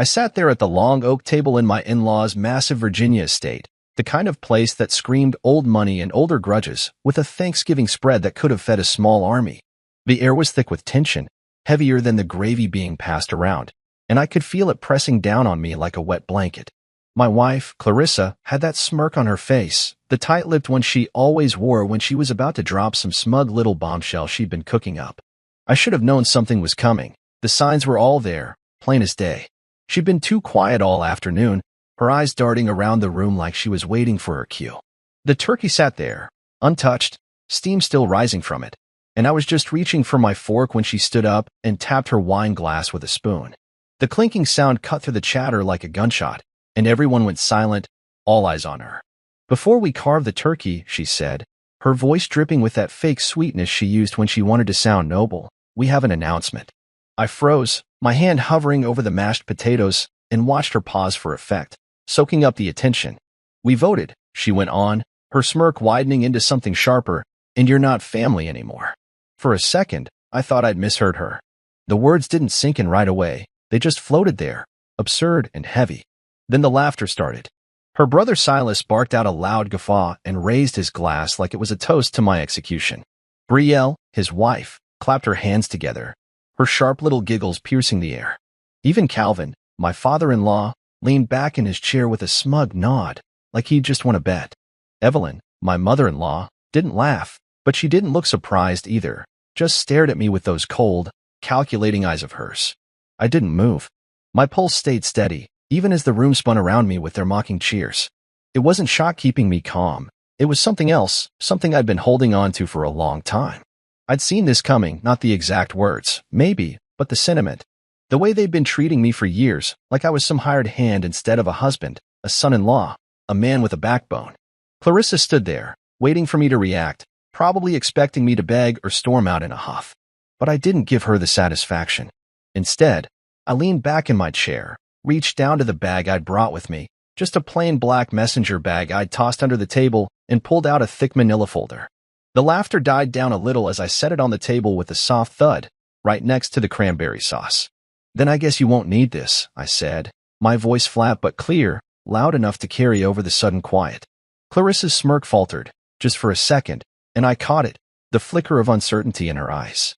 I sat there at the long oak table in my in-laws' massive Virginia estate, the kind of place that screamed old money and older grudges, with a Thanksgiving spread that could have fed a small army. The air was thick with tension, heavier than the gravy being passed around, and I could feel it pressing down on me like a wet blanket. My wife, Clarissa, had that smirk on her face, the tight-lipped one she always wore when she was about to drop some smug little bombshell she'd been cooking up. I should have known something was coming. The signs were all there, plain as day. She'd been too quiet all afternoon, her eyes darting around the room like she was waiting for her cue. The turkey sat there, untouched, steam still rising from it, and I was just reaching for my fork when she stood up and tapped her wine glass with a spoon. The clinking sound cut through the chatter like a gunshot, and everyone went silent, all eyes on her. "Before we carve the turkey," she said, her voice dripping with that fake sweetness she used when she wanted to sound noble, "we have an announcement." I froze, my hand hovering over the mashed potatoes, and watched her pause for effect, soaking up the attention. "We voted," she went on, her smirk widening into something sharper, "and you're not family anymore." For a second, I thought I'd misheard her. The words didn't sink in right away, they just floated there, absurd and heavy. Then the laughter started. Her brother Silas barked out a loud guffaw and raised his glass like it was a toast to my execution. Betrayal, his wife, clapped her hands together, her sharp little giggles piercing the air. Even Calvin, my father-in-law, leaned back in his chair with a smug nod, like he'd just won a bet. Evelyn, my mother-in-law, didn't laugh, but she didn't look surprised either, just stared at me with those cold, calculating eyes of hers. I didn't move. My pulse stayed steady, even as the room spun around me with their mocking cheers. It wasn't shock keeping me calm. It was something else, something I'd been holding on to for a long time. I'd seen this coming, not the exact words, maybe, but the sentiment. The way they'd been treating me for years, like I was some hired hand instead of a husband, a son-in-law, a man with a backbone. Clarissa stood there, waiting for me to react, probably expecting me to beg or storm out in a huff. But I didn't give her the satisfaction. Instead, I leaned back in my chair, reached down to the bag I'd brought with me, just a plain black messenger bag I'd tossed under the table, and pulled out a thick manila folder. The laughter died down a little as I set it on the table with a soft thud, right next to the cranberry sauce. "Then I guess you won't need this," I said, my voice flat but clear, loud enough to carry over the sudden quiet. Clarissa's smirk faltered, just for a second, and I caught it, the flicker of uncertainty in her eyes.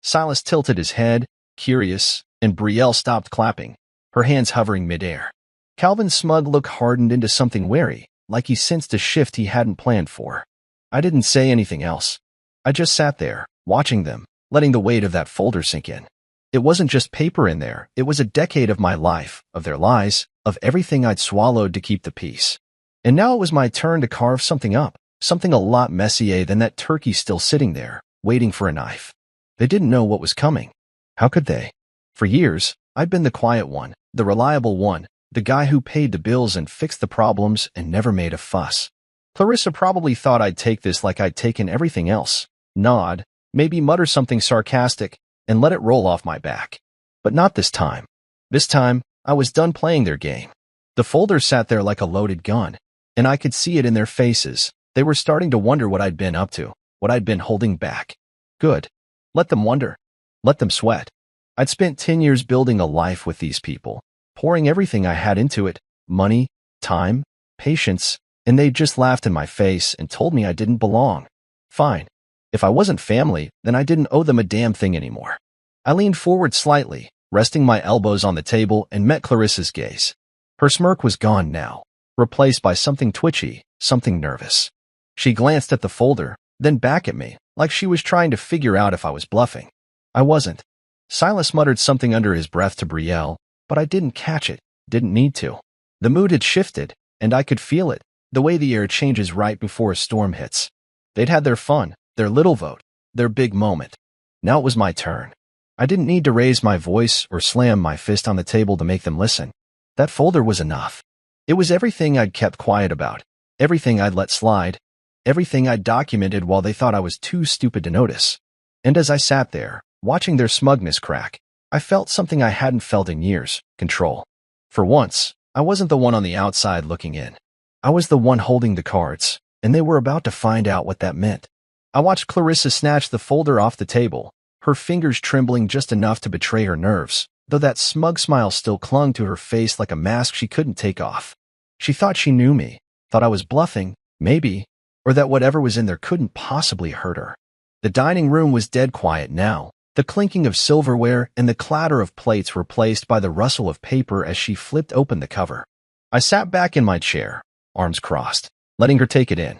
Silas tilted his head, curious, and Betrayal stopped clapping, her hands hovering midair. Calvin's smug look hardened into something wary, like he sensed a shift he hadn't planned for. I didn't say anything else. I just sat there, watching them, letting the weight of that folder sink in. It wasn't just paper in there, it was a decade of my life, of their lies, of everything I'd swallowed to keep the peace. And now it was my turn to carve something up, something a lot messier than that turkey still sitting there, waiting for a knife. They didn't know what was coming. How could they? For years, I'd been the quiet one, the reliable one, the guy who paid the bills and fixed the problems and never made a fuss. Clarissa probably thought I'd take this like I'd taken everything else, nod, maybe mutter something sarcastic, and let it roll off my back. But not this time. This time, I was done playing their game. The folder sat there like a loaded gun, and I could see it in their faces. They were starting to wonder what I'd been up to, what I'd been holding back. Good. Let them wonder. Let them sweat. I'd spent 10 years building a life with these people, pouring everything I had into it, money, time, patience, and they just laughed in my face and told me I didn't belong. Fine. If I wasn't family, then I didn't owe them a damn thing anymore. I leaned forward slightly, resting my elbows on the table, and met Clarissa's gaze. Her smirk was gone now, replaced by something twitchy, something nervous. She glanced at the folder, then back at me, like she was trying to figure out if I was bluffing. I wasn't. Silas muttered something under his breath to Betrayal, but I didn't catch it, didn't need to. The mood had shifted, and I could feel it, the way the air changes right before a storm hits. They'd had their fun, their little vote, their big moment. Now it was my turn. I didn't need to raise my voice or slam my fist on the table to make them listen. That folder was enough. It was everything I'd kept quiet about, everything I'd let slide, everything I'd documented while they thought I was too stupid to notice. And as I sat there, watching their smugness crack, I felt something I hadn't felt in years, control. For once, I wasn't the one on the outside looking in. I was the one holding the cards, and they were about to find out what that meant. I watched Clarissa snatch the folder off the table, her fingers trembling just enough to betray her nerves, though that smug smile still clung to her face like a mask she couldn't take off. She thought she knew me, thought I was bluffing, maybe, or that whatever was in there couldn't possibly hurt her. The dining room was dead quiet now, the clinking of silverware and the clatter of plates replaced by the rustle of paper as she flipped open the cover. I sat back in my chair, arms crossed, letting her take it in.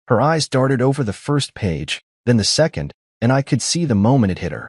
Her eyes darted over the first page, then the second, and I could see the moment it hit her.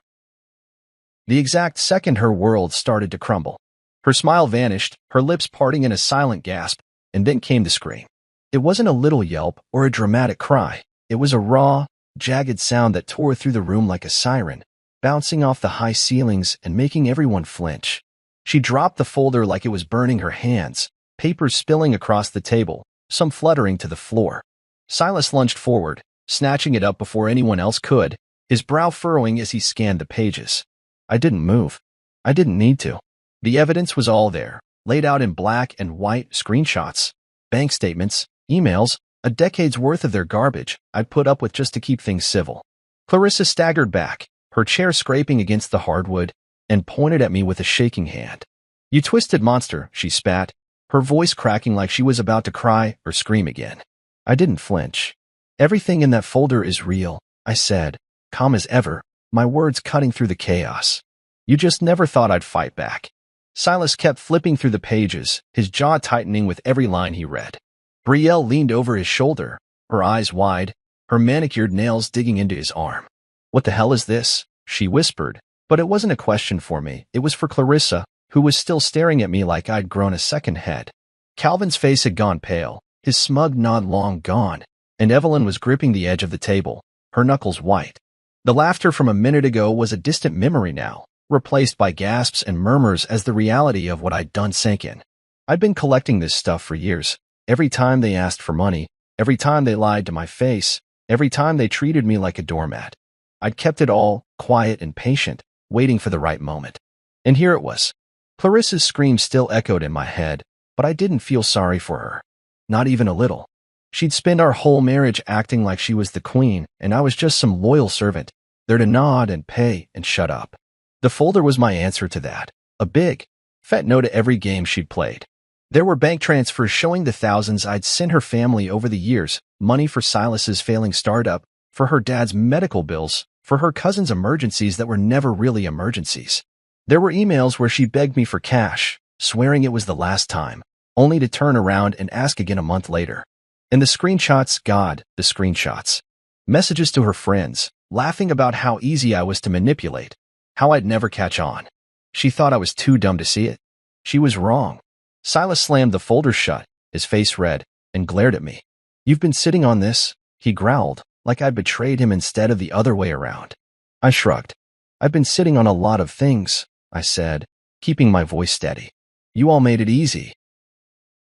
The exact second her world started to crumble. Her smile vanished, her lips parting in a silent gasp, and then came the scream. It wasn't a little yelp or a dramatic cry. It was a raw, jagged sound that tore through the room like a siren, bouncing off the high ceilings and making everyone flinch. She dropped the folder like it was burning her hands, papers spilling across the table, some fluttering to the floor. Silas lunged forward, snatching it up before anyone else could, his brow furrowing as he scanned the pages. I didn't move. I didn't need to. The evidence was all there, laid out in black and white screenshots, bank statements, emails, a decade's worth of their garbage I'd put up with just to keep things civil. Clarissa staggered back, her chair scraping against the hardwood, and pointed at me with a shaking hand. "You twisted monster," she spat, her voice cracking like she was about to cry or scream again. I didn't flinch. "Everything in that folder is real," I said, calm as ever, my words cutting through the chaos. "You just never thought I'd fight back." Silas kept flipping through the pages, his jaw tightening with every line he read. Brielle leaned over his shoulder, her eyes wide, her manicured nails digging into his arm. "What the hell is this?" she whispered, but it wasn't a question for me. It was for Clarissa, who was still staring at me like I'd grown a second head. Calvin's face had gone pale, his smug nod long gone, and Evelyn was gripping the edge of the table, her knuckles white. The laughter from a minute ago was a distant memory now, replaced by gasps and murmurs as the reality of what I'd done sank in. I'd been collecting this stuff for years. Every time they asked for money, every time they lied to my face, every time they treated me like a doormat. I'd kept it all, quiet and patient, waiting for the right moment. And here it was. Clarissa's scream still echoed in my head, but I didn't feel sorry for her. Not even a little. She'd spent our whole marriage acting like she was the queen, and I was just some loyal servant, there to nod and pay and shut up. The folder was my answer to that. A big, fat no to every game she'd played. There were bank transfers showing the thousands I'd sent her family over the years, money for Silas's failing startup, for her dad's medical bills, for her cousin's emergencies that were never really emergencies. There were emails where she begged me for cash, swearing it was the last time, only to turn around and ask again a month later. And the screenshots, God, the screenshots. Messages to her friends, laughing about how easy I was to manipulate, how I'd never catch on. She thought I was too dumb to see it. She was wrong. Silas slammed the folder shut, his face red, and glared at me. "You've been sitting on this," he growled, like I'd betrayed him instead of the other way around. I shrugged. "I've been sitting on a lot of things," I said, keeping my voice steady. "You all made it easy."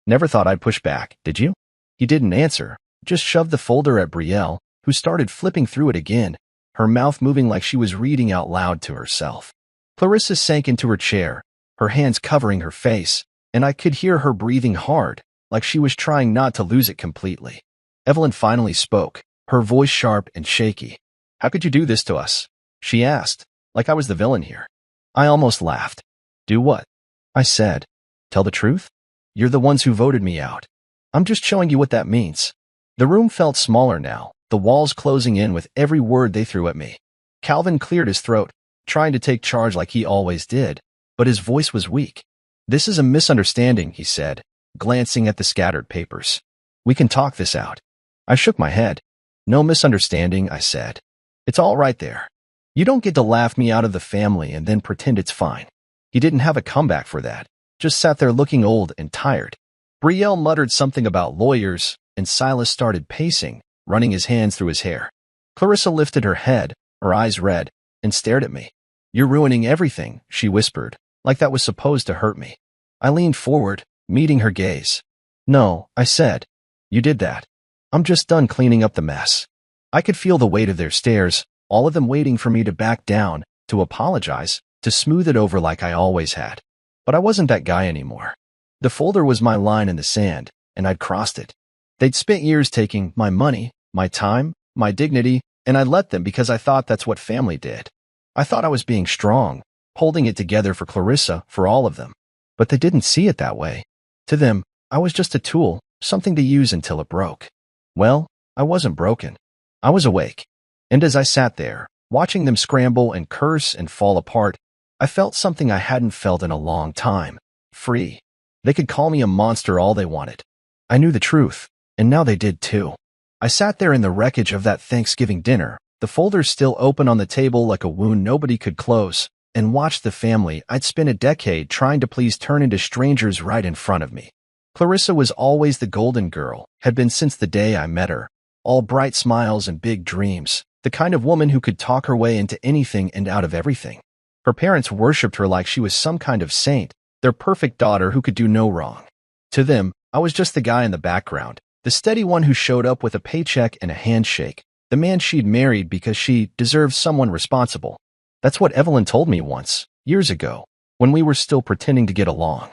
"Never thought I'd push back, did you?" He didn't answer, just shoved the folder at Brielle, who started flipping through it again, her mouth moving like she was reading out loud to herself. Clarissa sank into her chair, her hands covering her face, and I could hear her breathing hard, like she was trying not to lose it completely. Evelyn finally spoke, her voice sharp and shaky. "How could you do this to us?" she asked, like I was the villain here. I almost laughed. "Do what?" I said. "Tell the truth? You're the ones who voted me out. I'm just showing you what that means." The room felt smaller now, the walls closing in with every word they threw at me. Calvin cleared his throat, trying to take charge like he always did, but his voice was weak. "This is a misunderstanding," he said, glancing at the scattered papers. "We can talk this out." I shook my head. "No misunderstanding," I said. "It's all right there. You don't get to laugh me out of the family and then pretend it's fine." He didn't have a comeback for that, just sat there looking old and tired. Brielle muttered something about lawyers, and Silas started pacing, running his hands through his hair. Clarissa lifted her head, her eyes red, and stared at me. "You're ruining everything," she whispered, like that was supposed to hurt me. I leaned forward, meeting her gaze. "No," I said. "You did that. I'm just done cleaning up the mess." I could feel the weight of their stares, all of them waiting for me to back down, to apologize, to smooth it over like I always had. But I wasn't that guy anymore. The folder was my line in the sand, and I'd crossed it. They'd spent years taking my money, my time, my dignity, and I let them because I thought that's what family did. I thought I was being strong, holding it together for Clarissa, for all of them. But they didn't see it that way. To them, I was just a tool, something to use until it broke. Well, I wasn't broken. I was awake. And as I sat there, watching them scramble and curse and fall apart, I felt something I hadn't felt in a long time. Free. They could call me a monster all they wanted. I knew the truth, and now they did too. I sat there in the wreckage of that Thanksgiving dinner, the folders still open on the table like a wound nobody could close, and watched the family I'd spent a decade trying to please turn into strangers right in front of me. Clarissa was always the golden girl, had been since the day I met her, all bright smiles and big dreams, the kind of woman who could talk her way into anything and out of everything. Her parents worshipped her like she was some kind of saint, their perfect daughter who could do no wrong. To them, I was just the guy in the background, the steady one who showed up with a paycheck and a handshake, the man she'd married because she deserved someone responsible. That's what Evelyn told me once, years ago, when we were still pretending to get along.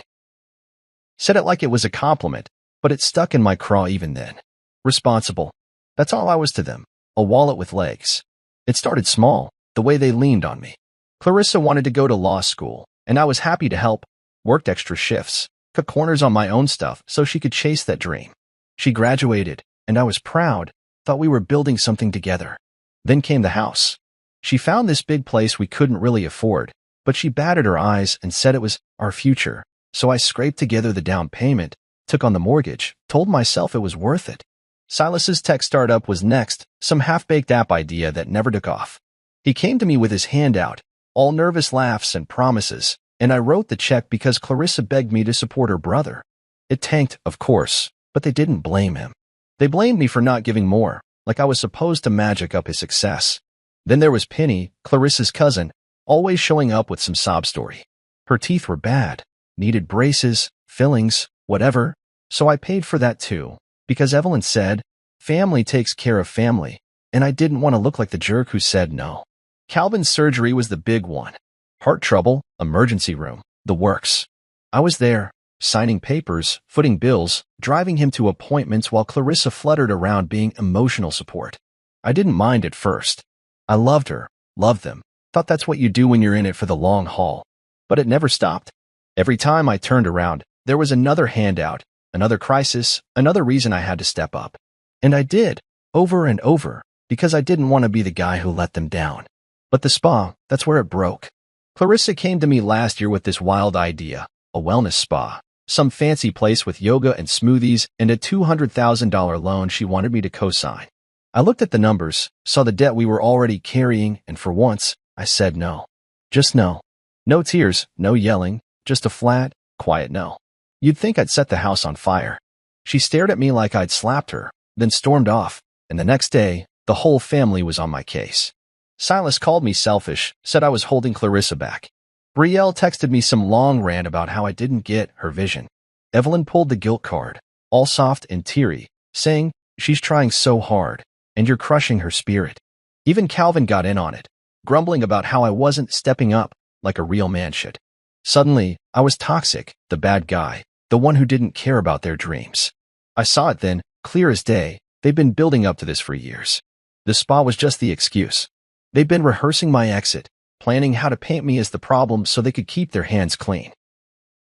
Said it like it was a compliment, but it stuck in my craw even then. Responsible. That's all I was to them, a wallet with legs. It started small, the way they leaned on me. Clarissa wanted to go to law school, and I was happy to help, worked extra shifts, cut corners on my own stuff so she could chase that dream. She graduated, and I was proud, thought we were building something together. Then came the house. She found this big place we couldn't really afford, but she batted her eyes and said it was our future, so I scraped together the down payment, took on the mortgage, told myself it was worth it. Silas's tech startup was next, some half-baked app idea that never took off. He came to me with his hand out, all nervous laughs and promises, and I wrote the check because Clarissa begged me to support her brother. It tanked, of course, but they didn't blame him. They blamed me for not giving more, like I was supposed to magic up his success. Then there was Penny, Clarissa's cousin, always showing up with some sob story. Her teeth were bad, needed braces, fillings, whatever, so I paid for that too, because Evelyn said, family takes care of family, and I didn't want to look like the jerk who said no. Calvin's surgery was the big one. Heart trouble, emergency room, the works. I was there, signing papers, footing bills, driving him to appointments while Clarissa fluttered around being emotional support. I didn't mind at first. I loved her, loved them, thought that's what you do when you're in it for the long haul. But it never stopped. Every time I turned around, there was another handout, another crisis, another reason I had to step up. And I did, over and over, because I didn't want to be the guy who let them down. But the spa, that's where it broke. Clarissa came to me last year with this wild idea, a wellness spa, some fancy place with yoga and smoothies and a $200,000 loan she wanted me to co-sign. I looked at the numbers, saw the debt we were already carrying, and for once, I said no. Just no. No tears, no yelling, just a flat, quiet no. You'd think I'd set the house on fire. She stared at me like I'd slapped her, then stormed off, and the next day, the whole family was on my case. Silas called me selfish, said I was holding Clarissa back. Brielle texted me some long rant about how I didn't get her vision. Evelyn pulled the guilt card, all soft and teary, saying, she's trying so hard, and you're crushing her spirit. Even Calvin got in on it, grumbling about how I wasn't stepping up like a real man should. Suddenly, I was toxic, the bad guy, the one who didn't care about their dreams. I saw it then, clear as day. They'd been building up to this for years. The spa was just the excuse. They'd been rehearsing my exit, planning how to paint me as the problem so they could keep their hands clean.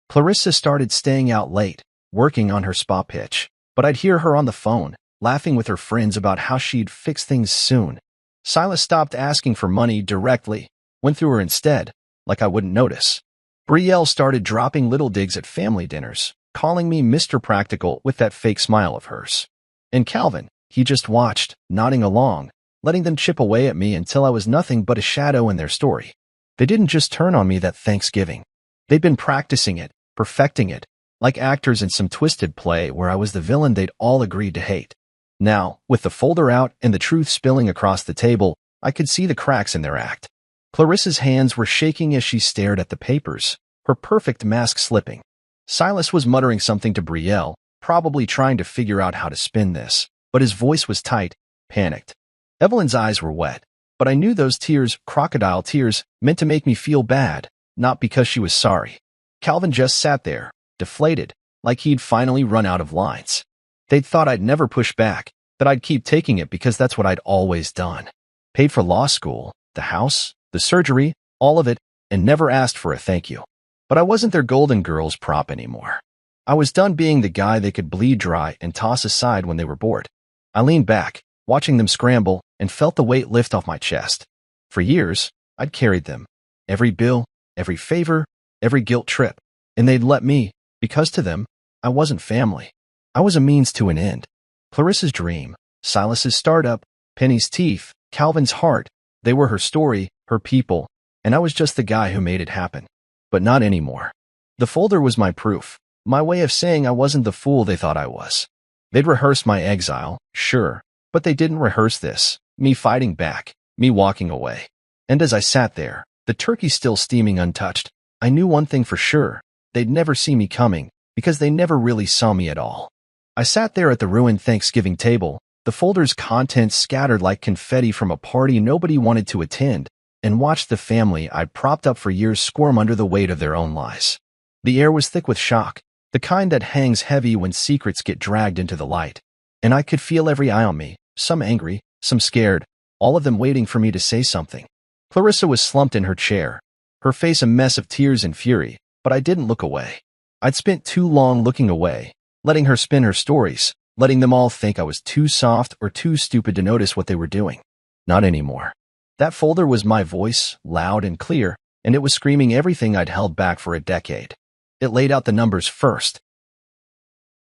Clarissa started staying out late, working on her spa pitch, but I'd hear her on the phone, laughing with her friends about how she'd fix things soon. Silas stopped asking for money directly, went through her instead, like I wouldn't notice. Brielle started dropping little digs at family dinners, calling me Mr. Practical with that fake smile of hers. And Calvin, he just watched, nodding along, letting them chip away at me until I was nothing but a shadow in their story. They didn't just turn on me that Thanksgiving. They'd been practicing it, perfecting it, like actors in some twisted play where I was the villain they'd all agreed to hate. Now, with the folder out and the truth spilling across the table, I could see the cracks in their act. Clarissa's hands were shaking as she stared at the papers, her perfect mask slipping. Silas was muttering something to Brielle, probably trying to figure out how to spin this, but his voice was tight, panicked. Evelyn's eyes were wet, but I knew those tears, crocodile tears, meant to make me feel bad, not because she was sorry. Calvin just sat there, deflated, like he'd finally run out of lines. They'd thought I'd never push back, that I'd keep taking it because that's what I'd always done. Paid for law school, the house, the surgery, all of it, and never asked for a thank you. But I wasn't their Golden Girls prop anymore. I was done being the guy they could bleed dry and toss aside when they were bored. I leaned back, watching them scramble, and felt the weight lift off my chest. For years, I'd carried them. Every bill, every favor, every guilt trip. And they'd let me, because to them, I wasn't family. I was a means to an end. Clarissa's dream, Silas's startup, Penny's teeth, Calvin's heart. They were her story, her people, and I was just the guy who made it happen. But not anymore. The folder was my proof, my way of saying I wasn't the fool they thought I was. They'd rehearsed my exile, sure, but they didn't rehearse this, me fighting back, me walking away. And as I sat there, the turkey still steaming untouched, I knew one thing for sure, they'd never see me coming, because they never really saw me at all. I sat there at the ruined Thanksgiving table, the folder's contents scattered like confetti from a party nobody wanted to attend, and watched the family I'd propped up for years squirm under the weight of their own lies. The air was thick with shock, the kind that hangs heavy when secrets get dragged into the light. And I could feel every eye on me, some angry, some scared, all of them waiting for me to say something. Clarissa was slumped in her chair, her face a mess of tears and fury, but I didn't look away. I'd spent too long looking away, letting her spin her stories, letting them all think I was too soft or too stupid to notice what they were doing. Not anymore. That folder was my voice, loud and clear, and it was screaming everything I'd held back for a decade. It laid out the numbers first.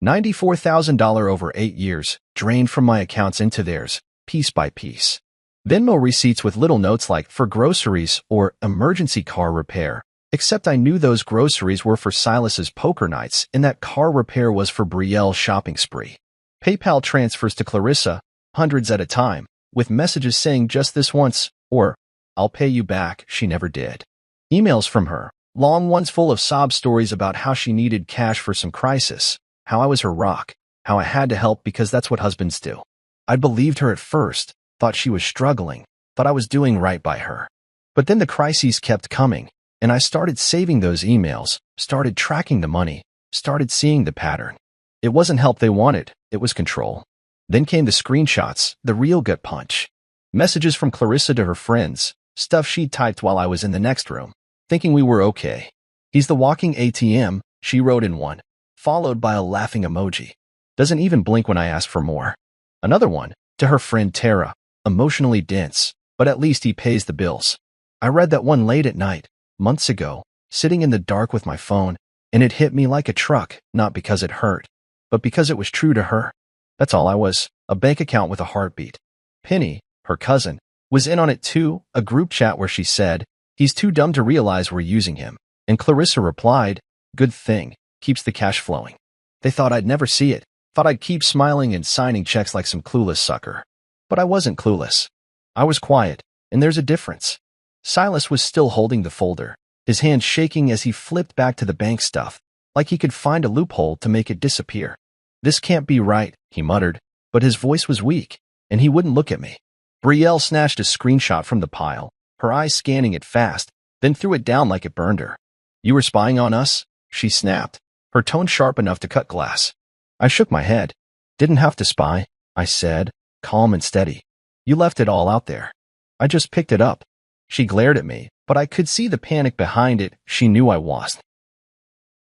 $94,000 over 8 years, drained from my accounts into theirs, piece by piece. Venmo receipts with little notes like for groceries or emergency car repair, except I knew those groceries were for Silas's poker nights and that car repair was for Brielle's shopping spree. PayPal transfers to Clarissa, hundreds at a time, with messages saying just this once, or, I'll pay you back, she never did. Emails from her, long ones full of sob stories about how she needed cash for some crisis, how I was her rock, how I had to help because that's what husbands do. I believed her at first, thought she was struggling, thought I was doing right by her. But then the crises kept coming, and I started saving those emails, started tracking the money, started seeing the pattern. It wasn't help they wanted, it was control. Then came the screenshots, the real gut punch. Messages from Clarissa to her friends, stuff she'd typed while I was in the next room, thinking we were okay. He's the walking ATM, she wrote in one, followed by a laughing emoji. Doesn't even blink when I ask for more. Another one, to her friend Tara, emotionally dense, but at least he pays the bills. I read that one late at night, months ago, sitting in the dark with my phone, and it hit me like a truck, not because it hurt, but because it was true to her. That's all I was, a bank account with a heartbeat. Penny, her cousin, was in on it too, a group chat where she said, he's too dumb to realize we're using him. And Clarissa replied, good thing, keeps the cash flowing. They thought I'd never see it, thought I'd keep smiling and signing checks like some clueless sucker. But I wasn't clueless. I was quiet, and there's a difference. Silas was still holding the folder, his hand shaking as he flipped back to the bank stuff, like he could find a loophole to make it disappear. This can't be right, he muttered, but his voice was weak, and he wouldn't look at me. Brielle snatched a screenshot from the pile, her eyes scanning it fast, then threw it down like it burned her. You were spying on us? She snapped, her tone sharp enough to cut glass. I shook my head. Didn't have to spy, I said, calm and steady. You left it all out there. I just picked it up. She glared at me, but I could see the panic behind it. She knew I wasn't.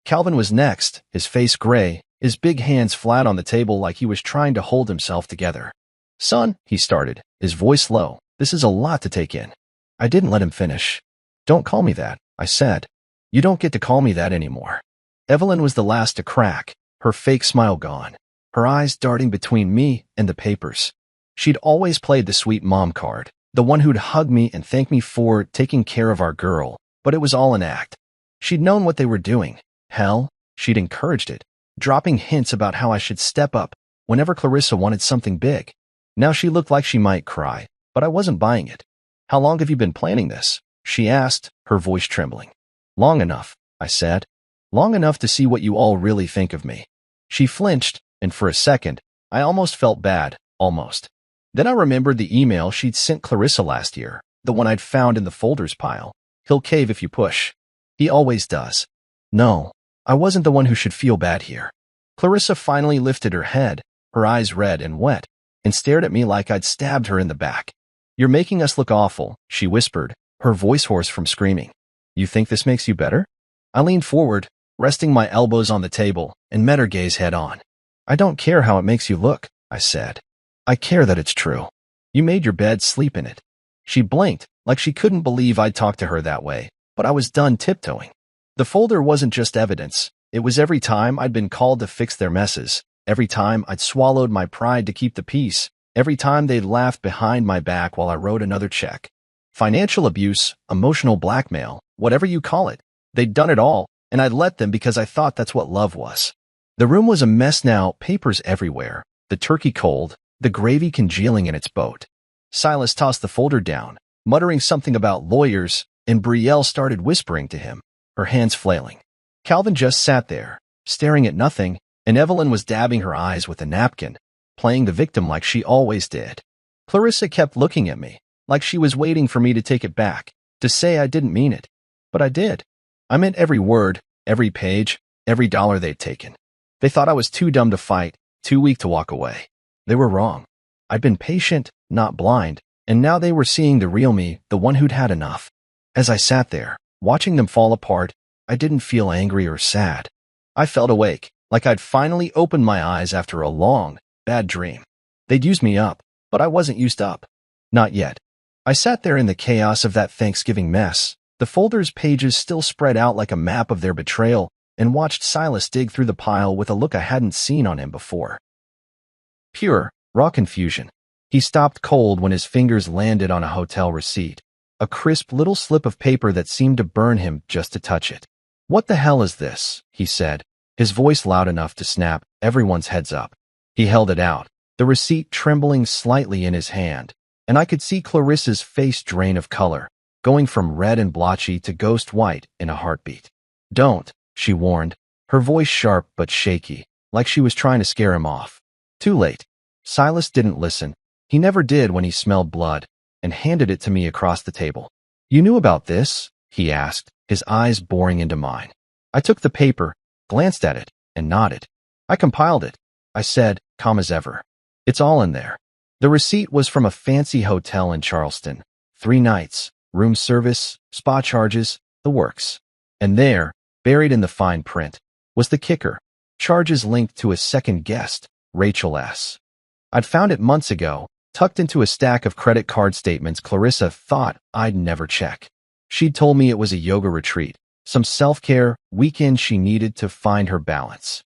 Calvin was next, his face gray, his big hands flat on the table like he was trying to hold himself together. Son, he started, his voice low. This is a lot to take in. I didn't let him finish. Don't call me that, I said. You don't get to call me that anymore. Evelyn was the last to crack, her fake smile gone, her eyes darting between me and the papers. She'd always played the sweet mom card, the one who'd hug me and thank me for taking care of our girl, but it was all an act. She'd known what they were doing. Hell, she'd encouraged it, dropping hints about how I should step up whenever Clarissa wanted something big. Now she looked like she might cry, but I wasn't buying it. How long have you been planning this? She asked, her voice trembling. Long enough, I said. Long enough to see what you all really think of me. She flinched, and for a second, I almost felt bad, almost. Then I remembered the email she'd sent Clarissa last year, the one I'd found in the folders pile. He'll cave if you push. He always does. No, I wasn't the one who should feel bad here. Clarissa finally lifted her head, her eyes red and wet, and stared at me like I'd stabbed her in the back. You're making us look awful, she whispered, her voice hoarse from screaming. You think this makes you better? I leaned forward, resting my elbows on the table, and met her gaze head on. I don't care how it makes you look, I said. I care that it's true. You made your bed, sleep in it. She blinked, like she couldn't believe I'd talk to her that way, but I was done tiptoeing. The folder wasn't just evidence. It was every time I'd been called to fix their messes, every time I'd swallowed my pride to keep the peace, every time they'd laughed behind my back while I wrote another check. Financial abuse, emotional blackmail, whatever you call it. They'd done it all, and I'd let them because I thought that's what love was. The room was a mess now, papers everywhere, the turkey cold, the gravy congealing in its boat. Silas tossed the folder down, muttering something about lawyers, and Betrayal started whispering to him, her hands flailing. Calvin just sat there, staring at nothing, and Evelyn was dabbing her eyes with a napkin, playing the victim like she always did. Clarissa kept looking at me, like she was waiting for me to take it back, to say I didn't mean it. But I did. I meant every word, every page, every dollar they'd taken. They thought I was too dumb to fight, too weak to walk away. They were wrong. I'd been patient, not blind, and now they were seeing the real me, the one who'd had enough. As I sat there, watching them fall apart, I didn't feel angry or sad. I felt awake, like I'd finally opened my eyes after a long, bad dream. They'd used me up, but I wasn't used up. Not yet. I sat there in the chaos of that Thanksgiving mess, the folder's pages still spread out like a map of their betrayal, and watched Silas dig through the pile with a look I hadn't seen on him before. Pure, raw confusion. He stopped cold when his fingers landed on a hotel receipt, a crisp little slip of paper that seemed to burn him just to touch it. "What the hell is this?" he said, his voice loud enough to snap everyone's heads up. He held it out, the receipt trembling slightly in his hand, and I could see Clarissa's face drain of color, going from red and blotchy to ghost white in a heartbeat. "Don't," she warned, her voice sharp but shaky, like she was trying to scare him off. Too late. Silas didn't listen. He never did when he smelled blood, and handed it to me across the table. "You knew about this?" he asked, his eyes boring into mine. I took the paper, glanced at it, and nodded. "I compiled it," I said, calm as ever. "It's all in there." The receipt was from a fancy hotel in Charleston. 3 nights, room service, spa charges, the works. And there, buried in the fine print, was the kicker. Charges linked to a second guest, Rachel S. I'd found it months ago, tucked into a stack of credit card statements Clarissa thought I'd never check. She'd told me it was a yoga retreat, some self-care weekend she needed to find her balance.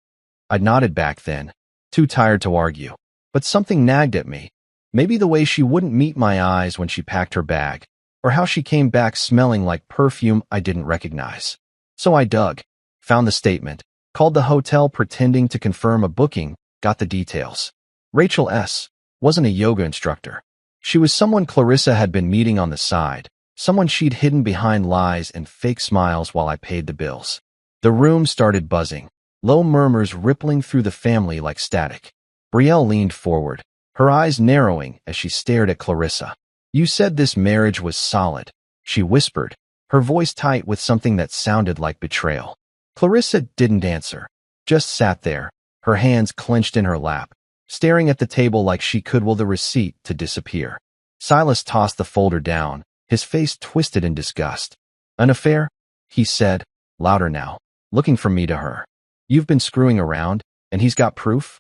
I'd nodded back then, too tired to argue. But something nagged at me. Maybe the way she wouldn't meet my eyes when she packed her bag, or how she came back smelling like perfume I didn't recognize. So I dug, found the statement, called the hotel pretending to confirm a booking, got the details. Rachel S. wasn't a yoga instructor. She was someone Clarissa had been meeting on the side, someone she'd hidden behind lies and fake smiles while I paid the bills. The room started buzzing, low murmurs rippling through the family like static. Betrayal leaned forward, her eyes narrowing as she stared at Clarissa. "You said this marriage was solid," she whispered, her voice tight with something that sounded like betrayal. Clarissa didn't answer, just sat there, her hands clenched in her lap, staring at the table like she could will the receipt to disappear. Silas tossed the folder down, his face twisted in disgust. "An affair?" he said, louder now, looking from me to her. "You've been screwing around, and he's got proof?"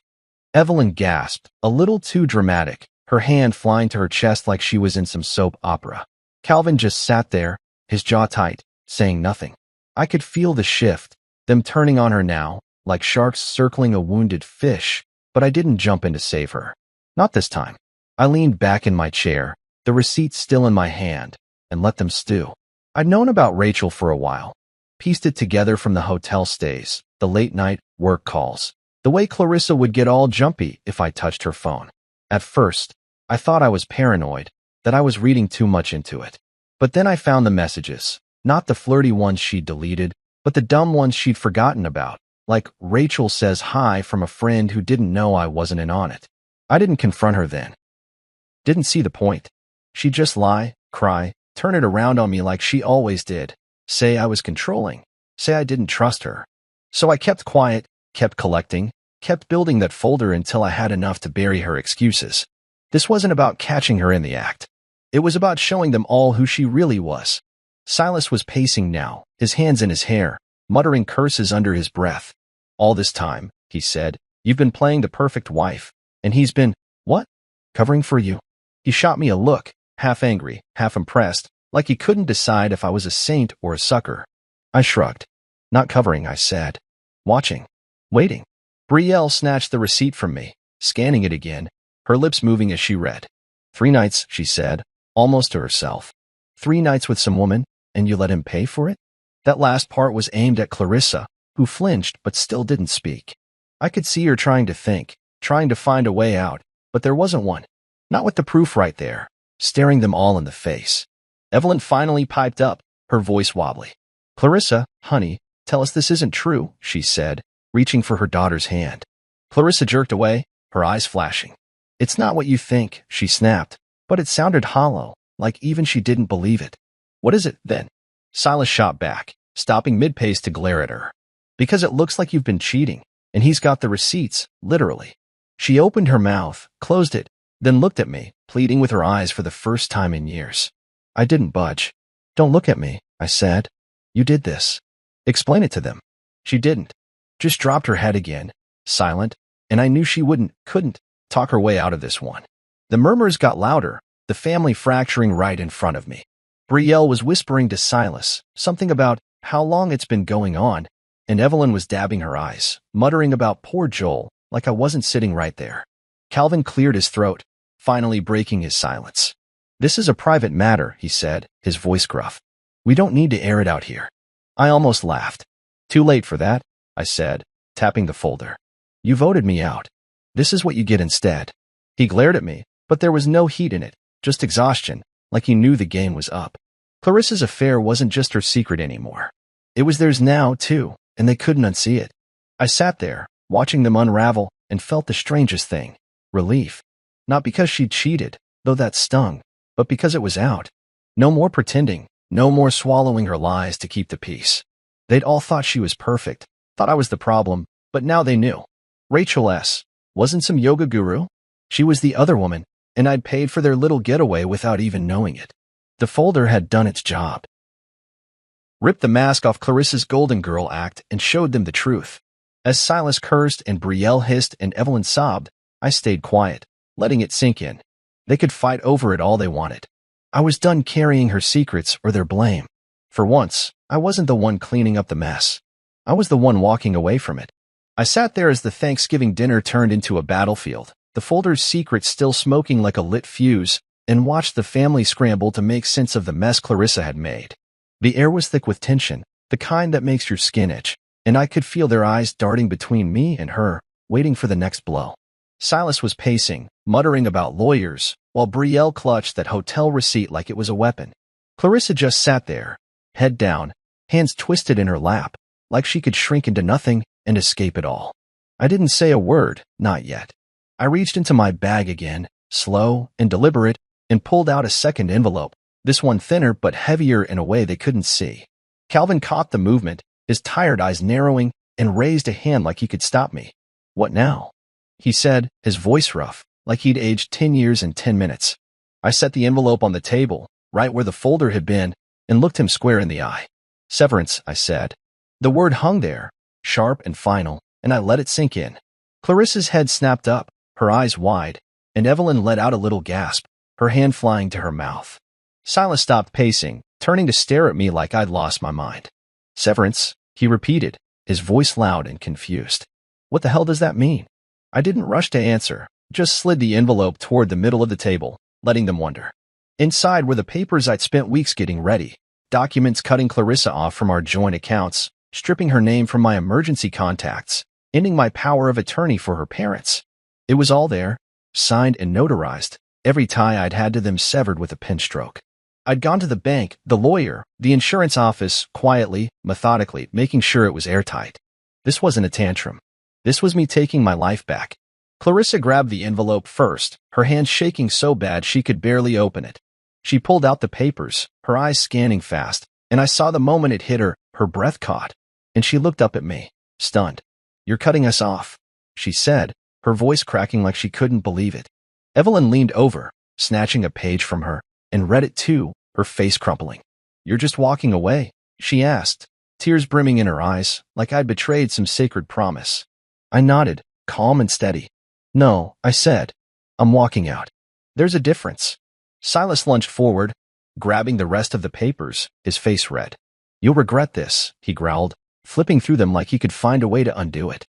Evelyn gasped, a little too dramatic, her hand flying to her chest like she was in some soap opera. Calvin just sat there, his jaw tight, saying nothing. I could feel the shift, them turning on her now, like sharks circling a wounded fish, but I didn't jump in to save her. Not this time. I leaned back in my chair, the receipt still in my hand, and let them stew. I'd known about Rachel for a while, pieced it together from the hotel stays, the late-night work calls, the way Clarissa would get all jumpy if I touched her phone. At first, I thought I was paranoid, that I was reading too much into it. But then I found the messages, not the flirty ones she'd deleted, but the dumb ones she'd forgotten about, like "Rachel says hi" from a friend who didn't know I wasn't in on it. I didn't confront her then. Didn't see the point. She'd just lie, cry, turn it around on me like she always did, say I was controlling, say I didn't trust her. So I kept quiet, kept collecting, kept building that folder until I had enough to bury her excuses. This wasn't about catching her in the act. It was about showing them all who she really was. Silas was pacing now, his hands in his hair, muttering curses under his breath. All this time, he said, you've been playing the perfect wife, and he's been, what? Covering for you. He shot me a look, half angry, half impressed, like he couldn't decide if I was a saint or a sucker. I shrugged. Not covering, I said. Watching. Waiting. Betrayal snatched the receipt from me, scanning it again, her lips moving as she read. 3 nights, she said, almost to herself. 3 nights with some woman, and you let him pay for it? That last part was aimed at Clarissa, who flinched but still didn't speak. I could see her trying to think, trying to find a way out, but there wasn't one. Not with the proof right there, staring them all in the face. Evelyn finally piped up, her voice wobbly. Clarissa, honey, tell us this isn't true, she said, reaching for her daughter's hand. Clarissa jerked away, her eyes flashing. It's not what you think, she snapped, but it sounded hollow, like even she didn't believe it. What is it, then? Silas shot back, stopping mid-pace to glare at her. Because it looks like you've been cheating, and he's got the receipts, literally. She opened her mouth, closed it, then looked at me, pleading with her eyes for the first time in years. I didn't budge. Don't look at me, I said. You did this. Explain it to them. She didn't. Just dropped her head again, silent, and I knew she couldn't talk her way out of this one. The murmurs got louder, the family fracturing right in front of me. Betrayal was whispering to Silas, something about how long it's been going on, and Evelyn was dabbing her eyes, muttering about poor Joel, like I wasn't sitting right there. Calvin cleared his throat, finally breaking his silence. This is a private matter, he said, his voice gruff. We don't need to air it out here. I almost laughed. Too late for that, I said, tapping the folder. You voted me out. This is what you get instead. He glared at me, but there was no heat in it, just exhaustion, like he knew the game was up. Clarissa's affair wasn't just her secret anymore. It was theirs now, too, and they couldn't unsee it. I sat there, watching them unravel, and felt the strangest thing. Relief. Not because she'd cheated, though that stung, but because it was out. No more pretending, no more swallowing her lies to keep the peace. They'd all thought she was perfect, thought I was the problem, but now they knew. Rachel S. wasn't some yoga guru. She was the other woman, and I'd paid for their little getaway without even knowing it. The folder had done its job. Ripped the mask off Clarissa's Golden Girl act and showed them the truth. As Silas cursed and Betrayal hissed and Evelyn sobbed, I stayed quiet, letting it sink in. They could fight over it all they wanted. I was done carrying her secrets or their blame. For once, I wasn't the one cleaning up the mess. I was the one walking away from it. I sat there as the Thanksgiving dinner turned into a battlefield, the folder's secrets still smoking like a lit fuse, and watched the family scramble to make sense of the mess Clarissa had made. The air was thick with tension, the kind that makes your skin itch, and I could feel their eyes darting between me and her, waiting for the next blow. Silas was pacing, muttering about lawyers, while Betrayal clutched that hotel receipt like it was a weapon. Clarissa just sat there, head down, hands twisted in her lap, like she could shrink into nothing and escape it all. I didn't say a word, not yet. I reached into my bag again, slow and deliberate, and pulled out a second envelope, this one thinner but heavier in a way they couldn't see. Calvin caught the movement, his tired eyes narrowing, and raised a hand like he could stop me. What now? He said, his voice rough, like he'd aged 10 years in 10 minutes. I set the envelope on the table, right where the folder had been, and looked him square in the eye. Severance, I said. The word hung there, sharp and final, and I let it sink in. Clarissa's head snapped up, her eyes wide, and Evelyn let out a little gasp, her hand flying to her mouth. Silas stopped pacing, turning to stare at me like I'd lost my mind. Severance, he repeated, his voice loud and confused. What the hell does that mean? I didn't rush to answer, just slid the envelope toward the middle of the table, letting them wonder. Inside were the papers I'd spent weeks getting ready, documents cutting Clarissa off from our joint accounts, stripping her name from my emergency contacts, ending my power of attorney for her parents. It was all there, signed and notarized, every tie I'd had to them severed with a pen stroke. I'd gone to the bank, the lawyer, the insurance office, quietly, methodically, making sure it was airtight. This wasn't a tantrum. This was me taking my life back. Clarissa grabbed the envelope first, her hand shaking so bad she could barely open it. She pulled out the papers, her eyes scanning fast, and I saw the moment it hit her, her breath caught, and she looked up at me, stunned. You're cutting us off, she said, her voice cracking like she couldn't believe it. Evelyn leaned over, snatching a page from her, and read it too, her face crumpling. "You're just walking away?" she asked, tears brimming in her eyes, like I'd betrayed some sacred promise. I nodded, calm and steady. "No," I said. "I'm walking out." "There's a difference." Silas lunged forward, grabbing the rest of the papers, his face red. "You'll regret this," he growled, flipping through them like he could find a way to undo it.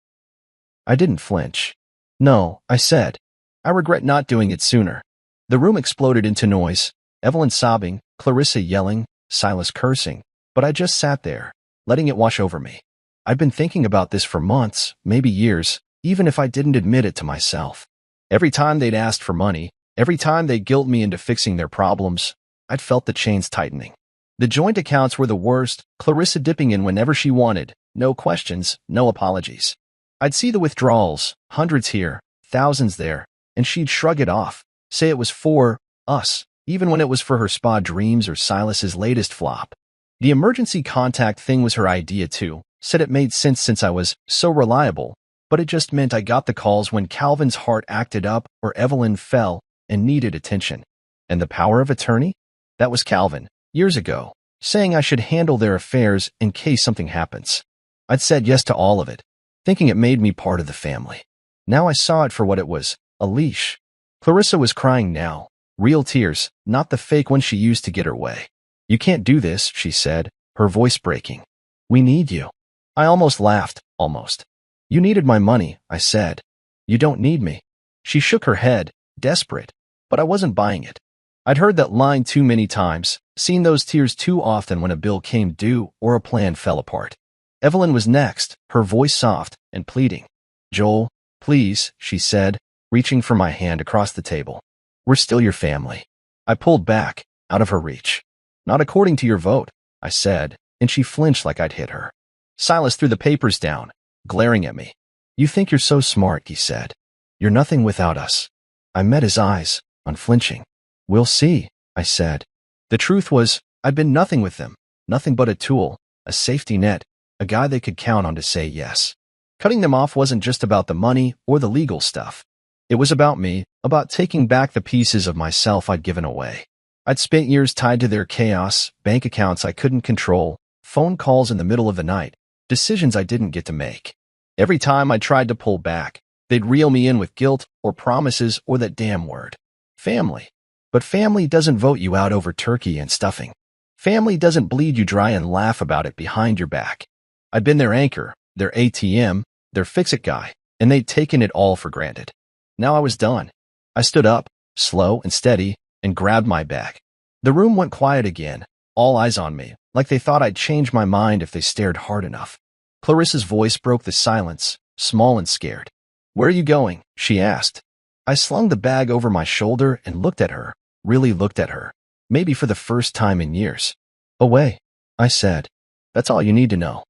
I didn't flinch. "No," I said. "I regret not doing it sooner." The room exploded into noise, Evelyn sobbing, Clarissa yelling, Silas cursing, but I just sat there, letting it wash over me. I'd been thinking about this for months, maybe years, even if I didn't admit it to myself. Every time they'd asked for money, every time they guilt me into fixing their problems, I'd felt the chains tightening. The joint accounts were the worst, Clarissa dipping in whenever she wanted, no questions, no apologies. I'd see the withdrawals, hundreds here, thousands there, and she'd shrug it off, say it was for us, even when it was for her spa dreams or Silas's latest flop. The emergency contact thing was her idea too, said it made sense since I was so reliable, but it just meant I got the calls when Calvin's heart acted up or Evelyn fell and needed attention. And the power of attorney? That was Calvin, years ago, saying I should handle their affairs in case something happens. I'd said yes to all of it, thinking it made me part of the family. Now I saw it for what it was, a leash. Clarissa was crying now, real tears, not the fake ones she used to get her way. "You can't do this," she said, her voice breaking. "We need you." I almost laughed, almost. "You needed my money," I said. "You don't need me." She shook her head, desperate, but I wasn't buying it. I'd heard that line too many times, seen those tears too often when a bill came due or a plan fell apart. Evelyn was next, her voice soft and pleading. "Joel, please," she said, reaching for my hand across the table. "We're still your family." I pulled back, out of her reach. "Not according to your vote," I said, and she flinched like I'd hit her. Silas threw the papers down, glaring at me. "You think you're so smart," he said. "You're nothing without us." I met his eyes, unflinching. "We'll see," I said. The truth was, I'd been nothing with them, nothing but a tool, a safety net, a guy they could count on to say yes. Cutting them off wasn't just about the money or the legal stuff. It was about me, about taking back the pieces of myself I'd given away. I'd spent years tied to their chaos, bank accounts I couldn't control, phone calls in the middle of the night, decisions I didn't get to make. Every time I tried to pull back, they'd reel me in with guilt or promises or that damn word, family. But family doesn't vote you out over turkey and stuffing. Family doesn't bleed you dry and laugh about it behind your back. I'd been their anchor, their ATM, their fix-it guy, and they'd taken it all for granted. Now I was done. I stood up, slow and steady, and grabbed my bag. The room went quiet again, all eyes on me, like they thought I'd change my mind if they stared hard enough. Clarissa's voice broke the silence, small and scared. "Where are you going?" she asked. I slung the bag over my shoulder and looked at her, really looked at her, maybe for the first time in years. "Away," I said. "That's all you need to know."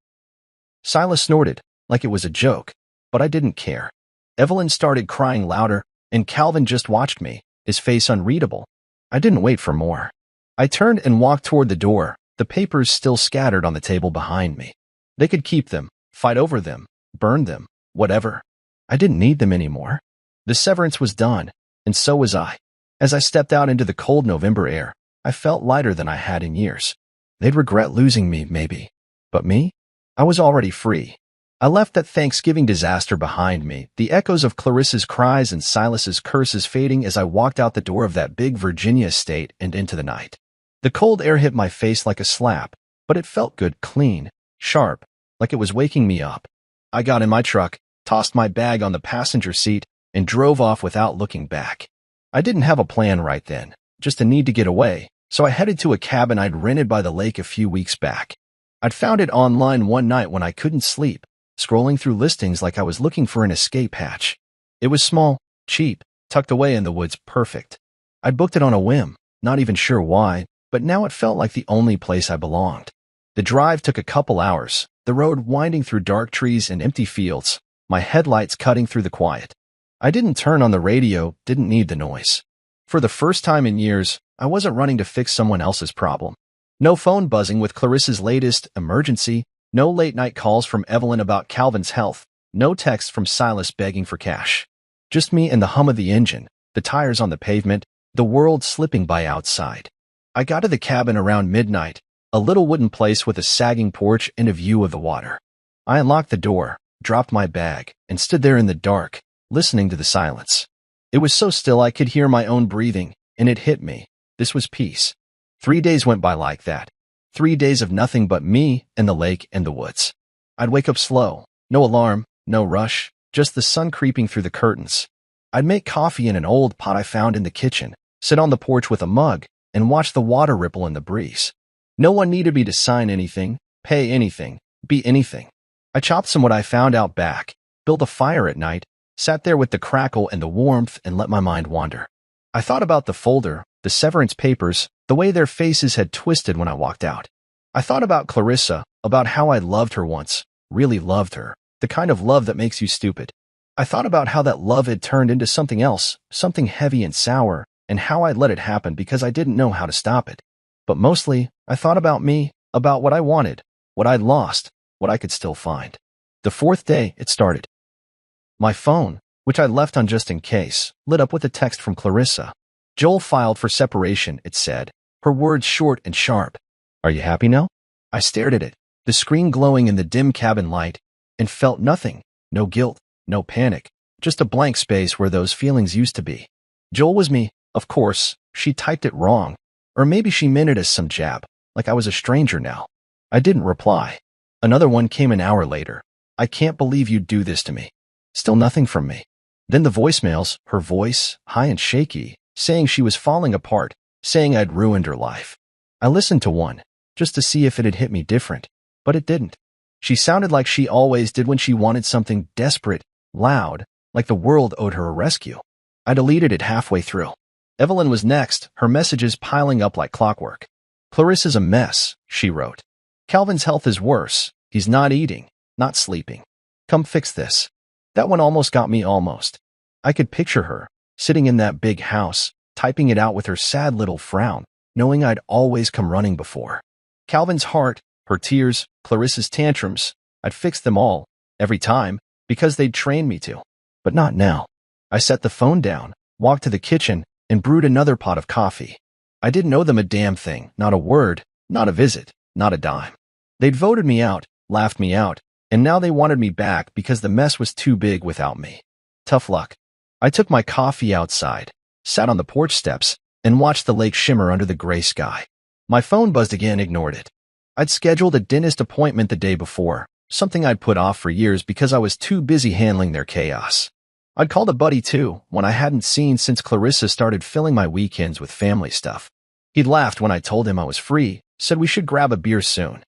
Silas snorted, like it was a joke, but I didn't care. Evelyn started crying louder, and Calvin just watched me, his face unreadable. I didn't wait for more. I turned and walked toward the door, the papers still scattered on the table behind me. They could keep them, fight over them, burn them, whatever. I didn't need them anymore. The severance was done, and so was I. As I stepped out into the cold November air, I felt lighter than I had in years. They'd regret losing me, maybe. But me? I was already free. I left that Thanksgiving disaster behind me, the echoes of Clarissa's cries and Silas's curses fading as I walked out the door of that big Virginia estate and into the night. The cold air hit my face like a slap, but it felt good, clean, sharp, like it was waking me up. I got in my truck, tossed my bag on the passenger seat, and drove off without looking back. I didn't have a plan right then, just a need to get away, so I headed to a cabin I'd rented by the lake a few weeks back. I'd found it online one night when I couldn't sleep, scrolling through listings like I was looking for an escape hatch. It was small, cheap, tucked away in the woods, perfect. I'd booked it on a whim, not even sure why, but now it felt like the only place I belonged. The drive took a couple hours, the road winding through dark trees and empty fields, my headlights cutting through the quiet. I didn't turn on the radio, didn't need the noise. For the first time in years, I wasn't running to fix someone else's problem. No phone buzzing with Clarissa's latest emergency, no late-night calls from Evelyn about Calvin's health, no texts from Silas begging for cash. Just me and the hum of the engine, the tires on the pavement, the world slipping by outside. I got to the cabin around midnight, a little wooden place with a sagging porch and a view of the water. I unlocked the door, dropped my bag, and stood there in the dark, listening to the silence. It was so still I could hear my own breathing, and it hit me. This was peace. 3 days went by like that. 3 days of nothing but me and the lake and the woods. I'd wake up slow, no alarm, no rush, just the sun creeping through the curtains. I'd make coffee in an old pot I found in the kitchen, sit on the porch with a mug, and watch the water ripple in the breeze. No one needed me to sign anything, pay anything, be anything. I chopped some wood I found out back, built a fire at night, sat there with the crackle and the warmth and let my mind wander. I thought about the folder, the severance papers, the way their faces had twisted when I walked out. I thought about Clarissa, about how I loved her once, really loved her, the kind of love that makes you stupid. I thought about how that love had turned into something else, something heavy and sour, and how I'd let it happen because I didn't know how to stop it. But mostly, I thought about me, about what I wanted, what I'd lost, what I could still find. The 4th day, it started. My phone, which I left on just in case, lit up with a text from Clarissa. Joel filed for separation, it said, her words short and sharp. Are you happy now? I stared at it, the screen glowing in the dim cabin light, and felt nothing, no guilt, no panic, just a blank space where those feelings used to be. Joel was me, of course. She typed it wrong. Or maybe she meant it as some jab, like I was a stranger now. I didn't reply. Another one came an hour later. I can't believe you'd do this to me. Still nothing from me. Then the voicemails, her voice, high and shaky, saying she was falling apart, saying I'd ruined her life. I listened to one, just to see if it had hit me different, but it didn't. She sounded like she always did when she wanted something desperate, loud, like the world owed her a rescue. I deleted it halfway through. Evelyn was next, her messages piling up like clockwork. Clarissa's a mess, she wrote. Calvin's health is worse. He's not eating, not sleeping. Come fix this. That one almost got me almost. I could picture her, sitting in that big house, typing it out with her sad little frown, knowing I'd always come running before. Calvin's heart, her tears, Clarissa's tantrums, I'd fix them all, every time, because they'd trained me to. But not now. I set the phone down, walked to the kitchen, and brewed another pot of coffee. I didn't owe them a damn thing, not a word, not a visit, not a dime. They'd voted me out, laughed me out, and now they wanted me back because the mess was too big without me. Tough luck. I took my coffee outside, sat on the porch steps, and watched the lake shimmer under the gray sky. My phone buzzed again, ignored it. I'd scheduled a dentist appointment the day before, something I'd put off for years because I was too busy handling their chaos. I'd called a buddy too, one I hadn't seen since Clarissa started filling my weekends with family stuff. He'd laughed when I told him I was free, said we should grab a beer soon.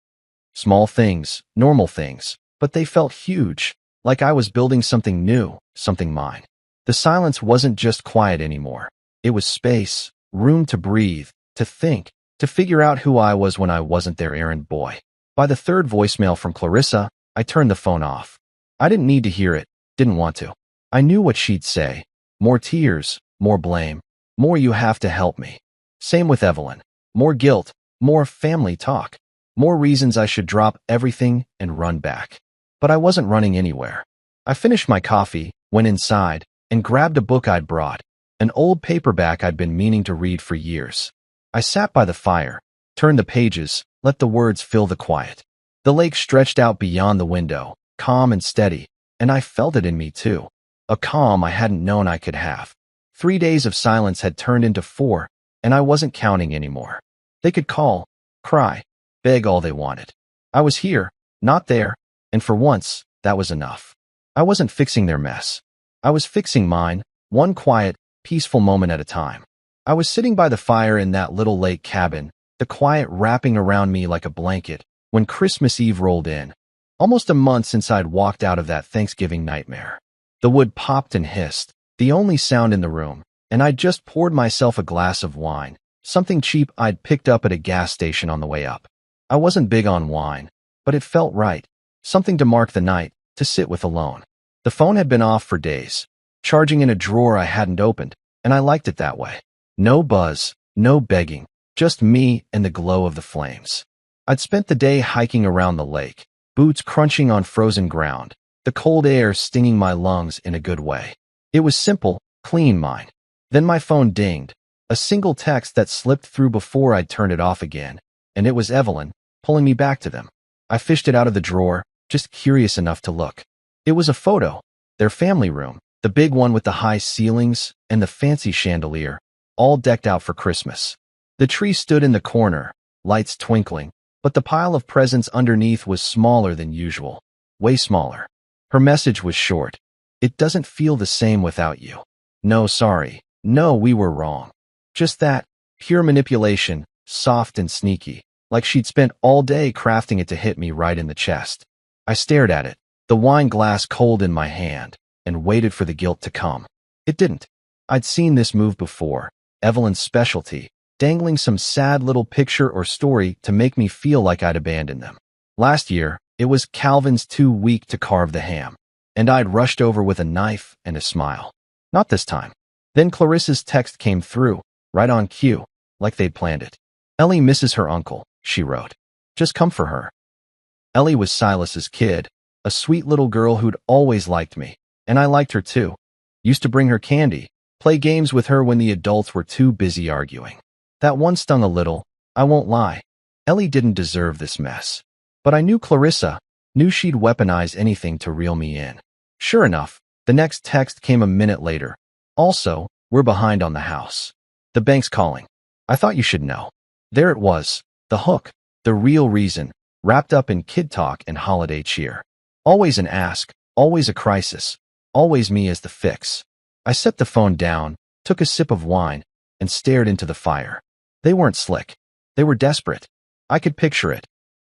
Small things, normal things, but they felt huge, like I was building something new, something mine. The silence wasn't just quiet anymore. It was space, room to breathe, to think, to figure out who I was when I wasn't their errand boy. By the 3rd voicemail from Clarissa, I turned the phone off. I didn't need to hear it, didn't want to. I knew what she'd say. More tears, more blame, more you have to help me. Same with Evelyn. More guilt, more family talk, more reasons I should drop everything and run back. But I wasn't running anywhere. I finished my coffee, went inside, and grabbed a book I'd brought, an old paperback I'd been meaning to read for years. I sat by the fire, turned the pages, let the words fill the quiet. The lake stretched out beyond the window, calm and steady, and I felt it in me too. A calm I hadn't known I could have. 3 days of silence had turned into 4, and I wasn't counting anymore. They could call, cry, beg all they wanted. I was here, not there, and for once, that was enough. I wasn't fixing their mess. I was fixing mine, one quiet, peaceful moment at a time. I was sitting by the fire in that little lake cabin, the quiet wrapping around me like a blanket, when Christmas Eve rolled in. Almost a month since I'd walked out of that Thanksgiving nightmare. The wood popped and hissed, the only sound in the room, and I'd just poured myself a glass of wine, something cheap I'd picked up at a gas station on the way up. I wasn't big on wine, but it felt right, something to mark the night, to sit with alone. The phone had been off for days, charging in a drawer I hadn't opened, and I liked it that way. No buzz, no begging, just me and the glow of the flames. I'd spent the day hiking around the lake, boots crunching on frozen ground, the cold air stinging my lungs in a good way. It was simple, clean mine. Then my phone dinged, a single text that slipped through before I'd turned it off again, and it was Evelyn, pulling me back to them. I fished it out of the drawer, just curious enough to look. It was a photo, their family room, the big one with the high ceilings and the fancy chandelier, all decked out for Christmas. The tree stood in the corner, lights twinkling, but the pile of presents underneath was smaller than usual, way smaller. Her message was short. It doesn't feel the same without you. No, sorry. No, we were wrong. Just that, pure manipulation, soft and sneaky, like she'd spent all day crafting it to hit me right in the chest. I stared at it, the wine glass cold in my hand, and waited for the guilt to come. It didn't. I'd seen this move before, Evelyn's specialty, dangling some sad little picture or story to make me feel like I'd abandoned them. Last year, it was Calvin's too weak to carve the ham, and I'd rushed over with a knife and a smile. Not this time. Then Clarissa's text came through, right on cue, like they'd planned it. Ellie misses her uncle, she wrote. Just come for her. Ellie was Silas's kid, a sweet little girl who'd always liked me, and I liked her too. Used to bring her candy, play games with her when the adults were too busy arguing. That one stung a little, I won't lie. Ellie didn't deserve this mess. But I knew Clarissa, knew she'd weaponize anything to reel me in. Sure enough, the next text came a minute later. Also, we're behind on the house. The bank's calling. I thought you should know. There it was, the hook, the real reason, wrapped up in kid talk and holiday cheer. Always an ask, always a crisis, always me as the fix. I set the phone down, took a sip of wine, and stared into the fire. They weren't slick. They were desperate. I could picture it.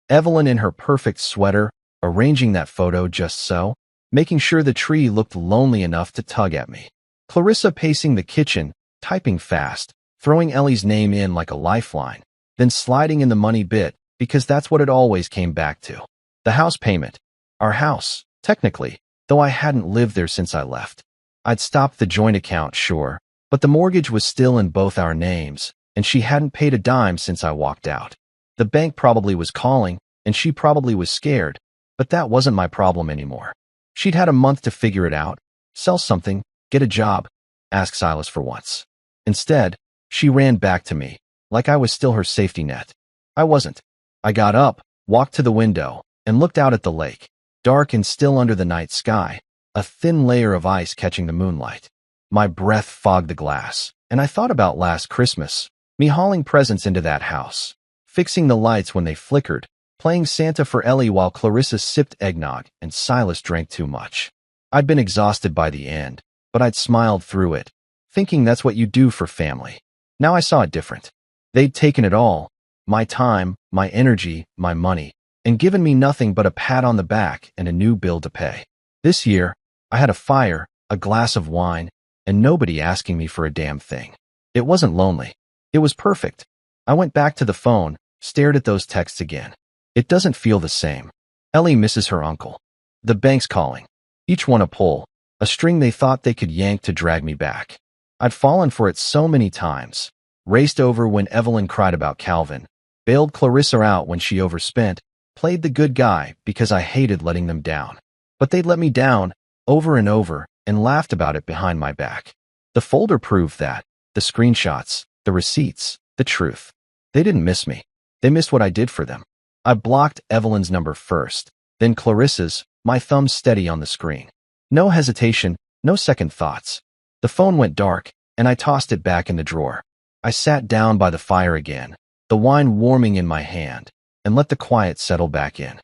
Evelyn in her perfect sweater, arranging that photo just so, making sure the tree looked lonely enough to tug at me. Clarissa pacing the kitchen, typing fast, throwing Ellie's name in like a lifeline, then sliding in the money bit, because that's what it always came back to. The house payment. Our house, technically, though I hadn't lived there since I left. I'd stopped the joint account, sure, but the mortgage was still in both our names, and she hadn't paid a dime since I walked out. The bank probably was calling, and she probably was scared, but that wasn't my problem anymore. She'd had a month to figure it out, sell something, get a job, ask Silas for once. Instead, she ran back to me, like I was still her safety net. I wasn't. I got up, walked to the window, and looked out at the lake, dark and still under the night sky, a thin layer of ice catching the moonlight. My breath fogged the glass, and I thought about last Christmas, me hauling presents into that house, fixing the lights when they flickered, playing Santa for Ellie while Clarissa sipped eggnog and Silas drank too much. I'd been exhausted by the end, but I'd smiled through it, thinking that's what you do for family. Now I saw it different. They'd taken it all, my time, my energy, my money, and given me nothing but a pat on the back and a new bill to pay. This year, I had a fire, a glass of wine, and nobody asking me for a damn thing. It wasn't lonely. It was perfect. I went back to the phone, stared at those texts again. It doesn't feel the same. Ellie misses her uncle. The bank's calling. Each one a pull, a string they thought they could yank to drag me back. I'd fallen for it so many times. Raced over when Evelyn cried about Calvin, bailed Clarissa out when she overspent, played the good guy because I hated letting them down. But they'd let me down, over and over, and laughed about it behind my back. The folder proved that. The screenshots, the receipts, the truth. They didn't miss me. They missed what I did for them. I blocked Evelyn's number first, then Clarissa's, my thumb steady on the screen. No hesitation, no second thoughts. The phone went dark, and I tossed it back in the drawer. I sat down by the fire again, the wine warming in my hand, and let the quiet settle back in.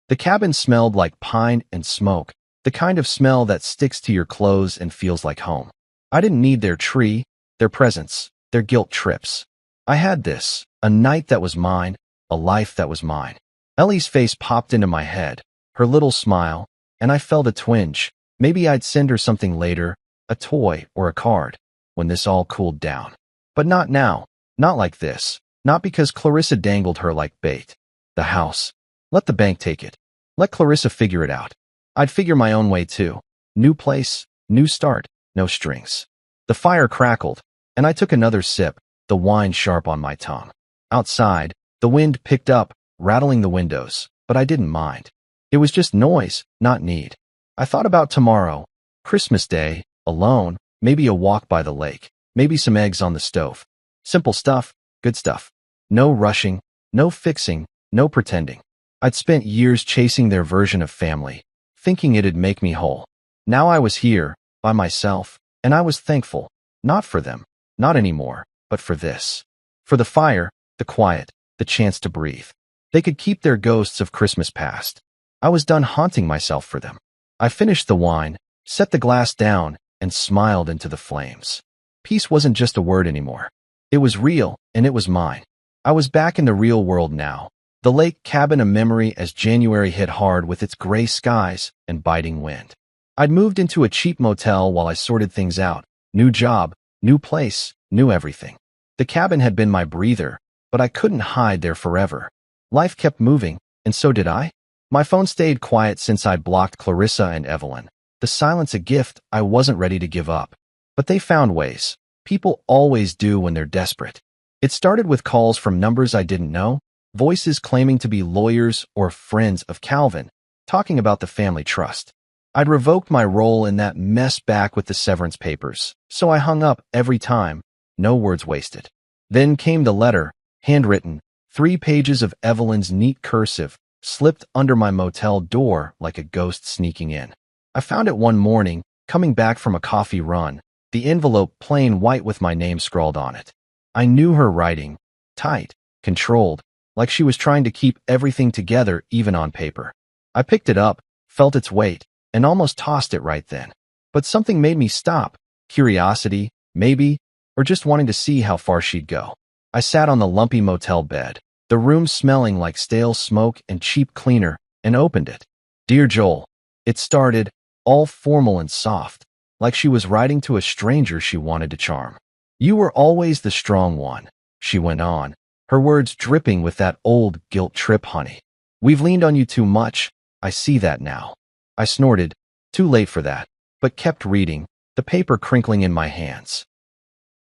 The cabin smelled like pine and smoke, the kind of smell that sticks to your clothes and feels like home. I didn't need their tree, their presents, their guilt trips. I had this, a night that was mine, a life that was mine. Ellie's face popped into my head, her little smile, and I felt a twinge. Maybe I'd send her something later, a toy or a card, when this all cooled down. But not now, not like this, not because Clarissa dangled her like bait. The house. Let the bank take it. Let Clarissa figure it out. I'd figure my own way too. New place, new start, no strings. The fire crackled, and I took another sip, the wine sharp on my tongue. Outside, the wind picked up, rattling the windows, but I didn't mind. It was just noise, not need. I thought about tomorrow, Christmas Day, alone, maybe a walk by the lake, maybe some eggs on the stove. Simple stuff, good stuff. No rushing, No fixing, no pretending. I'd spent years chasing their version of family, thinking it'd make me whole. Now I was here, by myself, and I was thankful. Not for them, not anymore, but for this. For the fire, the quiet, the chance to breathe. They could keep their ghosts of Christmas past. I was done haunting myself for them. I finished the wine, set the glass down, and smiled into the flames. Peace wasn't just a word anymore. It was real, and it was mine. I was back in the real world now. The lake cabin a memory as January hit hard with its gray skies and biting wind. I'd moved into a cheap motel while I sorted things out. New job, new place, new everything. The cabin had been my breather, but I couldn't hide there forever. Life kept moving, and so did I. My phone stayed quiet since I'd blocked Clarissa and Evelyn. The silence a gift I wasn't ready to give up. But they found ways. People always do when they're desperate. It started with calls from numbers I didn't know, voices claiming to be lawyers or friends of Calvin, talking about the family trust. I'd revoked my role in that mess back with the severance papers, so I hung up every time, no words wasted. Then came the letter, handwritten, 3 pages of Evelyn's neat cursive, slipped under my motel door like a ghost sneaking in. I found it one morning, coming back from a coffee run, the envelope plain white with my name scrawled on it. I knew her writing, tight, controlled, like she was trying to keep everything together even on paper. I picked it up, felt its weight, and almost tossed it right then. But something made me stop. Curiosity, maybe, or just wanting to see how far she'd go. I sat on the lumpy motel bed, the room smelling like stale smoke and cheap cleaner, and opened it. Dear Joel. It started, all formal and soft, like she was writing to a stranger she wanted to charm. You were always the strong one, she went on, her words dripping with that old guilt trip, honey. We've leaned on you too much, I see that now. I snorted, too late for that, but kept reading, the paper crinkling in my hands.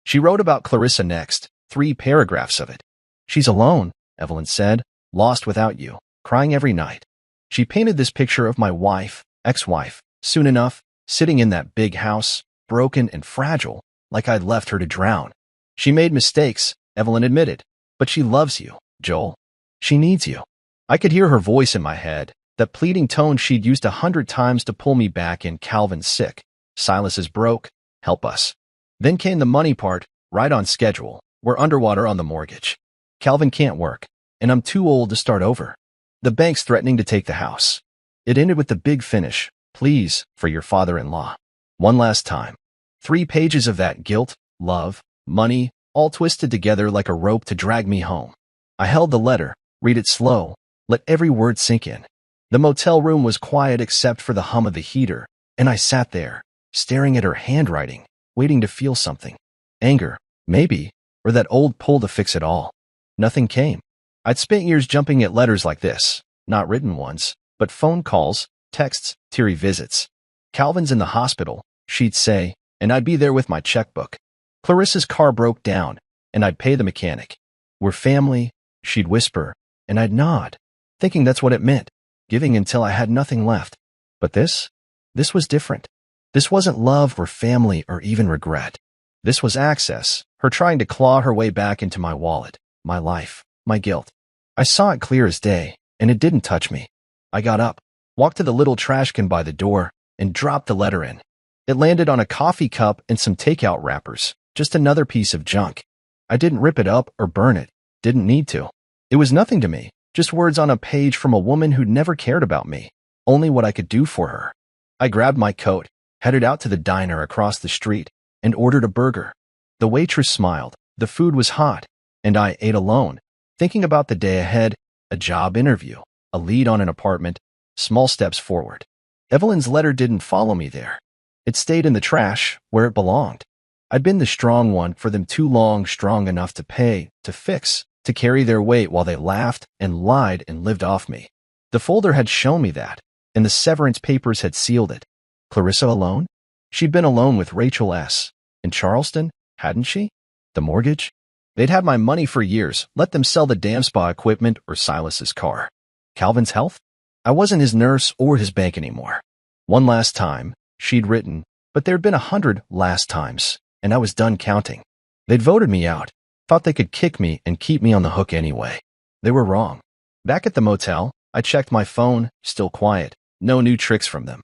She wrote about Clarissa next, 3 paragraphs of it. She's alone, Evelyn said, lost without you, crying every night. She painted this picture of my wife, ex-wife, soon enough, sitting in that big house, broken and fragile, like I'd left her to drown. She made mistakes, Evelyn admitted, but she loves you, Joel. She needs you. I could hear her voice in my head, that pleading tone she'd used 100 times to pull me back in. Calvin's sick. Silas is broke. Help us. Then came the money part, right on schedule. We're underwater on the mortgage. Calvin can't work, and I'm too old to start over. The bank's threatening to take the house. It ended with the big finish. Please, for your father-in-law. One last time. 3 pages of that guilt, love, money, all twisted together like a rope to drag me home. I held the letter, read it slow, let every word sink in. The motel room was quiet except for the hum of the heater, and I sat there, staring at her handwriting, waiting to feel something. Anger, maybe, or that old pull to fix it all. Nothing came. I'd spent years jumping at letters like this, not written ones, but phone calls, texts, teary visits. Calvin's in the hospital, she'd say, and I'd be there with my checkbook. Clarissa's car broke down, and I'd pay the mechanic. We're family, she'd whisper, and I'd nod, thinking that's what it meant, giving until I had nothing left. But this was different. This wasn't love or family or even regret. This was access, her trying to claw her way back into my wallet, my life, my guilt. I saw it clear as day, and it didn't touch me. I got up, walked to the little trash can by the door, and dropped the letter in. It landed on a coffee cup and some takeout wrappers, just another piece of junk. I didn't rip it up or burn it, didn't need to. It was nothing to me, just words on a page from a woman who'd never cared about me, only what I could do for her. I grabbed my coat, headed out to the diner across the street, and ordered a burger. The waitress smiled, the food was hot, and I ate alone, thinking about the day ahead, a job interview, a lead on an apartment, small steps forward. Evelyn's letter didn't follow me there. It stayed in the trash, where it belonged. I'd been the strong one for them too long, strong enough to pay, to fix, to carry their weight while they laughed and lied and lived off me. The folder had shown me that, and the severance papers had sealed it. Clarissa alone? She'd been alone with Rachel S. In Charleston, hadn't she? The mortgage? They'd had my money for years, let them sell the damn spa equipment or Silas's car. Calvin's health? I wasn't his nurse or his bank anymore. One last time, she'd written, but there'd been 100 last times, and I was done counting. They'd voted me out, thought they could kick me and keep me on the hook anyway. They were wrong. Back at the motel, I checked my phone, still quiet. No new tricks from them.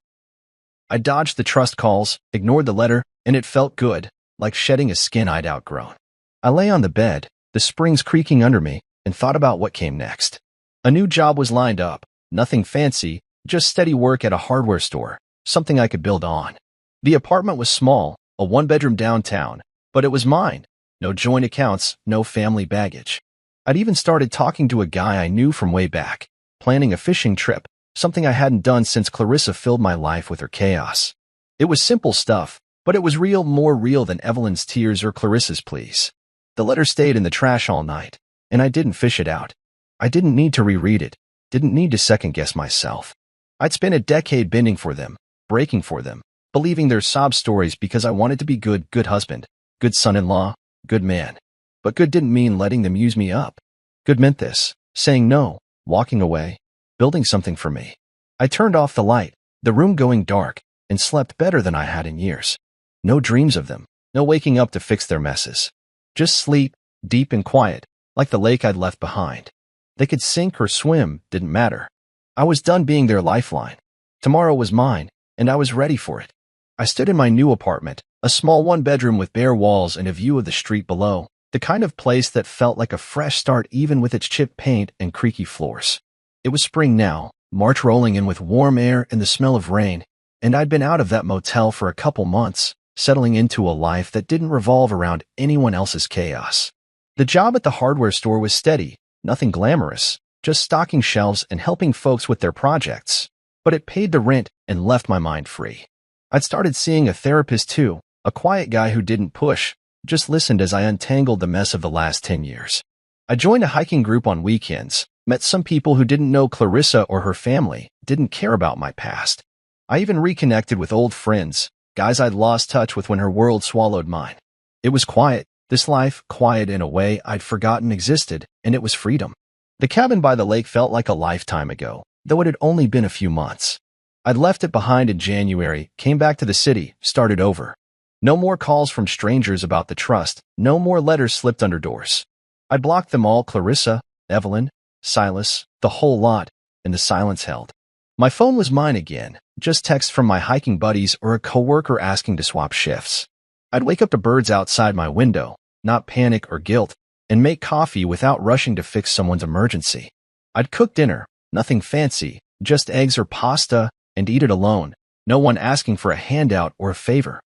I dodged the trust calls, ignored the letter, and it felt good, like shedding a skin I'd outgrown. I lay on the bed, the springs creaking under me, and thought about what came next. A new job was lined up, nothing fancy, just steady work at a hardware store, something I could build on. The apartment was small, a one-bedroom downtown, but it was mine. No joint accounts, no family baggage. I'd even started talking to a guy I knew from way back, planning a fishing trip, something I hadn't done since Clarissa filled my life with her chaos. It was simple stuff, but it was real, more real than Evelyn's tears or Clarissa's pleas. The letter stayed in the trash all night, and I didn't fish it out. I didn't need to reread it, didn't need to second-guess myself. I'd spent a decade bending for them, breaking for them, believing their sob stories because I wanted to be good husband, good son-in-law, good man. But good didn't mean letting them use me up. Good meant this, saying no, walking away, building something for me. I turned off the light, the room going dark, and slept better than I had in years. No dreams of them, no waking up to fix their messes. Just sleep, deep and quiet, like the lake I'd left behind. They could sink or swim, didn't matter. I was done being their lifeline. Tomorrow was mine, and I was ready for it. I stood in my new apartment, a small one-bedroom with bare walls and a view of the street below, the kind of place that felt like a fresh start even with its chipped paint and creaky floors. It was spring now, March rolling in with warm air and the smell of rain, and I'd been out of that motel for a couple months, settling into a life that didn't revolve around anyone else's chaos. The job at the hardware store was steady, nothing glamorous, just stocking shelves and helping folks with their projects. But it paid the rent and left my mind free. I'd started seeing a therapist too, a quiet guy who didn't push, just listened as I untangled the mess of the last 10 years. I joined a hiking group on weekends, met some people who didn't know Clarissa or her family, didn't care about my past. I even reconnected with old friends, guys I'd lost touch with when her world swallowed mine. It was quiet, this life, quiet in a way I'd forgotten existed, and it was freedom. The cabin by the lake felt like a lifetime ago, though it had only been a few months. I'd left it behind in January, came back to the city, started over. No more calls from strangers about the trust, no more letters slipped under doors. I blocked them all, Clarissa, Evelyn, Silas, the whole lot, and the silence held. My phone was mine again, just texts from my hiking buddies or a coworker asking to swap shifts. I'd wake up to birds outside my window, not panic or guilt, and make coffee without rushing to fix someone's emergency. I'd cook dinner, nothing fancy, just eggs or pasta, and eat it alone, no one asking for a handout or a favor.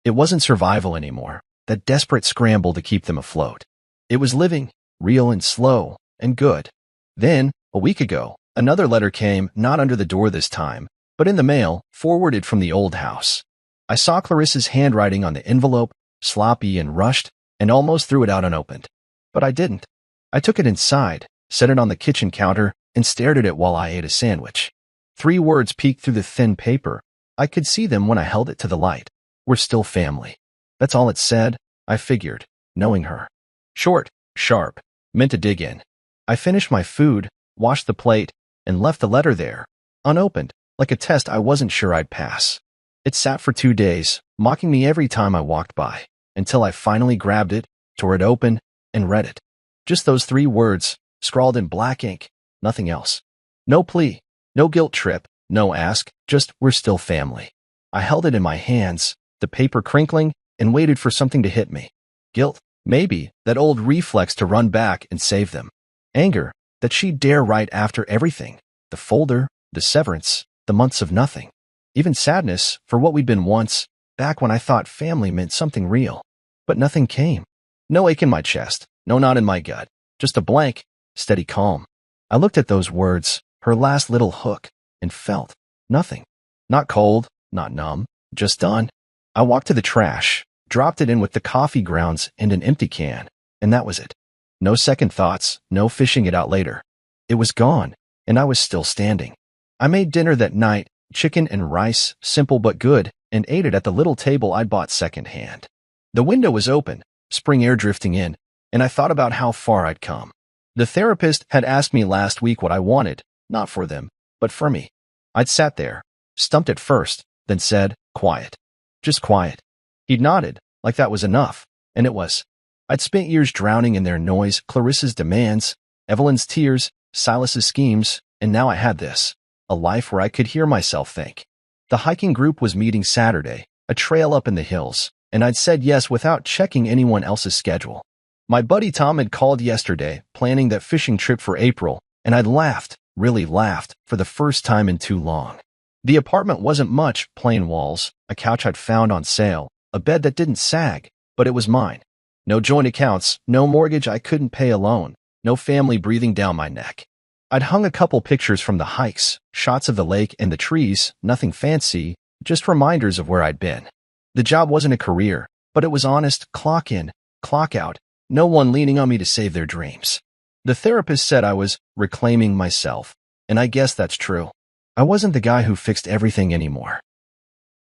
It wasn't survival anymore, that desperate scramble to keep them afloat. It was living, real and slow, and good. Then, a week ago, another letter came, not under the door this time, but in the mail, forwarded from the old house. I saw Clarissa's handwriting on the envelope, sloppy and rushed, and almost threw it out unopened. But I didn't. I took it inside, set it on the kitchen counter, and stared at it while I ate a sandwich. 3 words peeked through the thin paper. I could see them when I held it to the light. We're still family. That's all it said, I figured, knowing her. Short, sharp, meant to dig in. I finished my food, washed the plate, and left the letter there, unopened, like a test I wasn't sure I'd pass. It sat for 2 days, mocking me every time I walked by, until I finally grabbed it, tore it open, and read it. Just those 3 words, scrawled in black ink, nothing else. No plea, no guilt trip, no ask, just we're still family. I held it in my hands, the paper crinkling, and waited for something to hit me. Guilt, maybe, that old reflex to run back and save them. Anger, that she'd dare write after everything. The folder, the severance, the months of nothing. Even sadness for what we'd been once, back when I thought family meant something real. But nothing came. No ache in my chest, no knot in my gut, just a blank, steady calm. I looked at those words, her last little hook, and felt nothing. Not cold, not numb, just done. I walked to the trash, dropped it in with the coffee grounds and an empty can, and that was it. No second thoughts, no fishing it out later. It was gone, and I was still standing. I made dinner that night, chicken and rice, simple but good, and ate it at the little table I'd bought secondhand. The window was open, spring air drifting in, and I thought about how far I'd come. The therapist had asked me last week what I wanted, not for them, but for me. I'd sat there, stumped at first, then said, quiet. Just quiet. He'd nodded, like that was enough, and it was. I'd spent years drowning in their noise, Clarissa's demands, Evelyn's tears, Silas's schemes, and now I had this. A life where I could hear myself think. The hiking group was meeting Saturday, a trail up in the hills, and I'd said yes without checking anyone else's schedule. My buddy Tom had called yesterday, planning that fishing trip for April, and I'd laughed, really laughed, for the first time in too long. The apartment wasn't much, plain walls, a couch I'd found on sale, a bed that didn't sag, but it was mine. No joint accounts, no mortgage I couldn't pay alone, no family breathing down my neck. I'd hung a couple pictures from the hikes, shots of the lake and the trees, nothing fancy, just reminders of where I'd been. The job wasn't a career, but it was honest, clock in, clock out, no one leaning on me to save their dreams. The therapist said I was reclaiming myself, and I guess that's true. I wasn't the guy who fixed everything anymore.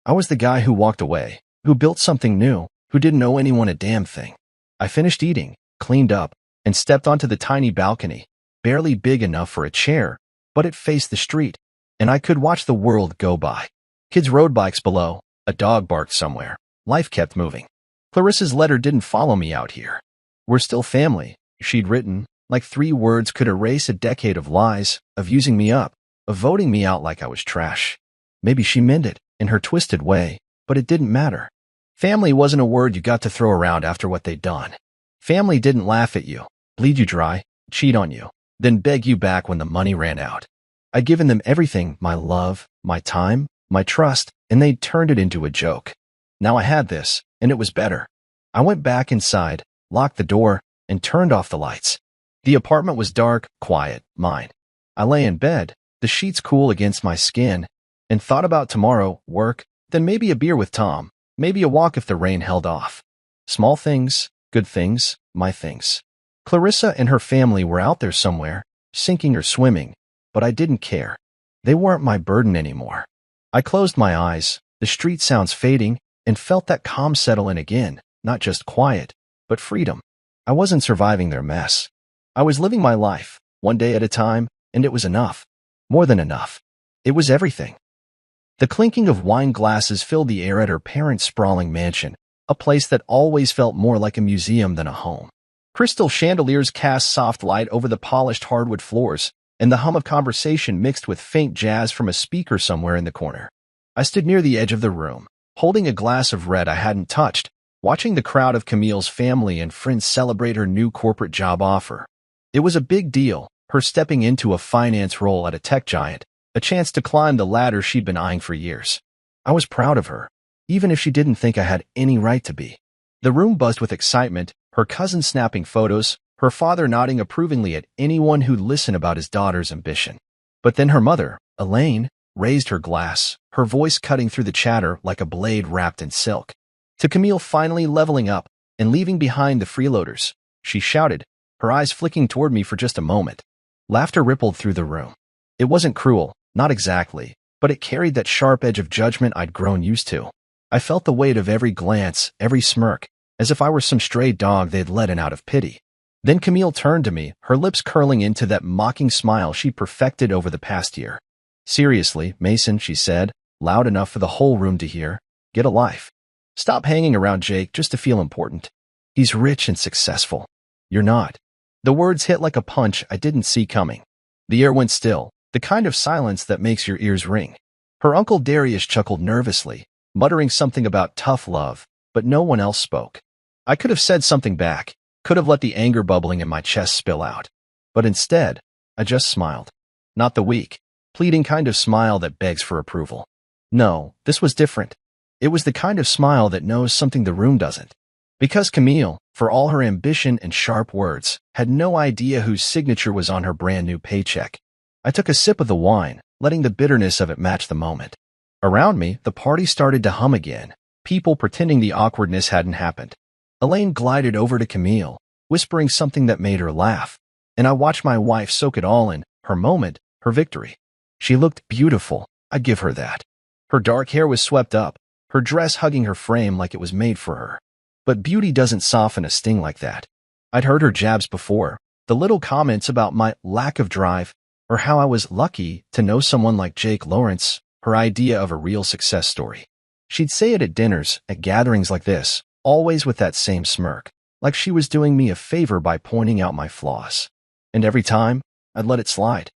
I was the guy who walked away, who built something new, who didn't owe anyone a damn thing. I finished eating, cleaned up, and stepped onto the tiny balcony, barely big enough for a chair, but it faced the street, and I could watch the world go by. Kids rode bikes below, a dog barked somewhere. Life kept moving. Clarissa's letter didn't follow me out here. We're still family, she'd written, like 3 words could erase a decade of lies, of using me up, of voting me out like I was trash. Maybe she meant it, in her twisted way, but it didn't matter. Family wasn't a word you got to throw around after what they'd done. Family didn't laugh at you, bleed you dry, cheat on you, then beg you back when the money ran out. I'd given them everything, my love, my time, my trust, and they'd turned it into a joke. Now I had this, and it was better. I went back inside, locked the door, and turned off the lights. The apartment was dark, quiet, mine. I lay in bed, the sheets cool against my skin, and thought about tomorrow, work, then maybe a beer with Tom, maybe a walk if the rain held off. Small things, good things, my things. Clarissa and her family were out there somewhere, sinking or swimming, but I didn't care. They weren't my burden anymore. I closed my eyes, the street sounds fading, and felt that calm settle in again, not just quiet, but freedom. I wasn't surviving their mess. I was living my life, one day at a time, and it was enough. More than enough. It was everything. The clinking of wine glasses filled the air at her parents' sprawling mansion, a place that always felt more like a museum than a home. Crystal chandeliers cast soft light over the polished hardwood floors, and the hum of conversation mixed with faint jazz from a speaker somewhere in the corner. I stood near the edge of the room, holding a glass of red I hadn't touched, watching the crowd of Camille's family and friends celebrate her new corporate job offer. It was a big deal, her stepping into a finance role at a tech giant, a chance to climb the ladder she'd been eyeing for years. I was proud of her, even if she didn't think I had any right to be. The room buzzed with excitement, her cousin snapping photos, her father nodding approvingly at anyone who'd listen about his daughter's ambition. But then her mother, Elaine, raised her glass, her voice cutting through the chatter like a blade wrapped in silk. To Camille finally leveling up and leaving behind the freeloaders, she shouted, her eyes flicking toward me for just a moment. Laughter rippled through the room. It wasn't cruel, not exactly, but it carried that sharp edge of judgment I'd grown used to. I felt the weight of every glance, every smirk, as if I were some stray dog they'd let in out of pity. Then Camille turned to me, her lips curling into that mocking smile she'd perfected over the past year. Seriously, Mason, she said, loud enough for the whole room to hear, get a life. Stop hanging around Jake just to feel important. He's rich and successful. You're not. The words hit like a punch I didn't see coming. The air went still, the kind of silence that makes your ears ring. Her uncle Darius chuckled nervously, muttering something about tough love, but no one else spoke. I could have said something back, could have let the anger bubbling in my chest spill out. But instead, I just smiled. Not the weak, pleading kind of smile that begs for approval. No, this was different. It was the kind of smile that knows something the room doesn't. Because Camille, for all her ambition and sharp words, had no idea whose signature was on her brand new paycheck. I took a sip of the wine, letting the bitterness of it match the moment. Around me, the party started to hum again, people pretending the awkwardness hadn't happened. Elaine glided over to Camille, whispering something that made her laugh, and I watched my wife soak it all in, her moment, her victory. She looked beautiful, I'd give her that. Her dark hair was swept up, her dress hugging her frame like it was made for her. But beauty doesn't soften a sting like that. I'd heard her jabs before, the little comments about my lack of drive, or how I was lucky to know someone like Jake Lawrence, her idea of a real success story. She'd say it at dinners, at gatherings like this, always with that same smirk, like she was doing me a favor by pointing out my flaws. And every time, I'd let it slide.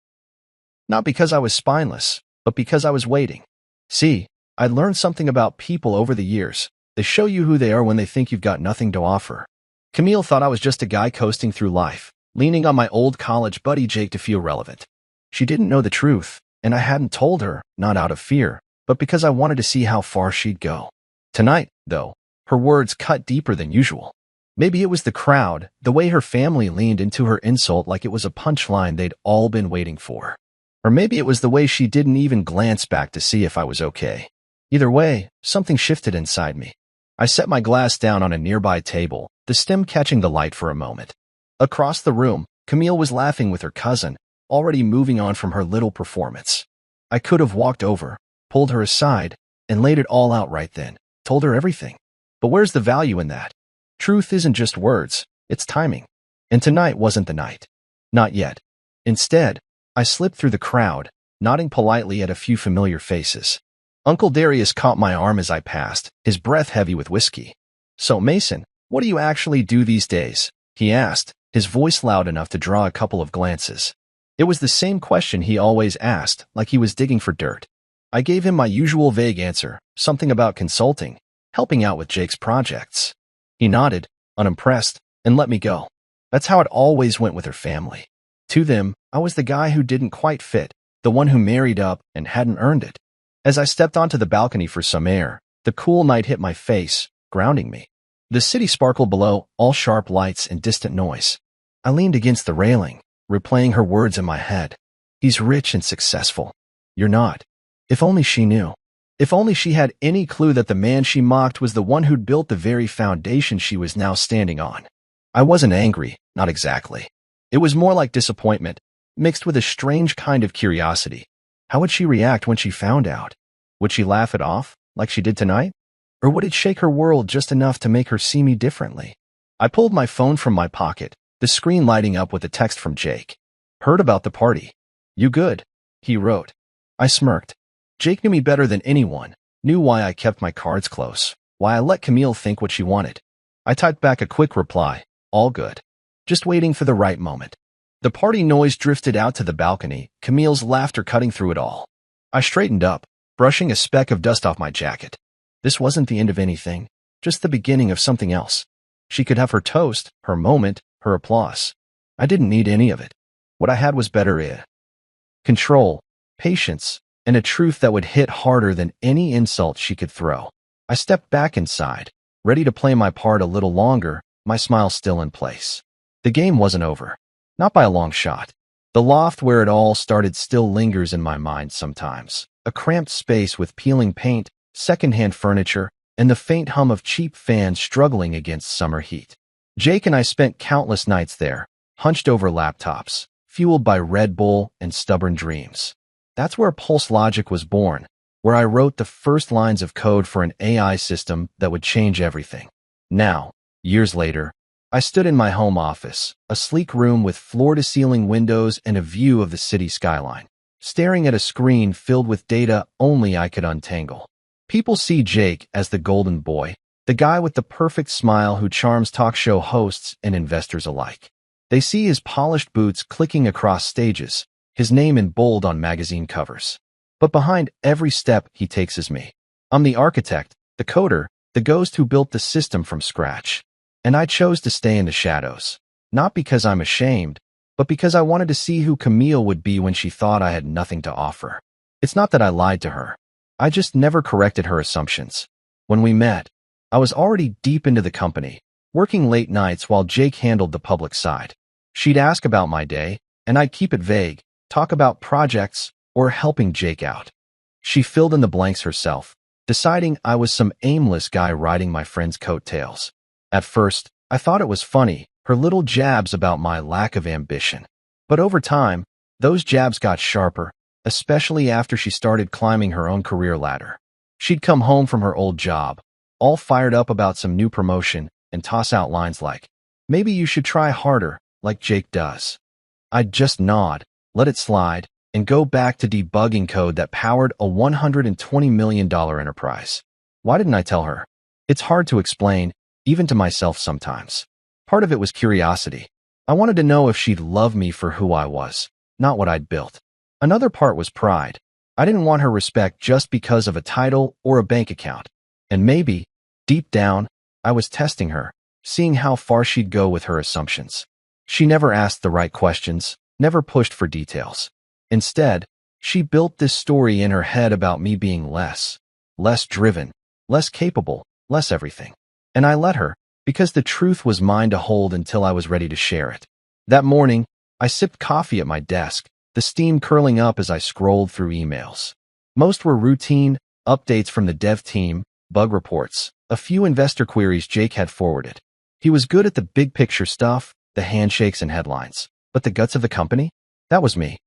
Not because I was spineless, but because I was waiting. See, I'd learned something about people over the years. They show you who they are when they think you've got nothing to offer. Camille thought I was just a guy coasting through life, leaning on my old college buddy Jake to feel relevant. She didn't know the truth, and I hadn't told her, not out of fear, but because I wanted to see how far she'd go. Tonight, though, her words cut deeper than usual. Maybe it was the crowd, the way her family leaned into her insult like it was a punchline they'd all been waiting for. Or maybe it was the way she didn't even glance back to see if I was okay. Either way, something shifted inside me. I set my glass down on a nearby table, the stem catching the light for a moment. Across the room, Camille was laughing with her cousin, already moving on from her little performance. I could have walked over, pulled her aside, and laid it all out right then, told her everything. But where's the value in that? Truth isn't just words, it's timing. And tonight wasn't the night. Not yet. Instead, I slipped through the crowd, nodding politely at a few familiar faces. Uncle Darius caught my arm as I passed, his breath heavy with whiskey. "So, Mason, what do you actually do these days?" he asked, his voice loud enough to draw a couple of glances. It was the same question he always asked, like he was digging for dirt. I gave him my usual vague answer, something about consulting, helping out with Jake's projects. He nodded, unimpressed, and let me go. That's how it always went with her family. To them, I was the guy who didn't quite fit, the one who married up and hadn't earned it. As I stepped onto the balcony for some air, the cool night hit my face, grounding me. The city sparkled below, all sharp lights and distant noise. I leaned against the railing, replaying her words in my head. He's rich and successful. You're not. If only she knew. If only she had any clue that the man she mocked was the one who'd built the very foundation she was now standing on. I wasn't angry, not exactly. It was more like disappointment, mixed with a strange kind of curiosity. How would she react when she found out? Would she laugh it off, like she did tonight? Or would it shake her world just enough to make her see me differently? I pulled my phone from my pocket, the screen lighting up with a text from Jake. "Heard about the party. You good?" he wrote. I smirked. Jake knew me better than anyone, knew why I kept my cards close, why I let Camille think what she wanted. I typed back a quick reply, all good. Just waiting for the right moment. The party noise drifted out to the balcony, Camille's laughter cutting through it all. I straightened up, brushing a speck of dust off my jacket. This wasn't the end of anything, just the beginning of something else. She could have her toast, her moment, her applause. I didn't need any of it. What I had was better control, patience, and a truth that would hit harder than any insult she could throw. I stepped back inside, ready to play my part a little longer, my smile still in place. The game wasn't over. Not by a long shot. The loft where it all started still lingers in my mind sometimes. A cramped space with peeling paint, secondhand furniture, and the faint hum of cheap fans struggling against summer heat. Jake and I spent countless nights there, hunched over laptops, fueled by Red Bull and stubborn dreams. That's where Pulse Logic was born, where I wrote the first lines of code for an AI system that would change everything. Now, years later, I stood in my home office, a sleek room with floor-to-ceiling windows and a view of the city skyline, staring at a screen filled with data only I could untangle. People see Jake as the golden boy, the guy with the perfect smile who charms talk show hosts and investors alike. They see his polished boots clicking across stages, his name in bold on magazine covers. But behind every step he takes is me. I'm the architect, the coder, the ghost who built the system from scratch. And I chose to stay in the shadows, not because I'm ashamed, but because I wanted to see who Camille would be when she thought I had nothing to offer. It's not that I lied to her. I just never corrected her assumptions. When we met, I was already deep into the company, working late nights while Jake handled the public side. She'd ask about my day, and I'd keep it vague, talk about projects, or helping Jake out. She filled in the blanks herself, deciding I was some aimless guy riding my friend's coattails. At first, I thought it was funny, her little jabs about my lack of ambition. But over time, those jabs got sharper, especially after she started climbing her own career ladder. She'd come home from her old job, all fired up about some new promotion, and toss out lines like, "Maybe you should try harder, like Jake does." I'd just nod, let it slide, and go back to debugging code that powered a $120 million enterprise. Why didn't I tell her? It's hard to explain, even to myself sometimes. Part of it was curiosity. I wanted to know if she'd love me for who I was, not what I'd built. Another part was pride. I didn't want her respect just because of a title or a bank account. And maybe, deep down, I was testing her, seeing how far she'd go with her assumptions. She never asked the right questions, never pushed for details. Instead, she built this story in her head about me being less driven, less capable, less everything. And I let her, because the truth was mine to hold until I was ready to share it. That morning, I sipped coffee at my desk, the steam curling up as I scrolled through emails. Most were routine, updates from the dev team, bug reports, a few investor queries Jake had forwarded. He was good at the big picture stuff, the handshakes and headlines. But the guts of the company? That was me.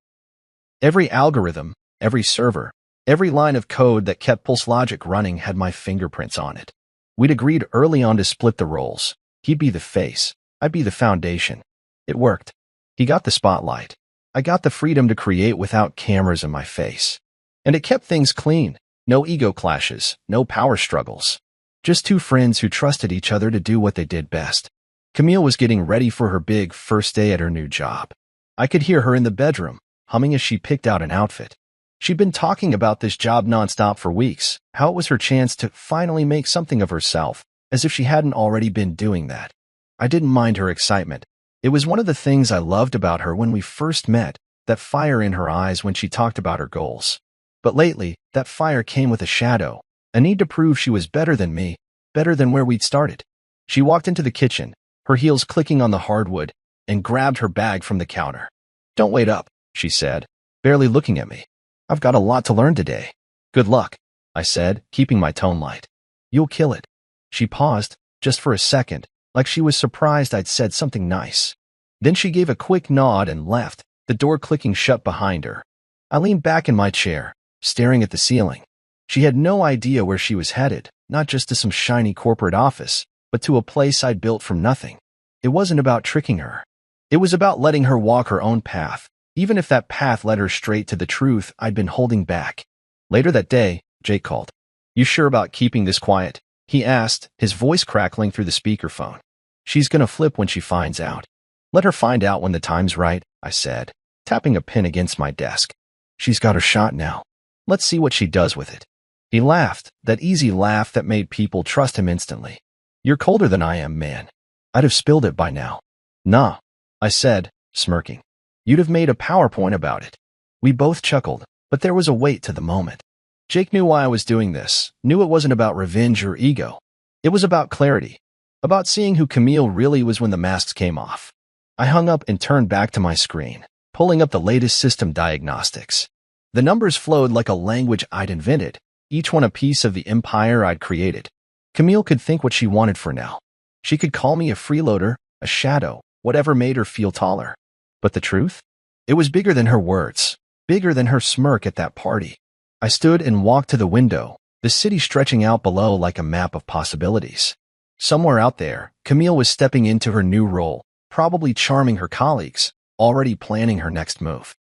Every algorithm, every server, every line of code that kept Pulse Logic running had my fingerprints on it. We'd agreed early on to split the roles. He'd be the face, I'd be the foundation. It worked. He got the spotlight. I got the freedom to create without cameras in my face. And it kept things clean. No ego clashes, no power struggles. Just two friends who trusted each other to do what they did best. Camille was getting ready for her big first day at her new job. I could hear her in the bedroom, humming as she picked out an outfit. She'd been talking about this job nonstop for weeks, how it was her chance to finally make something of herself, as if she hadn't already been doing that. I didn't mind her excitement. It was one of the things I loved about her when we first met, that fire in her eyes when she talked about her goals. But lately, that fire came with a shadow, a need to prove she was better than me, better than where we'd started. She walked into the kitchen, her heels clicking on the hardwood, and grabbed her bag from the counter. "Don't wait up," she said, barely looking at me. "I've got a lot to learn today." "Good luck," I said, keeping my tone light. "You'll kill it." She paused, just for a second, like she was surprised I'd said something nice. Then she gave a quick nod and left, the door clicking shut behind her. I leaned back in my chair, staring at the ceiling. She had no idea where she was headed, not just to some shiny corporate office, but to a place I'd built from nothing. It wasn't about tricking her. It was about letting her walk her own path, even if that path led her straight to the truth I'd been holding back. Later that day, Jake called. "You sure about keeping this quiet?" he asked, his voice crackling through the speakerphone. "She's gonna flip when she finds out." "Let her find out when the time's right," I said, tapping a pen against my desk. "She's got her shot now. Let's see what she does with it." He laughed, that easy laugh that made people trust him instantly. "You're colder than I am, man. I'd have spilled it by now." "Nah," I said, smirking. "You'd have made a PowerPoint about it." We both chuckled, but there was a weight to the moment. Jake knew why I was doing this, knew it wasn't about revenge or ego. It was about clarity, about seeing who Camille really was when the masks came off. I hung up and turned back to my screen, pulling up the latest system diagnostics. The numbers flowed like a language I'd invented, each one a piece of the empire I'd created. Camille could think what she wanted for now. She could call me a freeloader, a shadow, whatever made her feel taller. But the truth? It was bigger than her words, bigger than her smirk at that party. I stood and walked to the window, the city stretching out below like a map of possibilities. Somewhere out there, Camille was stepping into her new role, probably charming her colleagues, already planning her next move.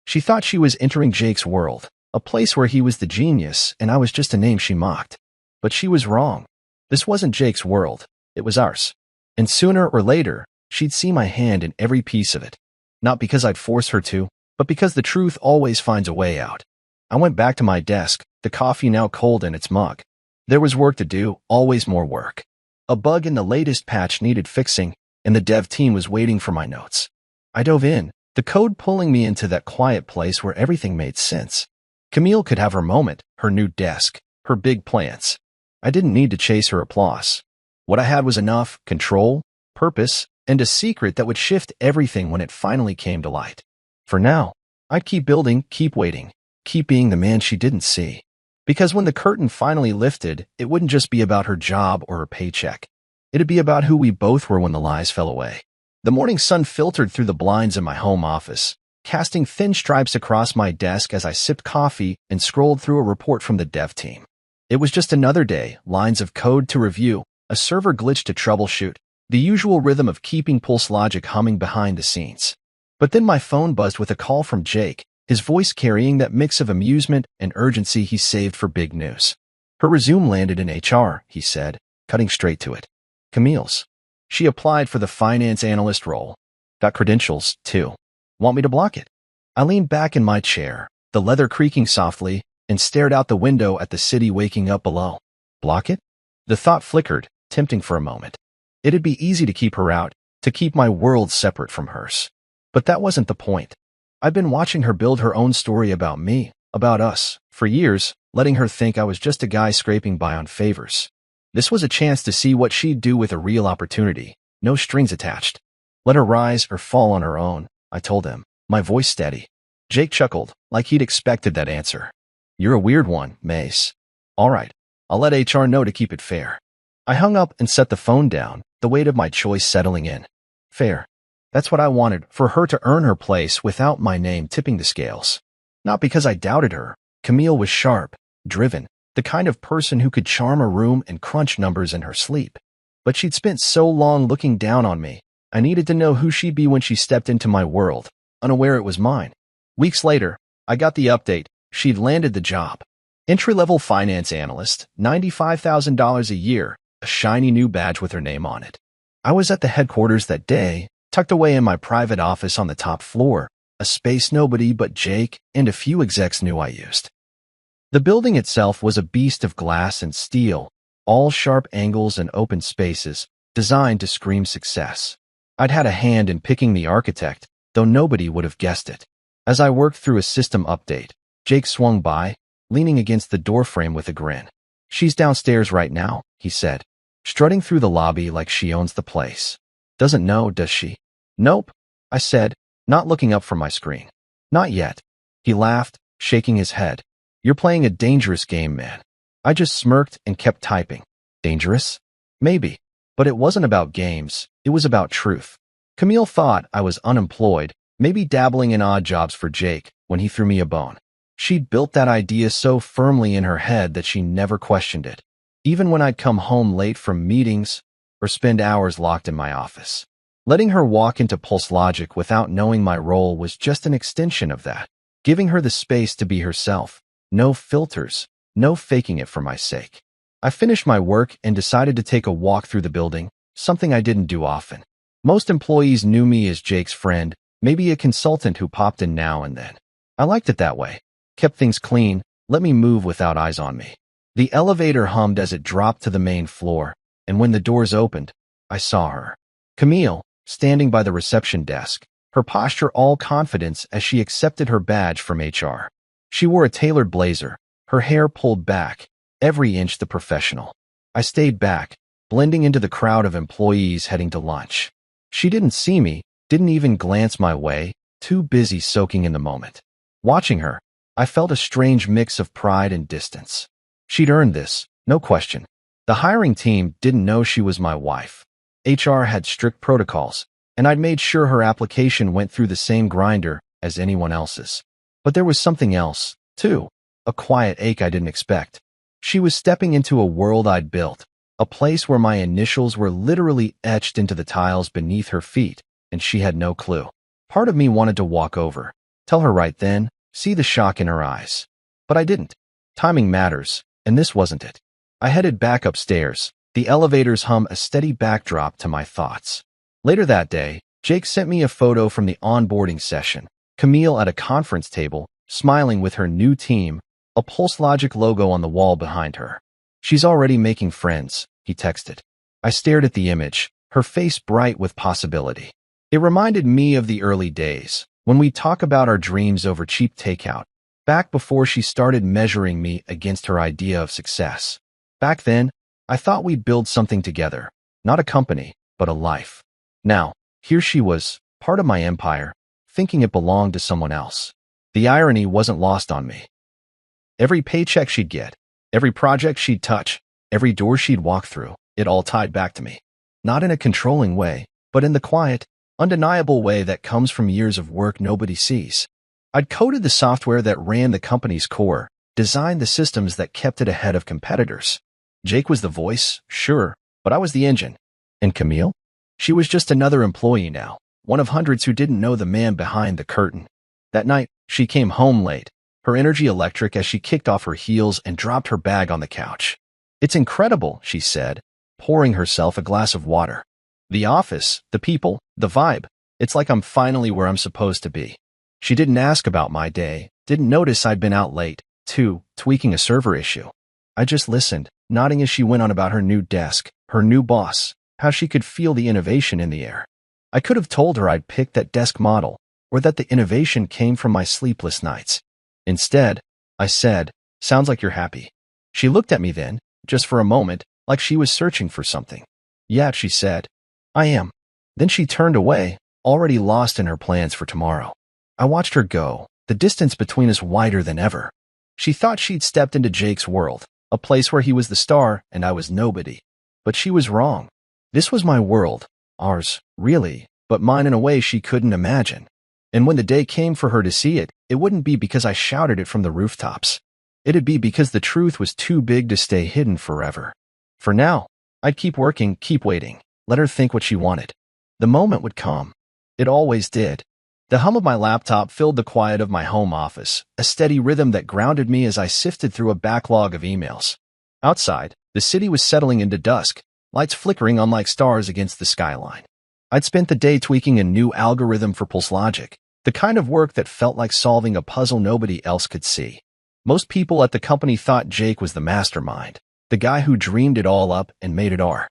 She thought she was entering Jake's world, a place where he was the genius and I was just a name she mocked. But she was wrong. This wasn't Jake's world, it was ours. And sooner or later, she'd see my hand in every piece of it. Not because I'd force her to, but because the truth always finds a way out. I went back to my desk, the coffee now cold in its mug. There was work to do, always more work. A bug in the latest patch needed fixing, and the dev team was waiting for my notes. I dove in, the code pulling me into that quiet place where everything made sense. Camille could have her moment, her new desk, her big plans. I didn't need to chase her applause. What I had was enough control, purpose, and a secret that would shift everything when it finally came to light. For now, I'd keep building, keep waiting, keep being the man she didn't see. Because when the curtain finally lifted, it wouldn't just be about her job or her paycheck. It'd be about who we both were when the lies fell away. The morning sun filtered through the blinds in my home office, casting thin stripes across my desk as I sipped coffee and scrolled through a report from the dev team. It was just another day, lines of code to review, a server glitch to troubleshoot, the usual rhythm of keeping Pulse Logic humming behind the scenes. But then my phone buzzed with a call from Jake, his voice carrying that mix of amusement and urgency he saved for big news. "Her resume landed in HR," he said, cutting straight to it. "Camille's. She applied for the finance analyst role, Got credentials, too. Want me to block it? I leaned back in my chair, the leather creaking softly, and stared out the window at the city waking up below. Block it? The thought flickered, tempting for a moment. It'd be easy to keep her out, to keep my world separate from hers. But that wasn't the point. I'd been watching her build her own story about me, about us, for years, letting her think I was just a guy scraping by on favors. This was a chance to see what she'd do with a real opportunity, no strings attached. Let her rise or fall on her own, I told him, my voice steady. Jake chuckled, like he'd expected that answer. You're a weird one, Mace. All right, I'll let HR know to keep it fair. I hung up and set the phone down, the weight of my choice settling in. Fair. That's what I wanted, for her to earn her place without my name tipping the scales. Not because I doubted her. Camille was sharp, driven, the kind of person who could charm a room and crunch numbers in her sleep. But she'd spent so long looking down on me. I needed to know who she'd be when she stepped into my world, unaware it was mine. Weeks later, I got the update. She'd landed the job. Entry-level finance analyst, $95,000 a year, a shiny new badge with her name on it. I was at the headquarters that day, tucked away in my private office on the top floor, a space nobody but Jake and a few execs knew I used. The building itself was a beast of glass and steel, all sharp angles and open spaces, designed to scream success. I'd had a hand in picking the architect, though nobody would have guessed it. As I worked through a system update, Jake swung by, leaning against the doorframe with a grin. She's downstairs right now, he said, strutting through the lobby like she owns the place. Doesn't know, does she? Nope, I said, not looking up from my screen. Not yet. He laughed, shaking his head. You're playing a dangerous game, man. I just smirked and kept typing. Dangerous? Maybe. But it wasn't about games, it was about truth. Camille thought I was unemployed, maybe dabbling in odd jobs for Jake, when he threw me a bone. She'd built that idea so firmly in her head that she never questioned it, even when I'd come home late from meetings or spend hours locked in my office. Letting her walk into Pulse Logic without knowing my role was just an extension of that, giving her the space to be herself. No filters, no faking it for my sake. I finished my work and decided to take a walk through the building, something I didn't do often. Most employees knew me as Jake's friend, maybe a consultant who popped in now and then. I liked it that way. Kept things clean, let me move without eyes on me. The elevator hummed as it dropped to the main floor, and when the doors opened, I saw her. Camille, standing by the reception desk, her posture all confidence as she accepted her badge from HR. She wore a tailored blazer, her hair pulled back, every inch the professional. I stayed back, blending into the crowd of employees heading to lunch. She didn't see me, didn't even glance my way, too busy soaking in the moment. Watching her, I felt a strange mix of pride and distance. She'd earned this, no question. The hiring team didn't know she was my wife. HR had strict protocols, and I'd made sure her application went through the same grinder as anyone else's. But there was something else, too, a quiet ache I didn't expect. She was stepping into a world I'd built, a place where my initials were literally etched into the tiles beneath her feet, and she had no clue. Part of me wanted to walk over, tell her right then, see the shock in her eyes. But I didn't. Timing matters, and this wasn't it. I headed back upstairs, the elevators hum a steady backdrop to my thoughts. Later that day, Jake sent me a photo from the onboarding session. Camille at a conference table, smiling with her new team, a Pulse Logic logo on the wall behind her. She's already making friends, he texted. I stared at the image, her face bright with possibility. It reminded me of the early days, when we'd talk about our dreams over cheap takeout, back before she started measuring me against her idea of success. Back then, I thought we'd build something together, not a company, but a life. Now, here she was, part of my empire, thinking it belonged to someone else. The irony wasn't lost on me. Every paycheck she'd get, every project she'd touch, every door she'd walk through, it all tied back to me. Not in a controlling way, but in the quiet, undeniable way that comes from years of work nobody sees. I'd coded the software that ran the company's core, designed the systems that kept it ahead of competitors. Jake was the voice, sure, but I was the engine. And Camille? She was just another employee now, one of hundreds who didn't know the man behind the curtain. That night, she came home late, her energy electric as she kicked off her heels and dropped her bag on the couch. It's incredible, she said, pouring herself a glass of water. The office, the people, the vibe. It's like I'm finally where I'm supposed to be. She didn't ask about my day, didn't notice I'd been out late, tweaking a server issue. I just listened, nodding as she went on about her new desk, her new boss, how she could feel the innovation in the air. I could have told her I'd picked that desk model, or that the innovation came from my sleepless nights. Instead, I said, "Sounds like you're happy." She looked at me then, just for a moment, like she was searching for something. "Yeah," she said. "I am." Then she turned away, already lost in her plans for tomorrow. I watched her go, the distance between us wider than ever. She thought she'd stepped into Jake's world, a place where he was the star and I was nobody. But she was wrong. This was my world, ours, really, but mine in a way she couldn't imagine. And when the day came for her to see it, it wouldn't be because I shouted it from the rooftops. It'd be because the truth was too big to stay hidden forever. For now, I'd keep working, keep waiting, let her think what she wanted. The moment would come. It always did. The hum of my laptop filled the quiet of my home office, a steady rhythm that grounded me as I sifted through a backlog of emails. Outside, the city was settling into dusk, lights flickering on like stars against the skyline. I'd spent the day tweaking a new algorithm for Pulse Logic, the kind of work that felt like solving a puzzle nobody else could see. Most people at the company thought Jake was the mastermind, the guy who dreamed it all up and made it R.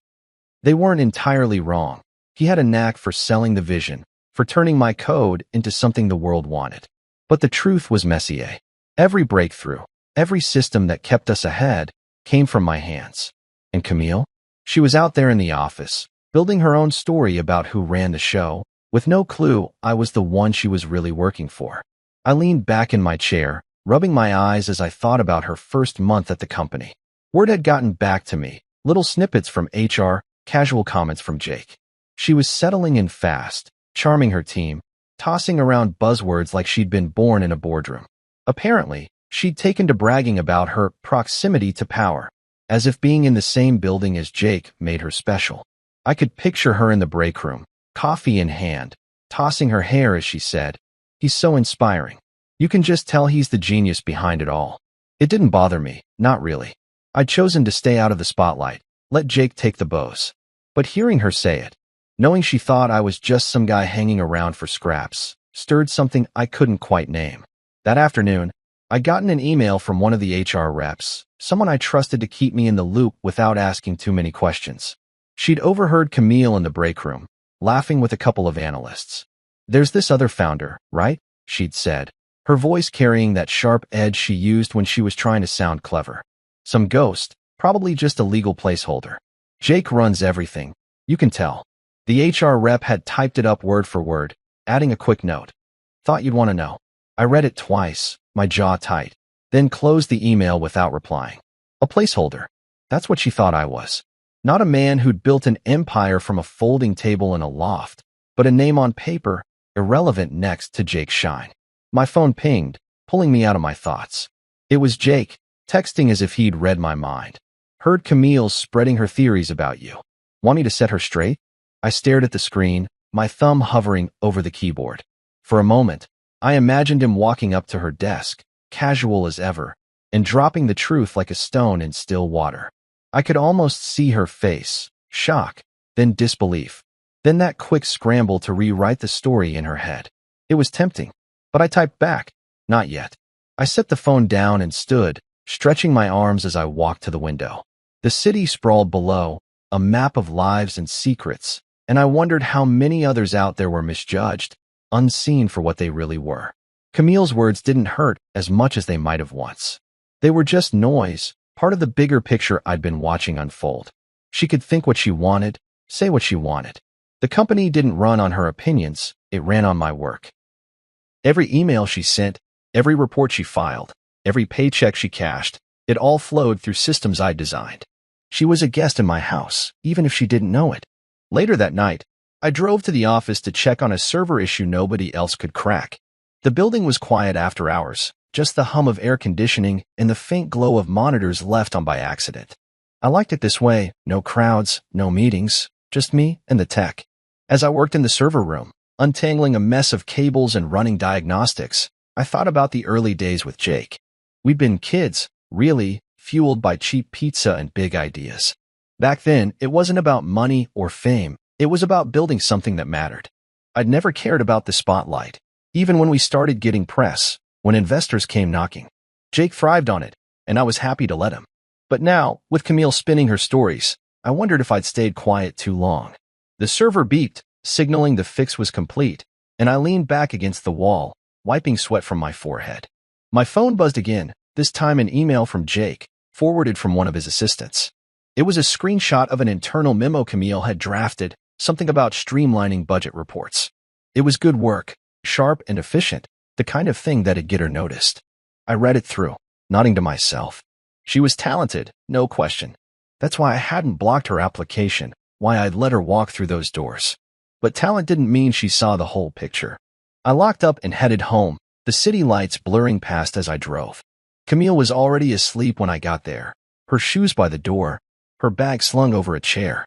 They weren't entirely wrong. He had a knack for selling the vision, for turning my code into something the world wanted. But the truth was messier. Every breakthrough, every system that kept us ahead, came from my hands. And Camille? She was out there in the office, building her own story about who ran the show, with no clue I was the one she was really working for. I leaned back in my chair, rubbing my eyes as I thought about her first month at the company. Word had gotten back to me, little snippets from HR, casual comments from Jake. She was settling in fast, charming her team, tossing around buzzwords like she'd been born in a boardroom. Apparently, she'd taken to bragging about her proximity to power, as if being in the same building as Jake made her special. I could picture her in the break room, coffee in hand, tossing her hair as she said, "He's so inspiring. You can just tell he's the genius behind it all." It didn't bother me, not really. I'd chosen to stay out of the spotlight, let Jake take the bows. But hearing her say it, knowing she thought I was just some guy hanging around for scraps, stirred something I couldn't quite name. That afternoon, I'd gotten an email from one of the HR reps, someone I trusted to keep me in the loop without asking too many questions. She'd overheard Camille in the break room, laughing with a couple of analysts. "There's this other founder, right?" she'd said, her voice carrying that sharp edge she used when she was trying to sound clever. "Some ghost, probably just a legal placeholder. Jake runs everything, you can tell." The HR rep had typed it up word for word, adding a quick note. "Thought you'd want to know." I read it twice, my jaw tight, then closed the email without replying. A placeholder. That's what she thought I was. Not a man who'd built an empire from a folding table in a loft, but a name on paper, irrelevant next to Jake's shine. My phone pinged, pulling me out of my thoughts. It was Jake, texting as if he'd read my mind. "Heard Camille spreading her theories about you. Want me to set her straight?" I stared at the screen, my thumb hovering over the keyboard. For a moment, I imagined him walking up to her desk, casual as ever, and dropping the truth like a stone in still water. I could almost see her face, shock, then disbelief, then that quick scramble to rewrite the story in her head. It was tempting, but I typed back, "Not yet." I set the phone down and stood, stretching my arms as I walked to the window. The city sprawled below, a map of lives and secrets, and I wondered how many others out there were misjudged, unseen for what they really were. Camille's words didn't hurt as much as they might have once. They were just noise, part of the bigger picture I'd been watching unfold. She could think what she wanted, say what she wanted. The company didn't run on her opinions, it ran on my work. Every email she sent, every report she filed, every paycheck she cashed, it all flowed through systems I'd designed. She was a guest in my house, even if she didn't know it. Later that night, I drove to the office to check on a server issue nobody else could crack. The building was quiet after hours, just the hum of air conditioning and the faint glow of monitors left on by accident. I liked it this way, no crowds, no meetings, just me and the tech. As I worked in the server room, untangling a mess of cables and running diagnostics, I thought about the early days with Jake. We'd been kids, really, fueled by cheap pizza and big ideas. Back then, it wasn't about money or fame. It was about building something that mattered. I'd never cared about the spotlight, even when we started getting press, when investors came knocking. Jake thrived on it, and I was happy to let him. But now, with Camille spinning her stories, I wondered if I'd stayed quiet too long. The server beeped, signaling the fix was complete, and I leaned back against the wall, wiping sweat from my forehead. My phone buzzed again, this time an email from Jake, forwarded from one of his assistants. It was a screenshot of an internal memo Camille had drafted, something about streamlining budget reports. It was good work, sharp and efficient, the kind of thing that'd get her noticed. I read it through, nodding to myself. She was talented, no question. That's why I hadn't blocked her application, why I'd let her walk through those doors. But talent didn't mean she saw the whole picture. I locked up and headed home, the city lights blurring past as I drove. Camille was already asleep when I got there, her shoes by the door, her bag slung over a chair.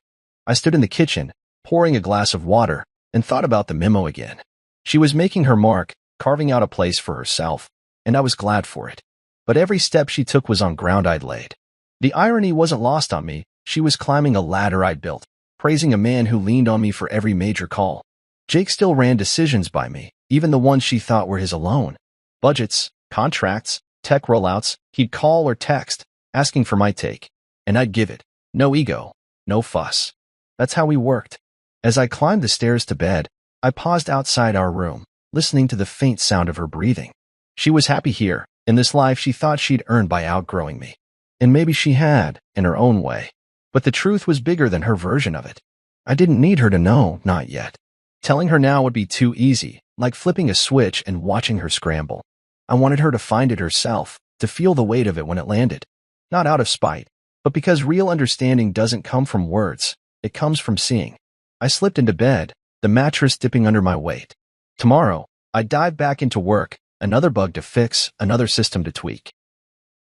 I stood in the kitchen, pouring a glass of water, and thought about the memo again. She was making her mark, carving out a place for herself, and I was glad for it. But every step she took was on ground I'd laid. The irony wasn't lost on me. She was climbing a ladder I'd built, praising a man who leaned on me for every major call. Jake still ran decisions by me, even the ones she thought were his alone. Budgets, contracts, tech rollouts, he'd call or text, asking for my take, and I'd give it. No ego, no fuss. That's how we worked. As I climbed the stairs to bed, I paused outside our room, listening to the faint sound of her breathing. She was happy here, in this life she thought she'd earned by outgrowing me. And maybe she had, in her own way. But the truth was bigger than her version of it. I didn't need her to know, not yet. Telling her now would be too easy, like flipping a switch and watching her scramble. I wanted her to find it herself, to feel the weight of it when it landed. Not out of spite, but because real understanding doesn't come from words, it comes from seeing. I slipped into bed, the mattress dipping under my weight. Tomorrow, I'd dive back into work, another bug to fix, another system to tweak.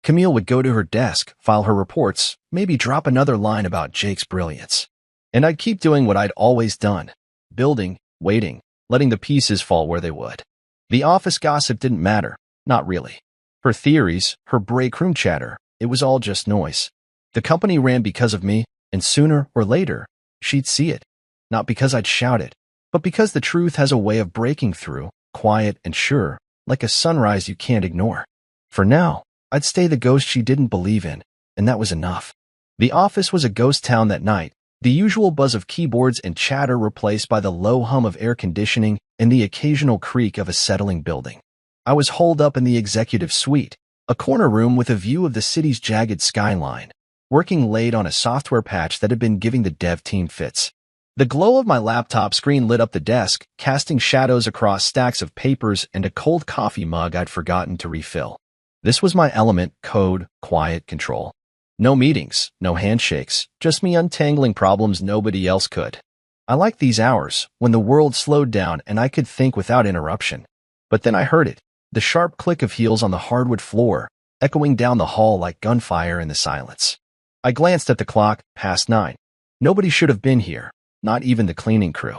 Camille would go to her desk, file her reports, maybe drop another line about Jake's brilliance. And I'd keep doing what I'd always done, building, waiting, letting the pieces fall where they would. The office gossip didn't matter, not really. Her theories, her break room chatter, it was all just noise. The company ran because of me, and sooner or later, she'd see it. Not because I'd shout it, but because the truth has a way of breaking through, quiet and sure, like a sunrise you can't ignore. For now, I'd stay the ghost she didn't believe in, and that was enough. The office was a ghost town that night, the usual buzz of keyboards and chatter replaced by the low hum of air conditioning and the occasional creak of a settling building. I was holed up in the executive suite, a corner room with a view of the city's jagged skyline, working late on a software patch that had been giving the dev team fits. The glow of my laptop screen lit up the desk, casting shadows across stacks of papers and a cold coffee mug I'd forgotten to refill. This was my element: code, quiet, control. No meetings, no handshakes, just me untangling problems nobody else could. I liked these hours, when the world slowed down and I could think without interruption. But then I heard it, the sharp click of heels on the hardwood floor, echoing down the hall like gunfire in the silence. I glanced at the clock, past 9. Nobody should have been here, not even the cleaning crew.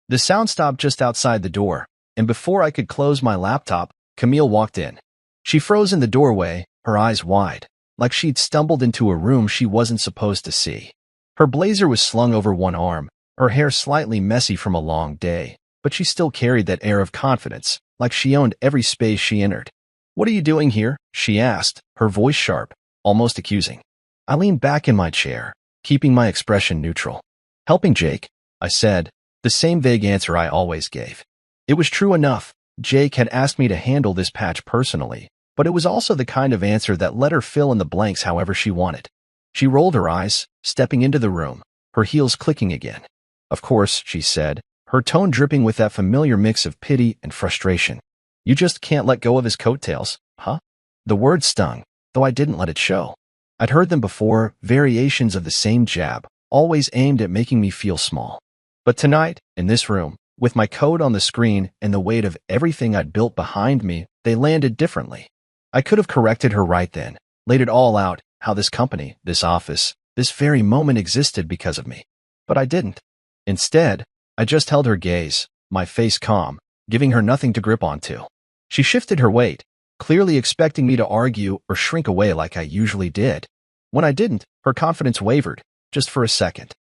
The sound stopped just outside the door, and before I could close my laptop, Camille walked in. She froze in the doorway, her eyes wide, like she'd stumbled into a room she wasn't supposed to see. Her blazer was slung over one arm, her hair slightly messy from a long day, but she still carried that air of confidence, like she owned every space she entered. "What are you doing here?" she asked, her voice sharp, almost accusing. I leaned back in my chair, keeping my expression neutral. "Helping Jake," I said, the same vague answer I always gave. It was true enough. Jake had asked me to handle this patch personally, but it was also the kind of answer that let her fill in the blanks however she wanted. She rolled her eyes, stepping into the room, her heels clicking again. "Of course," she said, her tone dripping with that familiar mix of pity and frustration. "You just can't let go of his coattails, huh?" The word stung, though I didn't let it show. I'd heard them before, variations of the same jab, always aimed at making me feel small. But tonight, in this room, with my code on the screen and the weight of everything I'd built behind me, they landed differently. I could have corrected her right then, laid it all out, how this company, this office, this very moment existed because of me. But I didn't. Instead, I just held her gaze, my face calm, giving her nothing to grip onto. She shifted her weight, clearly expecting me to argue or shrink away like I usually did. When I didn't, her confidence wavered, just for a second.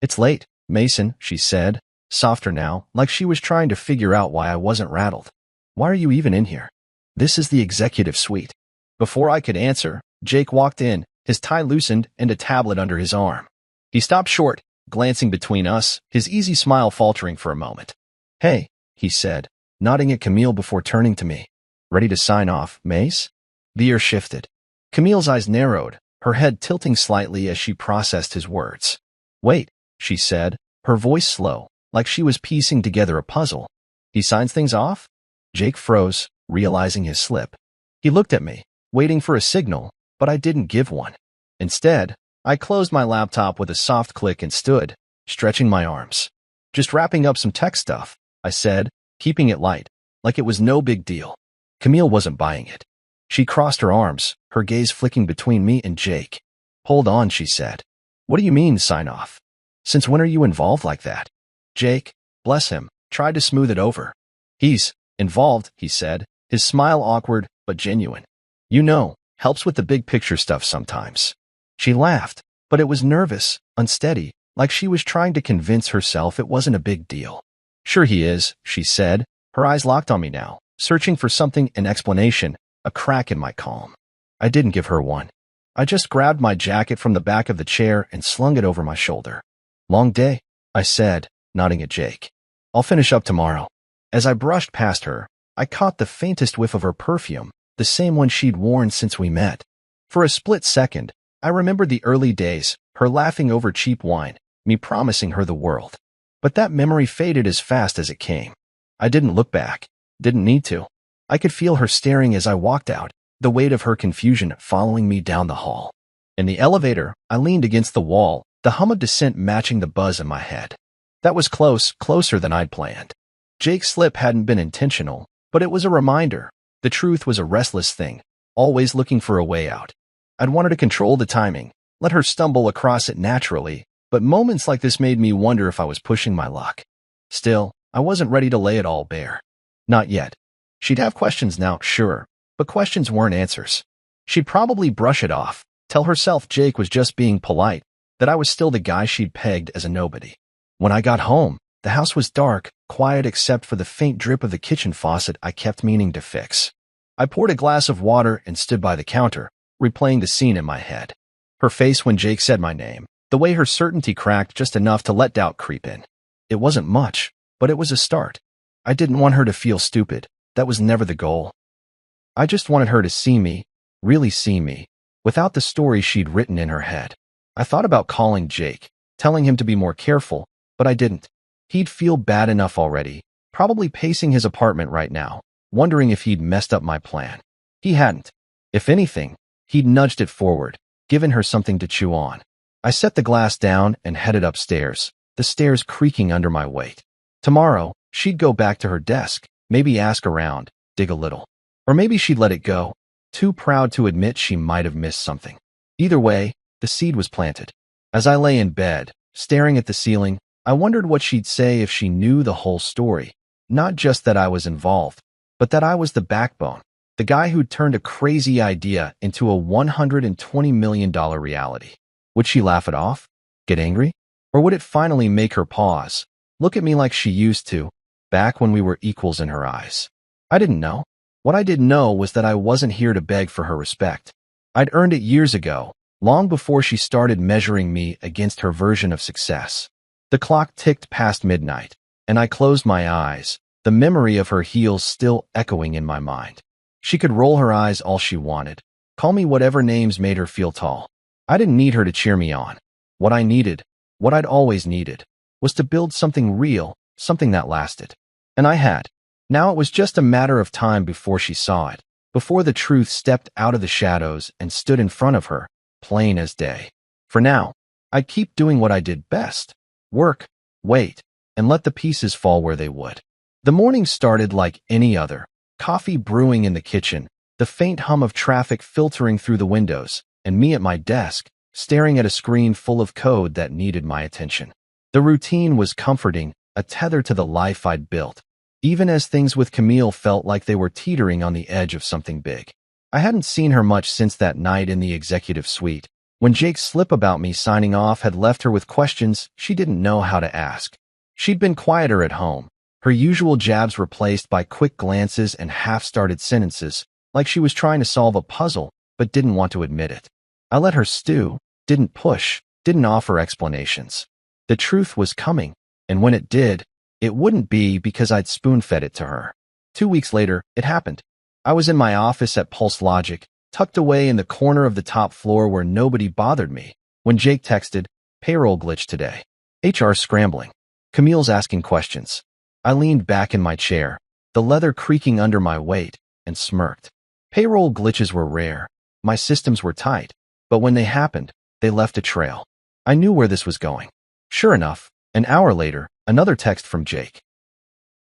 "It's late, Mason," she said, softer now, like she was trying to figure out why I wasn't rattled. Why are you even in here? This is the executive suite. Before I could answer, Jake walked in, his tie loosened and a tablet under his arm. He stopped short, glancing between us, his easy smile faltering for a moment. Hey, he said, nodding at Camille before turning to me. Ready to sign off, Mace? The air shifted. Camille's eyes narrowed, her head tilting slightly as she processed his words. Wait, she said, her voice slow, like she was piecing together a puzzle. He signs things off? Jake froze, realizing his slip. He looked at me, waiting for a signal, but I didn't give one. Instead, I closed my laptop with a soft click and stood, stretching my arms. Just wrapping up some tech stuff, I said, keeping it light, like it was no big deal. Camille wasn't buying it. She crossed her arms, her gaze flicking between me and Jake. Hold on, she said. What do you mean, sign off? Since when are you involved like that? Jake, bless him, tried to smooth it over. He's involved, he said, his smile awkward but genuine. You know, helps with the big picture stuff sometimes. She laughed, but it was nervous, unsteady, like she was trying to convince herself it wasn't a big deal. Sure he is, she said, her eyes locked on me now, searching for something, an explanation, a crack in my calm. I didn't give her one. I just grabbed my jacket from the back of the chair and slung it over my shoulder. Long day, I said, nodding at Jake. I'll finish up tomorrow. As I brushed past her, I caught the faintest whiff of her perfume, the same one she'd worn since we met. For a split second, I remembered the early days, her laughing over cheap wine, me promising her the world. But that memory faded as fast as it came. I didn't look back. Didn't need to. I could feel her staring as I walked out, the weight of her confusion following me down the hall. In the elevator, I leaned against the wall, the hum of descent matching the buzz in my head. That was closer than I'd planned. Jake's slip hadn't been intentional, but it was a reminder. The truth was a restless thing, always looking for a way out. I'd wanted to control the timing, let her stumble across it naturally, but moments like this made me wonder if I was pushing my luck. Still, I wasn't ready to lay it all bare. Not yet. She'd have questions now, sure, but questions weren't answers. She'd probably brush it off, tell herself Jake was just being polite, that I was still the guy she'd pegged as a nobody. When I got home, the house was dark, quiet except for the faint drip of the kitchen faucet I kept meaning to fix. I poured a glass of water and stood by the counter, replaying the scene in my head. Her face when Jake said my name, the way her certainty cracked just enough to let doubt creep in. It wasn't much, but it was a start. I didn't want her to feel stupid. That was never the goal. I just wanted her to see me, really see me, without the story she'd written in her head. I thought about calling Jake, telling him to be more careful, but I didn't. He'd feel bad enough already, probably pacing his apartment right now, wondering if he'd messed up my plan. He hadn't. If anything, he'd nudged it forward, given her something to chew on. I set the glass down and headed upstairs, the stairs creaking under my weight. Tomorrow, she'd go back to her desk, maybe ask around, dig a little. Or maybe she'd let it go, too proud to admit she might have missed something. Either way, the seed was planted. As I lay in bed, staring at the ceiling, I wondered what she'd say if she knew the whole story. Not just that I was involved, but that I was the backbone, the guy who'd turned a crazy idea into a $120 million reality. Would she laugh it off? Get angry? Or would it finally make her pause, look at me like she used to, back when we were equals in her eyes? I didn't know. What I did know was that I wasn't here to beg for her respect. I'd earned it years ago, long before she started measuring me against her version of success. The clock ticked past midnight, and I closed my eyes, the memory of her heels still echoing in my mind. She could roll her eyes all she wanted, call me whatever names made her feel tall. I didn't need her to cheer me on. What I needed, what I'd always needed, was to build something real, something that lasted. And I had. Now it was just a matter of time before she saw it, before the truth stepped out of the shadows and stood in front of her, plain as day. For now, I'd keep doing what I did best. Work, wait, and let the pieces fall where they would. The morning started like any other, coffee brewing in the kitchen, the faint hum of traffic filtering through the windows, and me at my desk, staring at a screen full of code that needed my attention. The routine was comforting, a tether to the life I'd built, even as things with Camille felt like they were teetering on the edge of something big. I hadn't seen her much since that night in the executive suite, when Jake's slip about me signing off had left her with questions she didn't know how to ask. She'd been quieter at home, her usual jabs replaced by quick glances and half-started sentences, like she was trying to solve a puzzle but didn't want to admit it. I let her stew, didn't push, didn't offer explanations. The truth was coming, and when it did, it wouldn't be because I'd spoon-fed it to her. 2 weeks later, it happened. I was in my office at Pulse Logic, tucked away in the corner of the top floor where nobody bothered me, when Jake texted, "Payroll glitch today. HR scrambling. Camille's asking questions." I leaned back in my chair, the leather creaking under my weight, and smirked. Payroll glitches were rare. My systems were tight, but when they happened, they left a trail. I knew where this was going. Sure enough, an hour later, another text from Jake.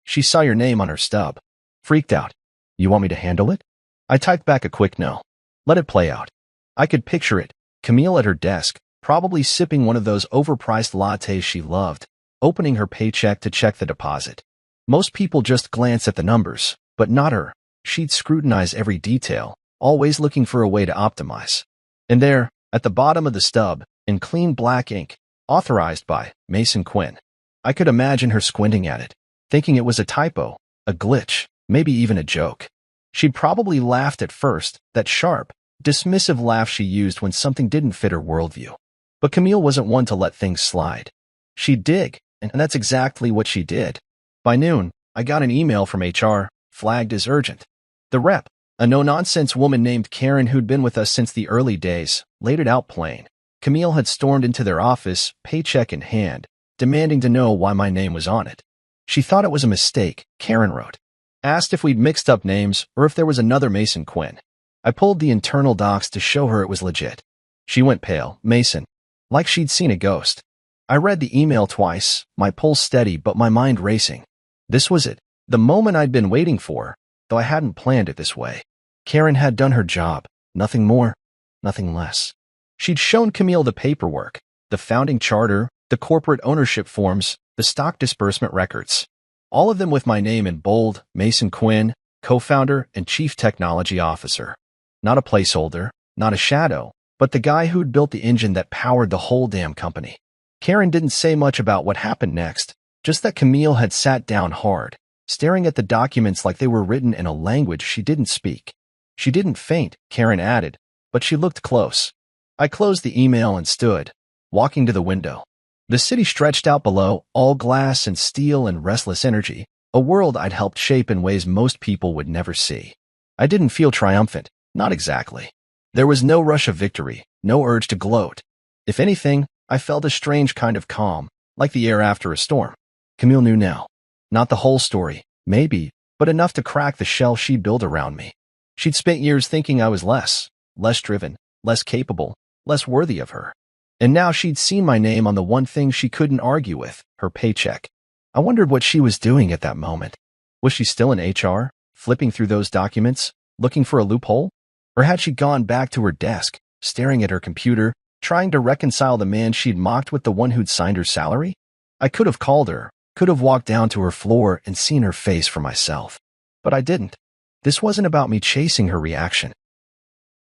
"She saw your name on her stub. Freaked out. You want me to handle it?" I typed back a quick no. Let it play out. I could picture it. Camille at her desk, probably sipping one of those overpriced lattes she loved, opening her paycheck to check the deposit. Most people just glance at the numbers, but not her. She'd scrutinize every detail, always looking for a way to optimize. And there, at the bottom of the stub, in clean black ink, authorized by Mason Quinn. I could imagine her squinting at it, thinking it was a typo, a glitch, maybe even a joke. She'd probably laughed at first, that sharp, dismissive laugh she used when something didn't fit her worldview. But Camille wasn't one to let things slide. She'd dig, and that's exactly what she did. By noon, I got an email from HR, flagged as urgent. The rep, a no-nonsense woman named Karen who'd been with us since the early days, laid it out plain. Camille had stormed into their office, paycheck in hand, demanding to know why my name was on it. She thought it was a mistake, Karen wrote. Asked if we'd mixed up names or if there was another Mason Quinn. I pulled the internal docs to show her it was legit. She went pale, Mason, like she'd seen a ghost. I read the email twice, my pulse steady but my mind racing. This was it, the moment I'd been waiting for, though I hadn't planned it this way. Karen had done her job, nothing more, nothing less. She'd shown Camille the paperwork, the founding charter, the corporate ownership forms, the stock disbursement records. All of them with my name in bold, Mason Quinn, co-founder and chief technology officer. Not a placeholder, not a shadow, but the guy who'd built the engine that powered the whole damn company. Karen didn't say much about what happened next, just that Camille had sat down hard, staring at the documents like they were written in a language she didn't speak. She didn't faint, Karen added, but she looked close. I closed the email and stood, walking to the window. The city stretched out below, all glass and steel and restless energy, a world I'd helped shape in ways most people would never see. I didn't feel triumphant, not exactly. There was no rush of victory, no urge to gloat. If anything, I felt a strange kind of calm, like the air after a storm. Camille knew now. Not the whole story, maybe, but enough to crack the shell she'd built around me. She'd spent years thinking I was less driven, less capable, less worthy of her. And now she'd seen my name on the one thing she couldn't argue with, her paycheck. I wondered what she was doing at that moment. Was she still in HR, flipping through those documents, looking for a loophole? Or had she gone back to her desk, staring at her computer, trying to reconcile the man she'd mocked with the one who'd signed her salary? I could have called her, could have walked down to her floor and seen her face for myself. But I didn't. This wasn't about me chasing her reaction.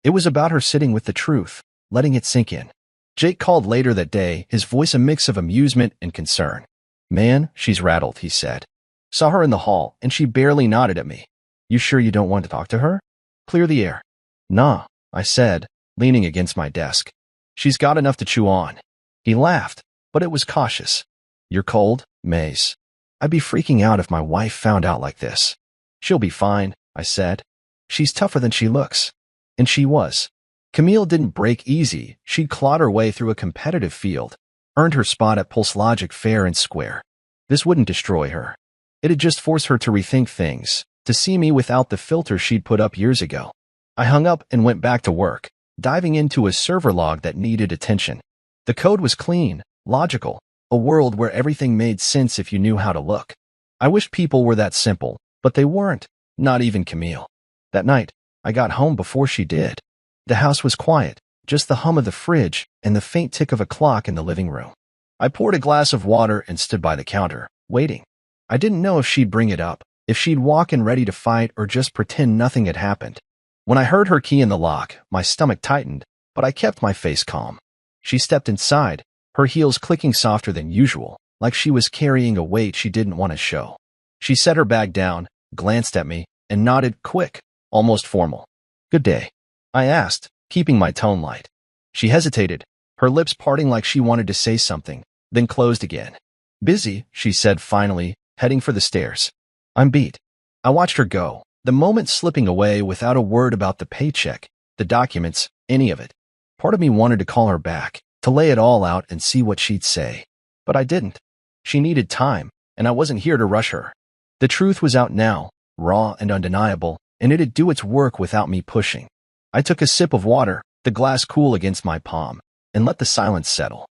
It was about her sitting with the truth, letting it sink in. Jake called later that day, his voice a mix of amusement and concern. "Man, she's rattled," he said. "Saw her in the hall, and she barely nodded at me. You sure you don't want to talk to her? Clear the air." "Nah," I said, leaning against my desk. "She's got enough to chew on." He laughed, but it was cautious. "You're cold, Maze. I'd be freaking out if my wife found out like this." "She'll be fine," I said. "She's tougher than she looks." And she was. Camille didn't break easy. She'd clawed her way through a competitive field, earned her spot at Pulse Logic fair and square. This wouldn't destroy her. It'd just force her to rethink things, to see me without the filter she'd put up years ago. I hung up and went back to work, diving into a server log that needed attention. The code was clean, logical, a world where everything made sense if you knew how to look. I wished people were that simple, but they weren't, not even Camille. That night, I got home before she did. The house was quiet, just the hum of the fridge and the faint tick of a clock in the living room. I poured a glass of water and stood by the counter, waiting. I didn't know if she'd bring it up, if she'd walk in ready to fight or just pretend nothing had happened. When I heard her key in the lock, my stomach tightened, but I kept my face calm. She stepped inside, her heels clicking softer than usual, like she was carrying a weight she didn't want to show. She set her bag down, glanced at me, and nodded quick, almost formal. "Good day," I asked, keeping my tone light. She hesitated, her lips parting like she wanted to say something, then closed again. "Busy," she said finally, heading for the stairs. "I'm beat." I watched her go, the moment slipping away without a word about the paycheck, the documents, any of it. Part of me wanted to call her back, to lay it all out and see what she'd say. But I didn't. She needed time, and I wasn't here to rush her. The truth was out now, raw and undeniable, and it'd do its work without me pushing. I took a sip of water, the glass cool against my palm, and let the silence settle.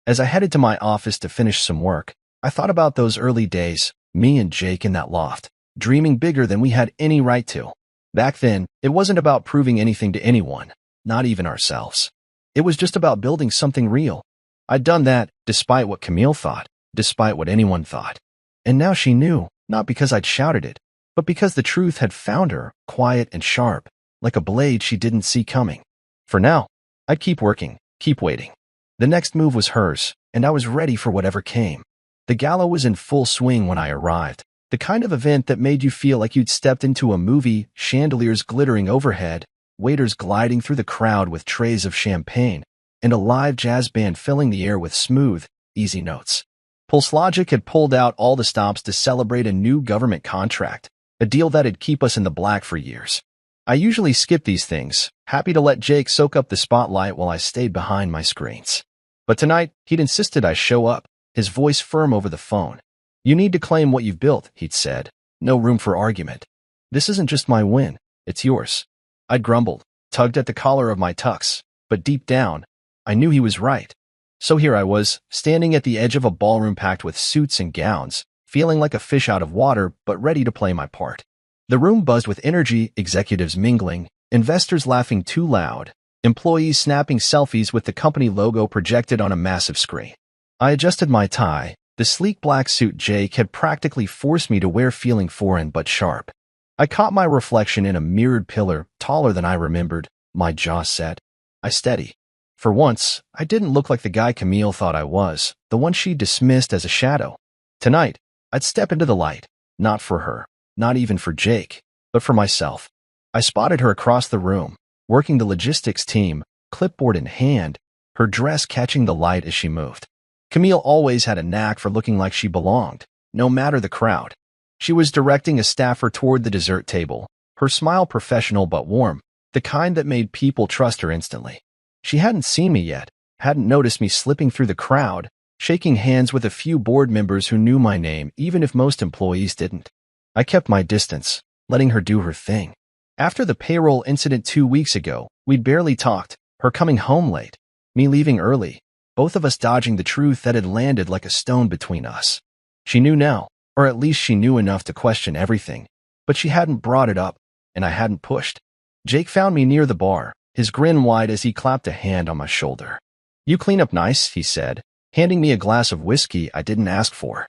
As I headed to my office to finish some work, I thought about those early days, me and Jake in that loft, dreaming bigger than we had any right to. Back then, it wasn't about proving anything to anyone, not even ourselves. It was just about building something real. I'd done that, despite what Camille thought, despite what anyone thought. And now she knew, not because I'd shouted it, but because the truth had found her, quiet and sharp, like a blade she didn't see coming. For now, I'd keep working, keep waiting. The next move was hers, and I was ready for whatever came. The gala was in full swing when I arrived, the kind of event that made you feel like you'd stepped into a movie, chandeliers glittering overhead, waiters gliding through the crowd with trays of champagne, and a live jazz band filling the air with smooth, easy notes. PulseLogic had pulled out all the stops to celebrate a new government contract, a deal that'd keep us in the black for years. I usually skip these things, happy to let Jake soak up the spotlight while I stayed behind my screens. But tonight, he'd insisted I show up, his voice firm over the phone. "You need to claim what you've built," he'd said. "No room for argument. This isn't just my win, it's yours." I'd grumbled, tugged at the collar of my tux, but deep down, I knew he was right. So here I was, standing at the edge of a ballroom packed with suits and gowns, feeling like a fish out of water, but ready to play my part. The room buzzed with energy, executives mingling, investors laughing too loud, employees snapping selfies with the company logo projected on a massive screen. I adjusted my tie, the sleek black suit Jake had practically forced me to wear, feeling foreign but sharp. I caught my reflection in a mirrored pillar, taller than I remembered, my jaw set. I steady. For once, I didn't look like the guy Camille thought I was, the one she dismissed as a shadow. Tonight, I'd step into the light, not for her, not even for Jake, but for myself. I spotted her across the room, working the logistics team, clipboard in hand, her dress catching the light as she moved. Camille always had a knack for looking like she belonged, no matter the crowd. She was directing a staffer toward the dessert table, her smile professional but warm, the kind that made people trust her instantly. She hadn't seen me yet, hadn't noticed me slipping through the crowd, shaking hands with a few board members who knew my name, even if most employees didn't. I kept my distance, letting her do her thing. After the payroll incident 2 weeks ago, we'd barely talked, her coming home late, me leaving early, both of us dodging the truth that had landed like a stone between us. She knew now, or at least she knew enough to question everything, but she hadn't brought it up, and I hadn't pushed. Jake found me near the bar, his grin wide as he clapped a hand on my shoulder. "You clean up nice," he said, handing me a glass of whiskey I didn't ask for.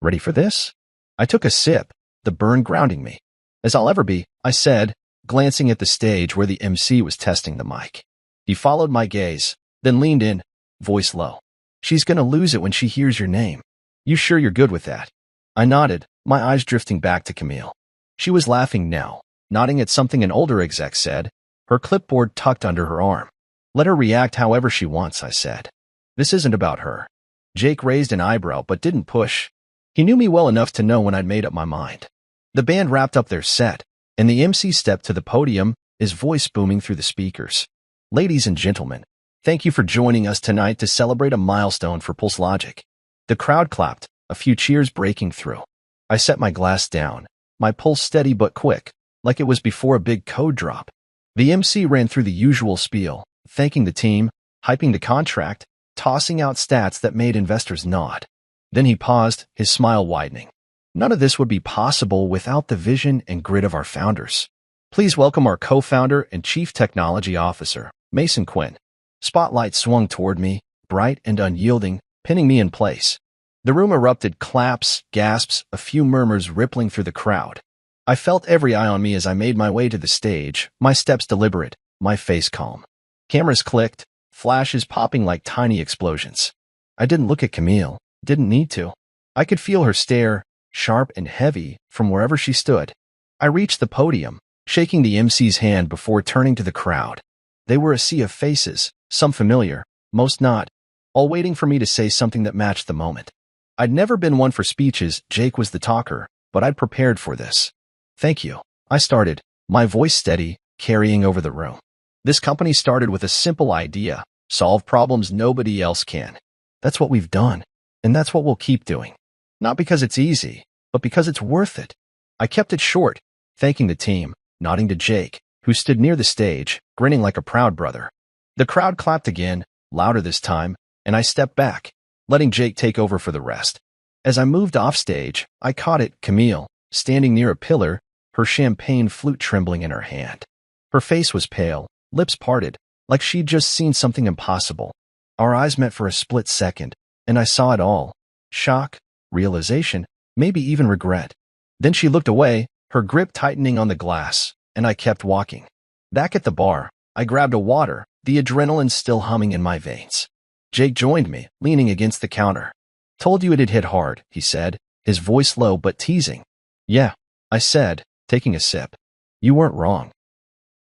"Ready for this?" I took a sip, the burn grounding me. "As I'll ever be," I said, glancing at the stage where the MC was testing the mic. He followed my gaze, then leaned in, voice low. "She's gonna lose it when she hears your name. You sure you're good with that?" I nodded, my eyes drifting back to Camille. She was laughing now, nodding at something an older exec said, her clipboard tucked under her arm. "Let her react however she wants," I said. "This isn't about her." Jake raised an eyebrow but didn't push. He knew me well enough to know when I'd made up my mind. The band wrapped up their set, and the MC stepped to the podium, his voice booming through the speakers. "Ladies and gentlemen, thank you for joining us tonight to celebrate a milestone for PulseLogic." The crowd clapped, a few cheers breaking through. I set my glass down, my pulse steady but quick, like it was before a big code drop. The MC ran through the usual spiel, thanking the team, hyping the contract, tossing out stats that made investors nod. Then he paused, his smile widening. None of this would be possible without the vision and grit of our founders. Please welcome our co-founder and chief technology officer, Mason Quinn. Spotlight swung toward me, bright and unyielding, pinning me in place. The room erupted, claps, gasps, a few murmurs rippling through the crowd. I felt every eye on me as I made my way to the stage, my steps deliberate, my face calm. Cameras clicked, flashes popping like tiny explosions. I didn't look at Camille, Didn't need to. I could feel her stare, sharp and heavy, from wherever she stood. I reached the podium, shaking the MC's hand before turning to the crowd. They were a sea of faces, some familiar, most not, all waiting for me to say something that matched the moment. I'd never been one for speeches, Jake was the talker, but I'd prepared for this. Thank you. I started, my voice steady, carrying over the room. This company started with a simple idea: solve problems nobody else can. That's what we've done, and that's what we'll keep doing. Not because it's easy, but because it's worth it. I kept it short, thanking the team, nodding to Jake, who stood near the stage, grinning like a proud brother. The crowd clapped again, louder this time, and I stepped back, letting Jake take over for the rest. As I moved off stage, I caught it, Camille, standing near a pillar, her champagne flute trembling in her hand. Her face was pale, lips parted, like she'd just seen something impossible. Our eyes met for a split second, and I saw it all: shock, realization, maybe even regret. Then she looked away, her grip tightening on the glass, and I kept walking. Back at the bar, I grabbed a water, the adrenaline still humming in my veins. Jake joined me, leaning against the counter. Told you it'd hit hard, he said, his voice low but teasing. Yeah, I said, taking a sip. You weren't wrong.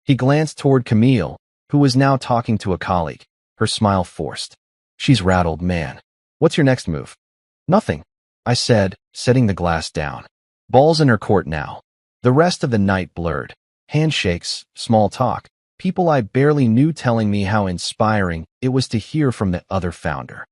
He glanced toward Camille, who was now talking to a colleague, her smile forced. She's rattled, man. What's your next move? Nothing, I said, setting the glass down. Ball's in her court now. The rest of the night blurred. Handshakes, small talk, people I barely knew telling me how inspiring it was to hear from the other founder.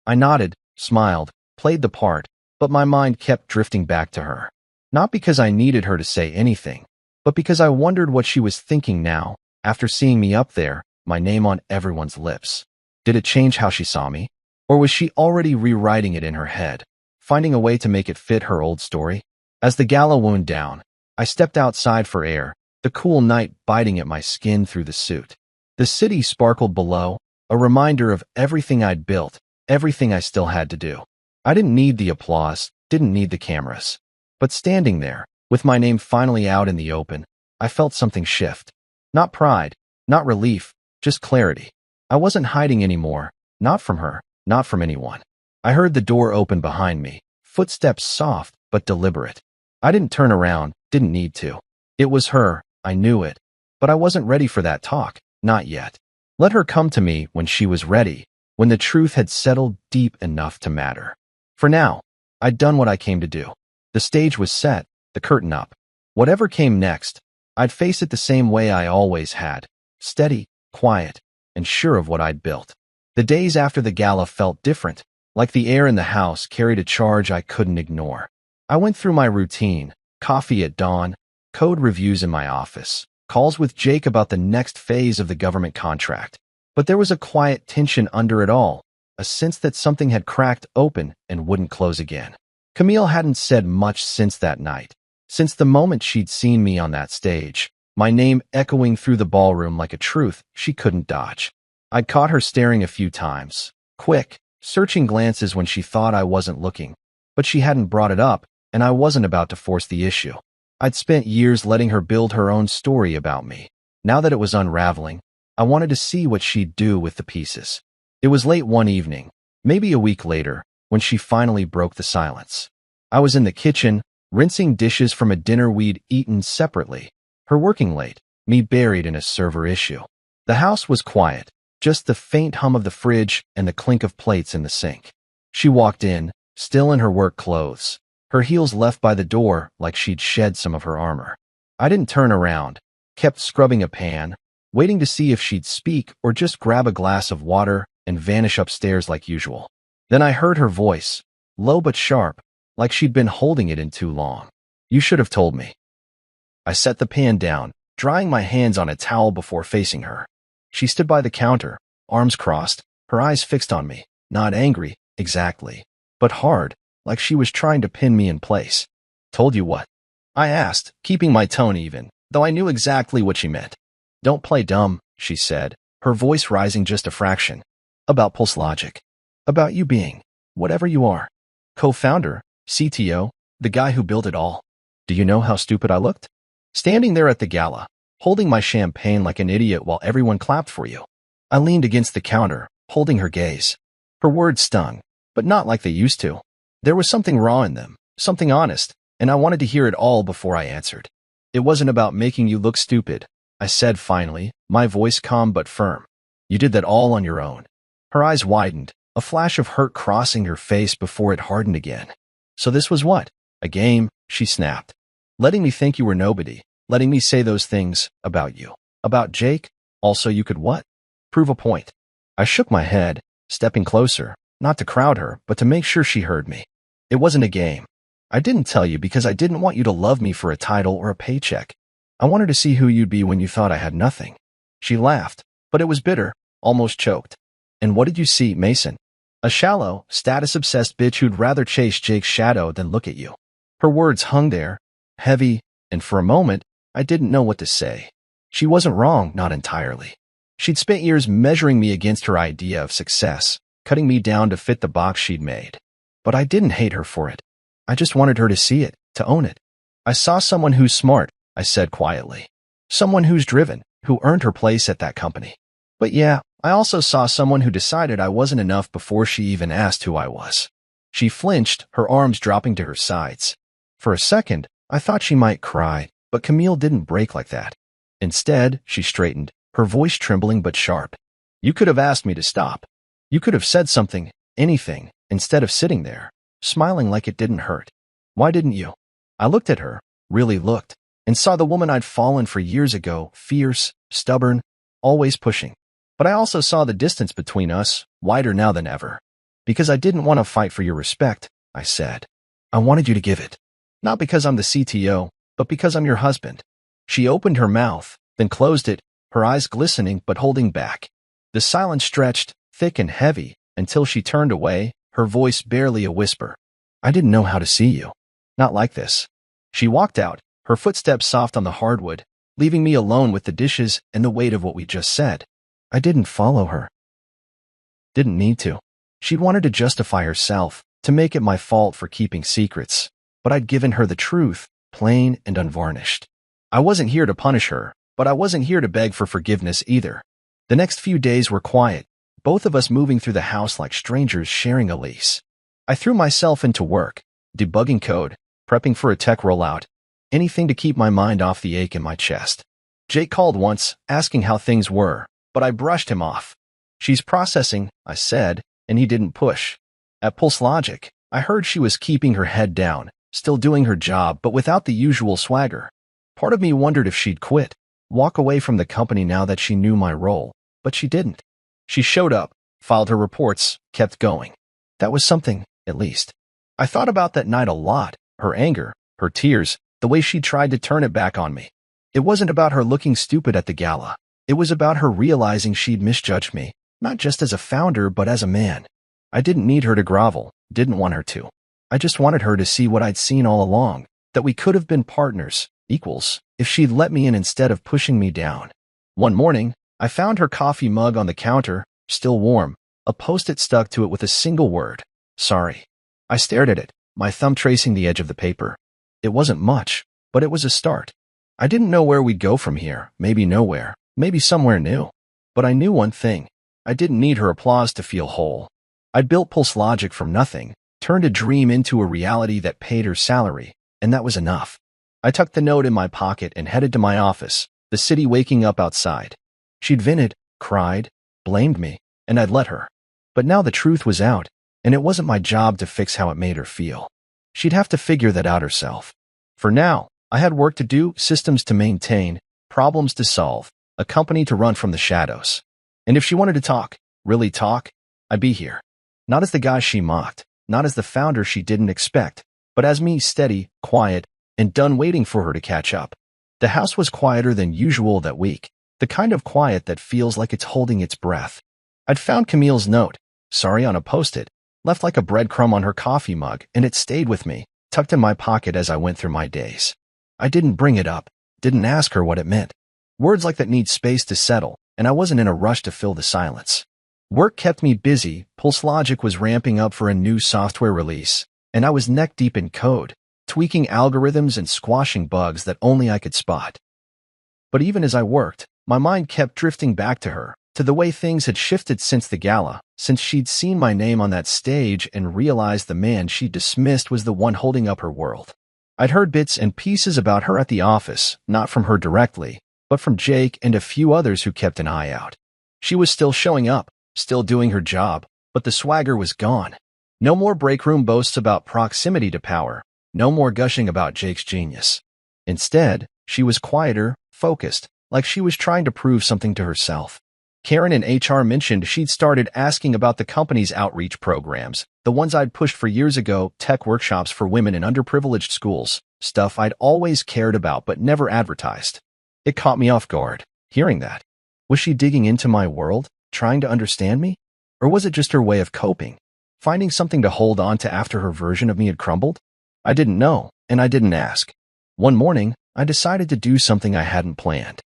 I nodded, smiled, played the part, but my mind kept drifting back to her. Not because I needed her to say anything, but because I wondered what she was thinking now, after seeing me up there, my name on everyone's lips. Did it change how she saw me? Or was she already rewriting it in her head, finding a way to make it fit her old story? As the gala wound down, I stepped outside for air, the cool night biting at my skin through the suit. The city sparkled below, a reminder of everything I'd built, everything I still had to do. I didn't need the applause, didn't need the cameras. But standing there, with my name finally out in the open, I felt something shift. Not pride, not relief, just clarity. I wasn't hiding anymore, not from her, not from anyone. I heard the door open behind me, footsteps soft but deliberate. I didn't turn around, didn't need to. It was her, I knew it. But I wasn't ready for that talk, not yet. Let her come to me when she was ready, when the truth had settled deep enough to matter. For now, I'd done what I came to do. The stage was set, the curtain up. Whatever came next, I'd face it the same way I always had, steady, quiet, and sure of what I'd built. The days after the gala felt different, like the air in the house carried a charge I couldn't ignore. I went through my routine: coffee at dawn, code reviews in my office, calls with Jake about the next phase of the government contract. But there was a quiet tension under it all, a sense that something had cracked open and wouldn't close again. Camille hadn't said much since that night, since the moment she'd seen me on that stage, my name echoing through the ballroom like a truth she couldn't dodge. I'd caught her staring a few times, quick, searching glances when she thought I wasn't looking, but she hadn't brought it up, and I wasn't about to force the issue. I'd spent years letting her build her own story about me. Now that it was unraveling, I wanted to see what she'd do with the pieces. It was late one evening, maybe a week later, when she finally broke the silence. I was in the kitchen, rinsing dishes from a dinner we'd eaten separately. Her working late, me buried in a server issue. The house was quiet, just the faint hum of the fridge and the clink of plates in the sink. She walked in, still in her work clothes, her heels left by the door like she'd shed some of her armor. I didn't turn around, kept scrubbing a pan, waiting to see if she'd speak or just grab a glass of water and vanish upstairs like usual. Then I heard her voice, low but sharp, like she'd been holding it in too long. You should have told me. I set the pan down, drying my hands on a towel before facing her. She stood by the counter, arms crossed, her eyes fixed on me, not angry, exactly, but hard, like she was trying to pin me in place. Told you what? I asked, keeping my tone even, though I knew exactly what she meant. Don't play dumb, she said, her voice rising just a fraction. About Pulse Logic. About you being, whatever you are. Co-founder, CTO, the guy who built it all. Do you know how stupid I looked? Standing there at the gala, holding my champagne like an idiot while everyone clapped for you. I leaned against the counter, holding her gaze. Her words stung, but not like they used to. There was something raw in them, something honest, and I wanted to hear it all before I answered. It wasn't about making you look stupid, I said finally, my voice calm but firm. You did that all on your own. Her eyes widened, a flash of hurt crossing her face before it hardened again. So this was what? A game, she snapped. Letting me think you were nobody, letting me say those things about you. About Jake? Also you could what? Prove a point. I shook my head, stepping closer, not to crowd her, but to make sure she heard me. It wasn't a game. I didn't tell you because I didn't want you to love me for a title or a paycheck. I wanted to see who you'd be when you thought I had nothing. She laughed, but it was bitter, almost choked. And what did you see, Mason? A shallow, status-obsessed bitch who'd rather chase Jake's shadow than look at you. Her words hung there, heavy, and for a moment, I didn't know what to say. She wasn't wrong, not entirely. She'd spent years measuring me against her idea of success, cutting me down to fit the box she'd made. But I didn't hate her for it. I just wanted her to see it, to own it. I saw someone who's smart, I said quietly. Someone who's driven, who earned her place at that company. But yeah, I also saw someone who decided I wasn't enough before she even asked who I was. She flinched, her arms dropping to her sides. For a second, I thought she might cry, but Camille didn't break like that. Instead, she straightened, her voice trembling but sharp. You could have asked me to stop. You could have said something, anything, instead of sitting there, smiling like it didn't hurt. Why didn't you? I looked at her, really looked, and saw the woman I'd fallen for years ago, fierce, stubborn, always pushing. But I also saw the distance between us, wider now than ever. Because I didn't want to fight for your respect, I said. I wanted you to give it. Not because I'm the CTO, but because I'm your husband. She opened her mouth, then closed it, her eyes glistening but holding back. The silence stretched, thick and heavy, until she turned away, her voice barely a whisper. I didn't know how to see you. Not like this. She walked out, her footsteps soft on the hardwood, leaving me alone with the dishes and the weight of what we just said. I didn't follow her. Didn't need to. She'd wanted to justify herself, to make it my fault for keeping secrets. But I'd given her the truth, plain and unvarnished. I wasn't here to punish her, but I wasn't here to beg for forgiveness either. The next few days were quiet, both of us moving through the house like strangers sharing a lease. I threw myself into work, debugging code, prepping for a tech rollout, anything to keep my mind off the ache in my chest. Jake called once, asking how things were, but I brushed him off. She's processing, I said, and he didn't push. At Pulse Logic, I heard she was keeping her head down, still doing her job but without the usual swagger. Part of me wondered if she'd quit, walk away from the company now that she knew my role, but she didn't. She showed up, filed her reports, kept going. That was something, at least. I thought about that night a lot, her anger, her tears, the way she tried to turn it back on me. It wasn't about her looking stupid at the gala. It was about her realizing she'd misjudged me, not just as a founder but as a man. I didn't need her to grovel, didn't want her to. I just wanted her to see what I'd seen all along, that we could have been partners, equals, if she'd let me in instead of pushing me down. One morning, I found her coffee mug on the counter, still warm, a post-it stuck to it with a single word, sorry. I stared at it, my thumb tracing the edge of the paper. It wasn't much, but it was a start. I didn't know where we'd go from here, maybe nowhere, maybe somewhere new. But I knew one thing. I didn't need her applause to feel whole. I'd built Pulse Logic from nothing, turned a dream into a reality that paid her salary, and that was enough. I tucked the note in my pocket and headed to my office, the city waking up outside. She'd vented, cried, blamed me, and I'd let her. But now the truth was out, and it wasn't my job to fix how it made her feel. She'd have to figure that out herself. For now, I had work to do, systems to maintain, problems to solve, a company to run from the shadows. And if she wanted to talk, really talk, I'd be here. Not as the guy she mocked, not as the founder she didn't expect, but as me, steady, quiet, and done waiting for her to catch up. The house was quieter than usual that week, the kind of quiet that feels like it's holding its breath. I'd found Camille's note, sorry on a post-it, left like a breadcrumb on her coffee mug, and it stayed with me, tucked in my pocket as I went through my days. I didn't bring it up, didn't ask her what it meant. Words like that need space to settle, and I wasn't in a rush to fill the silence. Work kept me busy, Pulse Logic was ramping up for a new software release, and I was neck-deep in code, tweaking algorithms and squashing bugs that only I could spot. But even as I worked, my mind kept drifting back to her, to the way things had shifted since the gala, since she'd seen my name on that stage and realized the man she dismissed was the one holding up her world. I'd heard bits and pieces about her at the office, not from her directly, but from Jake and a few others who kept an eye out. She was still showing up, still doing her job, but the swagger was gone. No more breakroom boasts about proximity to power, no more gushing about Jake's genius. Instead, she was quieter, focused, like she was trying to prove something to herself. Karen in HR mentioned she'd started asking about the company's outreach programs, the ones I'd pushed for years ago, tech workshops for women in underprivileged schools, stuff I'd always cared about but never advertised. It caught me off guard, hearing that. Was she digging into my world, trying to understand me? Or was it just her way of coping, finding something to hold on to after her version of me had crumbled? I didn't know, and I didn't ask. One morning, I decided to do something I hadn't planned.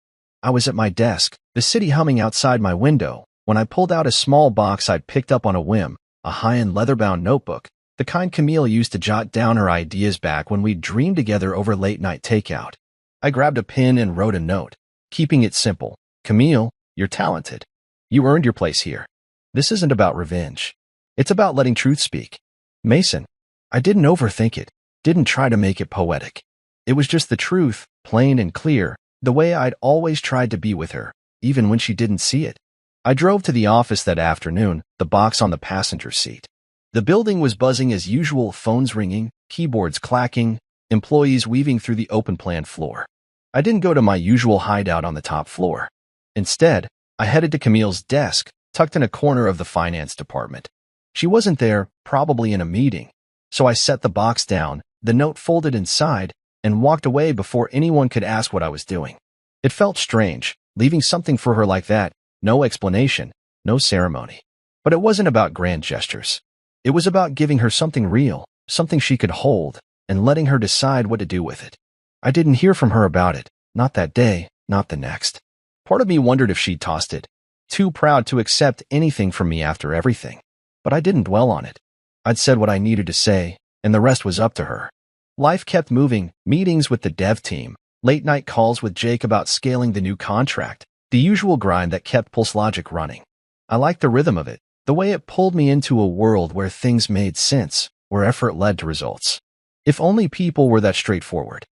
I was at my desk, the city humming outside my window, when I pulled out a small box I'd picked up on a whim, a high-end leather-bound notebook, the kind Camille used to jot down her ideas back when we'd dreamed together over late-night takeout. I grabbed a pen and wrote a note, keeping it simple. Camille, you're talented. You earned your place here. This isn't about revenge. It's about letting truth speak. Mason, I didn't overthink it, didn't try to make it poetic. It was just the truth, plain and clear, the way I'd always tried to be with her, even when she didn't see it. I drove to the office that afternoon, the box on the passenger seat. The building was buzzing as usual, phones ringing, keyboards clacking, employees weaving through the open-plan floor. I didn't go to my usual hideout on the top floor. Instead, I headed to Camille's desk, tucked in a corner of the finance department. She wasn't there, probably in a meeting. So I set the box down, the note folded inside, and walked away before anyone could ask what I was doing. It felt strange, leaving something for her like that, no explanation, no ceremony. But it wasn't about grand gestures. It was about giving her something real, something she could hold, and letting her decide what to do with it. I didn't hear from her about it, not that day, not the next. Part of me wondered if she'd tossed it, too proud to accept anything from me after everything. But I didn't dwell on it. I'd said what I needed to say, and the rest was up to her. Life kept moving, meetings with the dev team, late-night calls with Jake about scaling the new contract, the usual grind that kept Pulse Logic running. I liked the rhythm of it, the way it pulled me into a world where things made sense, where effort led to results. If only people were that straightforward.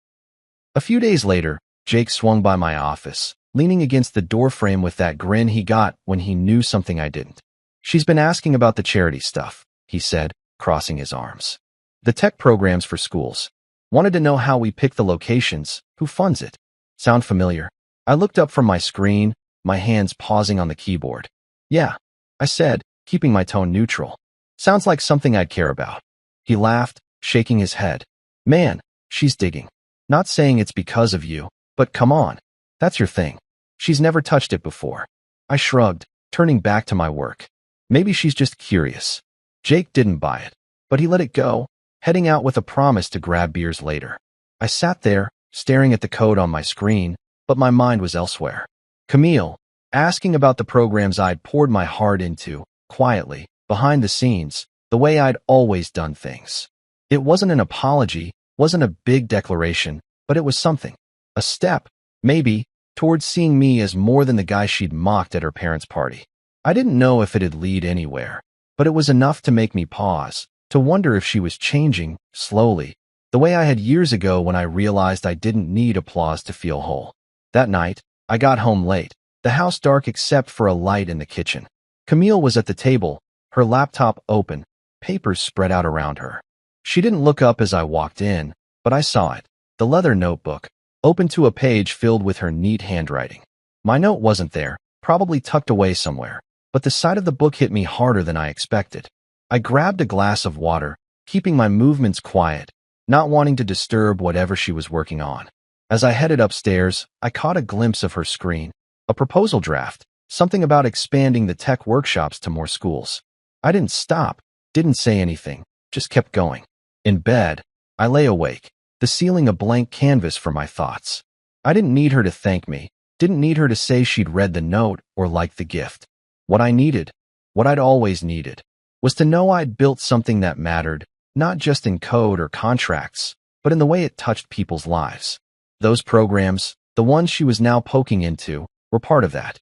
A few days later, Jake swung by my office, leaning against the doorframe with that grin he got when he knew something I didn't. She's been asking about the charity stuff, he said, crossing his arms. The tech programs for schools. Wanted to know how we pick the locations, who funds it. Sound familiar? I looked up from my screen, my hands pausing on the keyboard. Yeah, I said, keeping my tone neutral. Sounds like something I'd care about. He laughed, shaking his head. Man, she's digging. Not saying it's because of you, but come on. That's your thing. She's never touched it before. I shrugged, turning back to my work. Maybe she's just curious. Jake didn't buy it, but he let it go, heading out with a promise to grab beers later. I sat there, staring at the code on my screen, but my mind was elsewhere. Camille, asking about the programs I'd poured my heart into, quietly, behind the scenes, the way I'd always done things. It wasn't an apology, wasn't a big declaration, but it was something. A step, maybe, towards seeing me as more than the guy she'd mocked at her parents' party. I didn't know if it'd lead anywhere, but it was enough to make me pause, to wonder if she was changing, slowly, the way I had years ago when I realized I didn't need applause to feel whole. That night, I got home late, the house dark except for a light in the kitchen. Camille was at the table, her laptop open, papers spread out around her. She didn't look up as I walked in, but I saw it, the leather notebook, open to a page filled with her neat handwriting. My note wasn't there, probably tucked away somewhere, but the sight of the book hit me harder than I expected. I grabbed a glass of water, keeping my movements quiet, not wanting to disturb whatever she was working on. As I headed upstairs, I caught a glimpse of her screen, a proposal draft, something about expanding the tech workshops to more schools. I didn't stop, didn't say anything, just kept going. In bed, I lay awake, the ceiling a blank canvas for my thoughts. I didn't need her to thank me, didn't need her to say she'd read the note or liked the gift. What I needed, what I'd always needed, was to know I'd built something that mattered, not just in code or contracts, but in the way it touched people's lives. Those programs, the ones she was now poking into, were part of that.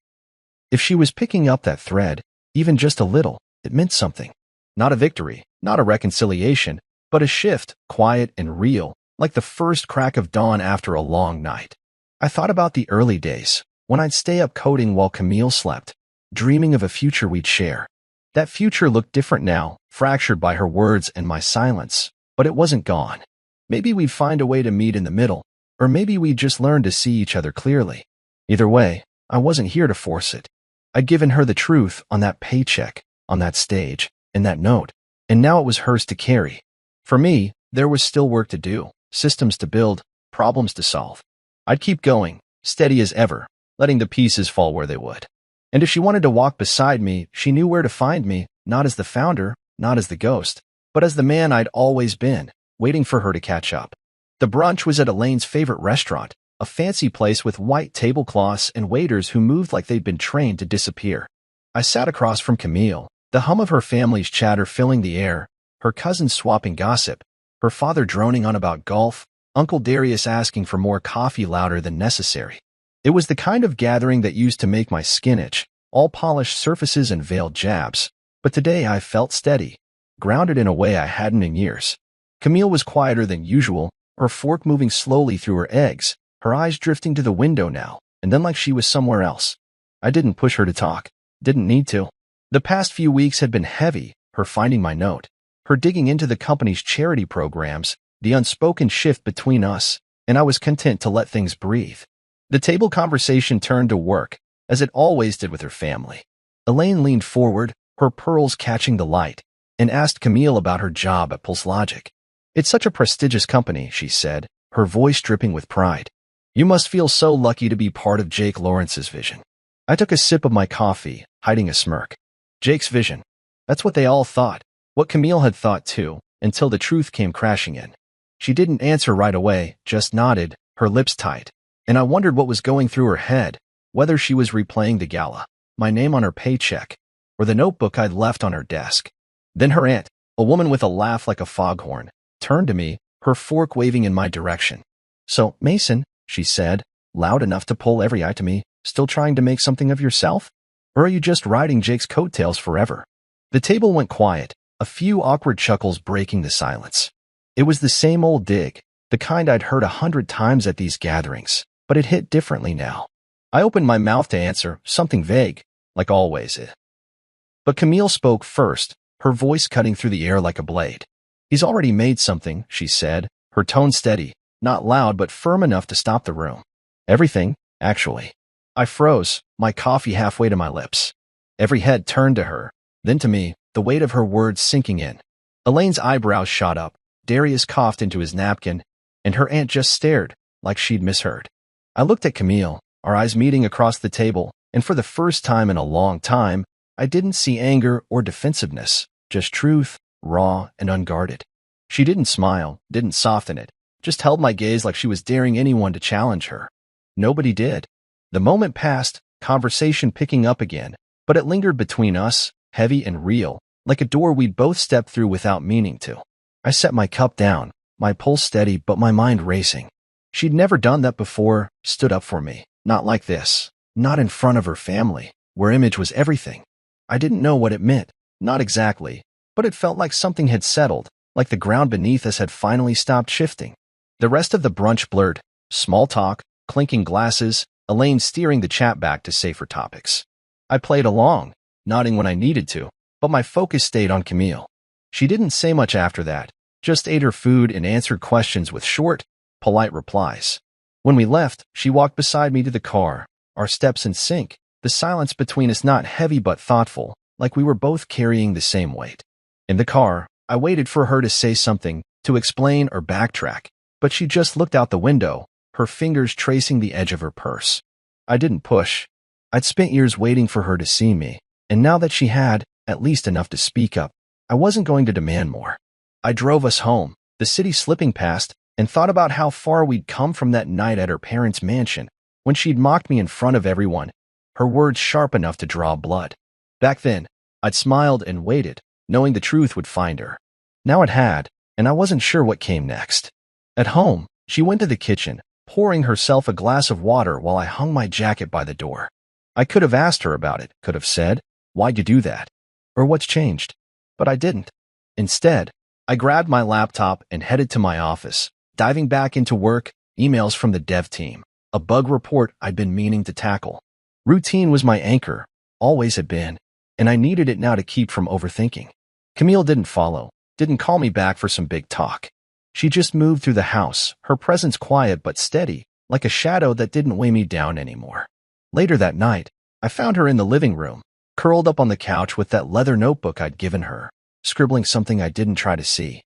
If she was picking up that thread, even just a little, it meant something. Not a victory, not a reconciliation, but a shift, quiet and real, like the first crack of dawn after a long night. I thought about the early days, when I'd stay up coding while Camille slept, dreaming of a future we'd share. That future looked different now, fractured by her words and my silence, but it wasn't gone. Maybe we'd find a way to meet in the middle, or maybe we'd just learn to see each other clearly. Either way, I wasn't here to force it. I'd given her the truth on that paycheck, on that stage, in that note, and now it was hers to carry. For me, there was still work to do, systems to build, problems to solve. I'd keep going, steady as ever, letting the pieces fall where they would. And if she wanted to walk beside me, she knew where to find me, not as the founder, not as the ghost, but as the man I'd always been, waiting for her to catch up. The brunch was at Elaine's favorite restaurant, a fancy place with white tablecloths and waiters who moved like they'd been trained to disappear. I sat across from Camille, the hum of her family's chatter filling the air, her cousins swapping gossip, her father droning on about golf, Uncle Darius asking for more coffee louder than necessary. It was the kind of gathering that used to make my skin itch, all polished surfaces and veiled jabs. But today I felt steady, grounded in a way I hadn't in years. Camille was quieter than usual, her fork moving slowly through her eggs, her eyes drifting to the window now, and then like she was somewhere else. I didn't push her to talk. Didn't need to. The past few weeks had been heavy, her finding my note, her digging into the company's charity programs, the unspoken shift between us, and I was content to let things breathe. The table conversation turned to work, as it always did with her family. Elaine leaned forward, her pearls catching the light, and asked Camille about her job at Pulse Logic. "It's such a prestigious company," she said, her voice dripping with pride. "You must feel so lucky to be part of Jake Lawrence's vision." I took a sip of my coffee, hiding a smirk. Jake's vision. That's what they all thought, what Camille had thought too, until the truth came crashing in. She didn't answer right away, just nodded, her lips tight. And I wondered what was going through her head, whether she was replaying the gala, my name on her paycheck, or the notebook I'd left on her desk. Then her aunt, a woman with a laugh like a foghorn, turned to me, her fork waving in my direction. "So, Mason," she said, loud enough to pull every eye to me, "still trying to make something of yourself? Or are you just riding Jake's coattails forever?" The table went quiet, a few awkward chuckles breaking the silence. It was the same old dig, the kind I'd heard 100 times at these gatherings, but it hit differently now. I opened my mouth to answer, something vague, like always. But Camille spoke first, her voice cutting through the air like a blade. "He's already made something," she said, her tone steady, not loud but firm enough to stop the room. "Everything, actually." I froze, my coffee halfway to my lips. Every head turned to her, then to me, the weight of her words sinking in. Elaine's eyebrows shot up, Darius coughed into his napkin, and her aunt just stared, like she'd misheard. I looked at Camille, our eyes meeting across the table, and for the first time in a long time, I didn't see anger or defensiveness, just truth, raw and unguarded. She didn't smile, didn't soften it, just held my gaze like she was daring anyone to challenge her. Nobody did. The moment passed, conversation picking up again, but it lingered between us, heavy and real, like a door we'd both stepped through without meaning to. I set my cup down, my pulse steady but my mind racing. She'd never done that before, stood up for me, not like this, not in front of her family, where image was everything. I didn't know what it meant, not exactly, but it felt like something had settled, like the ground beneath us had finally stopped shifting. The rest of the brunch blurred, small talk, clinking glasses, Elaine steering the chat back to safer topics. I played along, nodding when I needed to, but my focus stayed on Camille. She didn't say much after that, just ate her food and answered questions with short, polite replies. When we left, she walked beside me to the car, our steps in sync, the silence between us not heavy but thoughtful, like we were both carrying the same weight. In the car, I waited for her to say something, to explain or backtrack, but she just looked out the window, her fingers tracing the edge of her purse. I didn't push. I'd spent years waiting for her to see me, and now that she had, at least enough to speak up, I wasn't going to demand more. I drove us home, the city slipping past, and thought about how far we'd come from that night at her parents' mansion, when she'd mocked me in front of everyone, her words sharp enough to draw blood. Back then, I'd smiled and waited, knowing the truth would find her. Now it had, and I wasn't sure what came next. At home, she went to the kitchen, pouring herself a glass of water while I hung my jacket by the door. I could have asked her about it, could have said, "Why'd you do that?" Or "What's changed?" But I didn't. Instead, I grabbed my laptop and headed to my office, diving back into work, emails from the dev team, a bug report I'd been meaning to tackle. Routine was my anchor, always had been, and I needed it now to keep from overthinking. Camille didn't follow, didn't call me back for some big talk. She just moved through the house, her presence quiet but steady, like a shadow that didn't weigh me down anymore. Later that night, I found her in the living room, curled up on the couch with that leather notebook I'd given her, scribbling something I didn't try to see.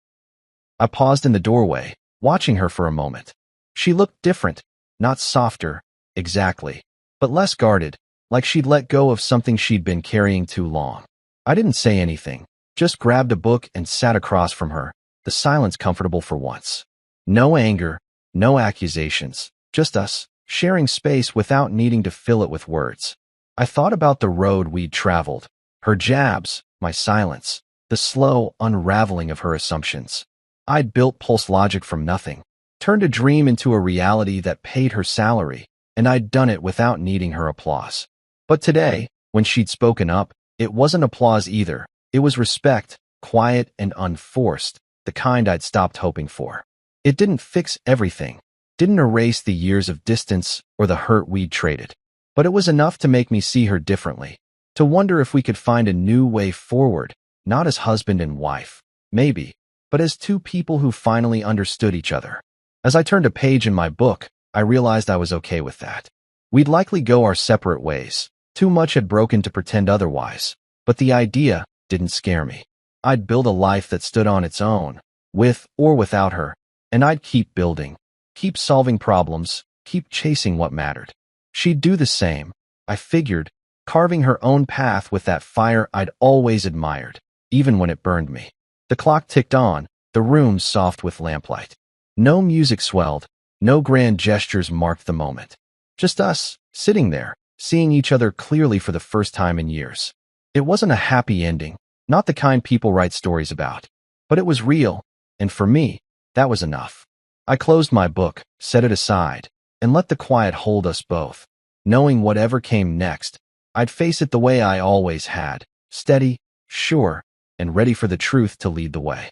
I paused in the doorway, watching her for a moment. She looked different, not softer, exactly, but less guarded, like she'd let go of something she'd been carrying too long. I didn't say anything, just grabbed a book and sat across from her, the silence comfortable for once. No anger, no accusations, just us, sharing space without needing to fill it with words. I thought about the road we'd traveled, her jabs, my silence, the slow unraveling of her assumptions. I'd built Pulse Logic from nothing, turned a dream into a reality that paid her salary, and I'd done it without needing her applause. But today, when she'd spoken up, it wasn't applause either. It was respect, quiet and unforced, the kind I'd stopped hoping for. It didn't fix everything, didn't erase the years of distance or the hurt we'd traded. But it was enough to make me see her differently, to wonder if we could find a new way forward, not as husband and wife, maybe, but as two people who finally understood each other. As I turned a page in my book, I realized I was okay with that. We'd likely go our separate ways. Too much had broken to pretend otherwise, but the idea didn't scare me. I'd build a life that stood on its own, with or without her, and I'd keep building, keep solving problems, keep chasing what mattered. She'd do the same, I figured, carving her own path with that fire I'd always admired, even when it burned me. The clock ticked on, the room soft with lamplight. No music swelled, no grand gestures marked the moment. Just us, sitting there, seeing each other clearly for the first time in years. It wasn't a happy ending, not the kind people write stories about, but it was real, and for me, that was enough. I closed my book, set it aside, and let the quiet hold us both. Knowing whatever came next, I'd face it the way I always had, steady, sure, and ready for the truth to lead the way.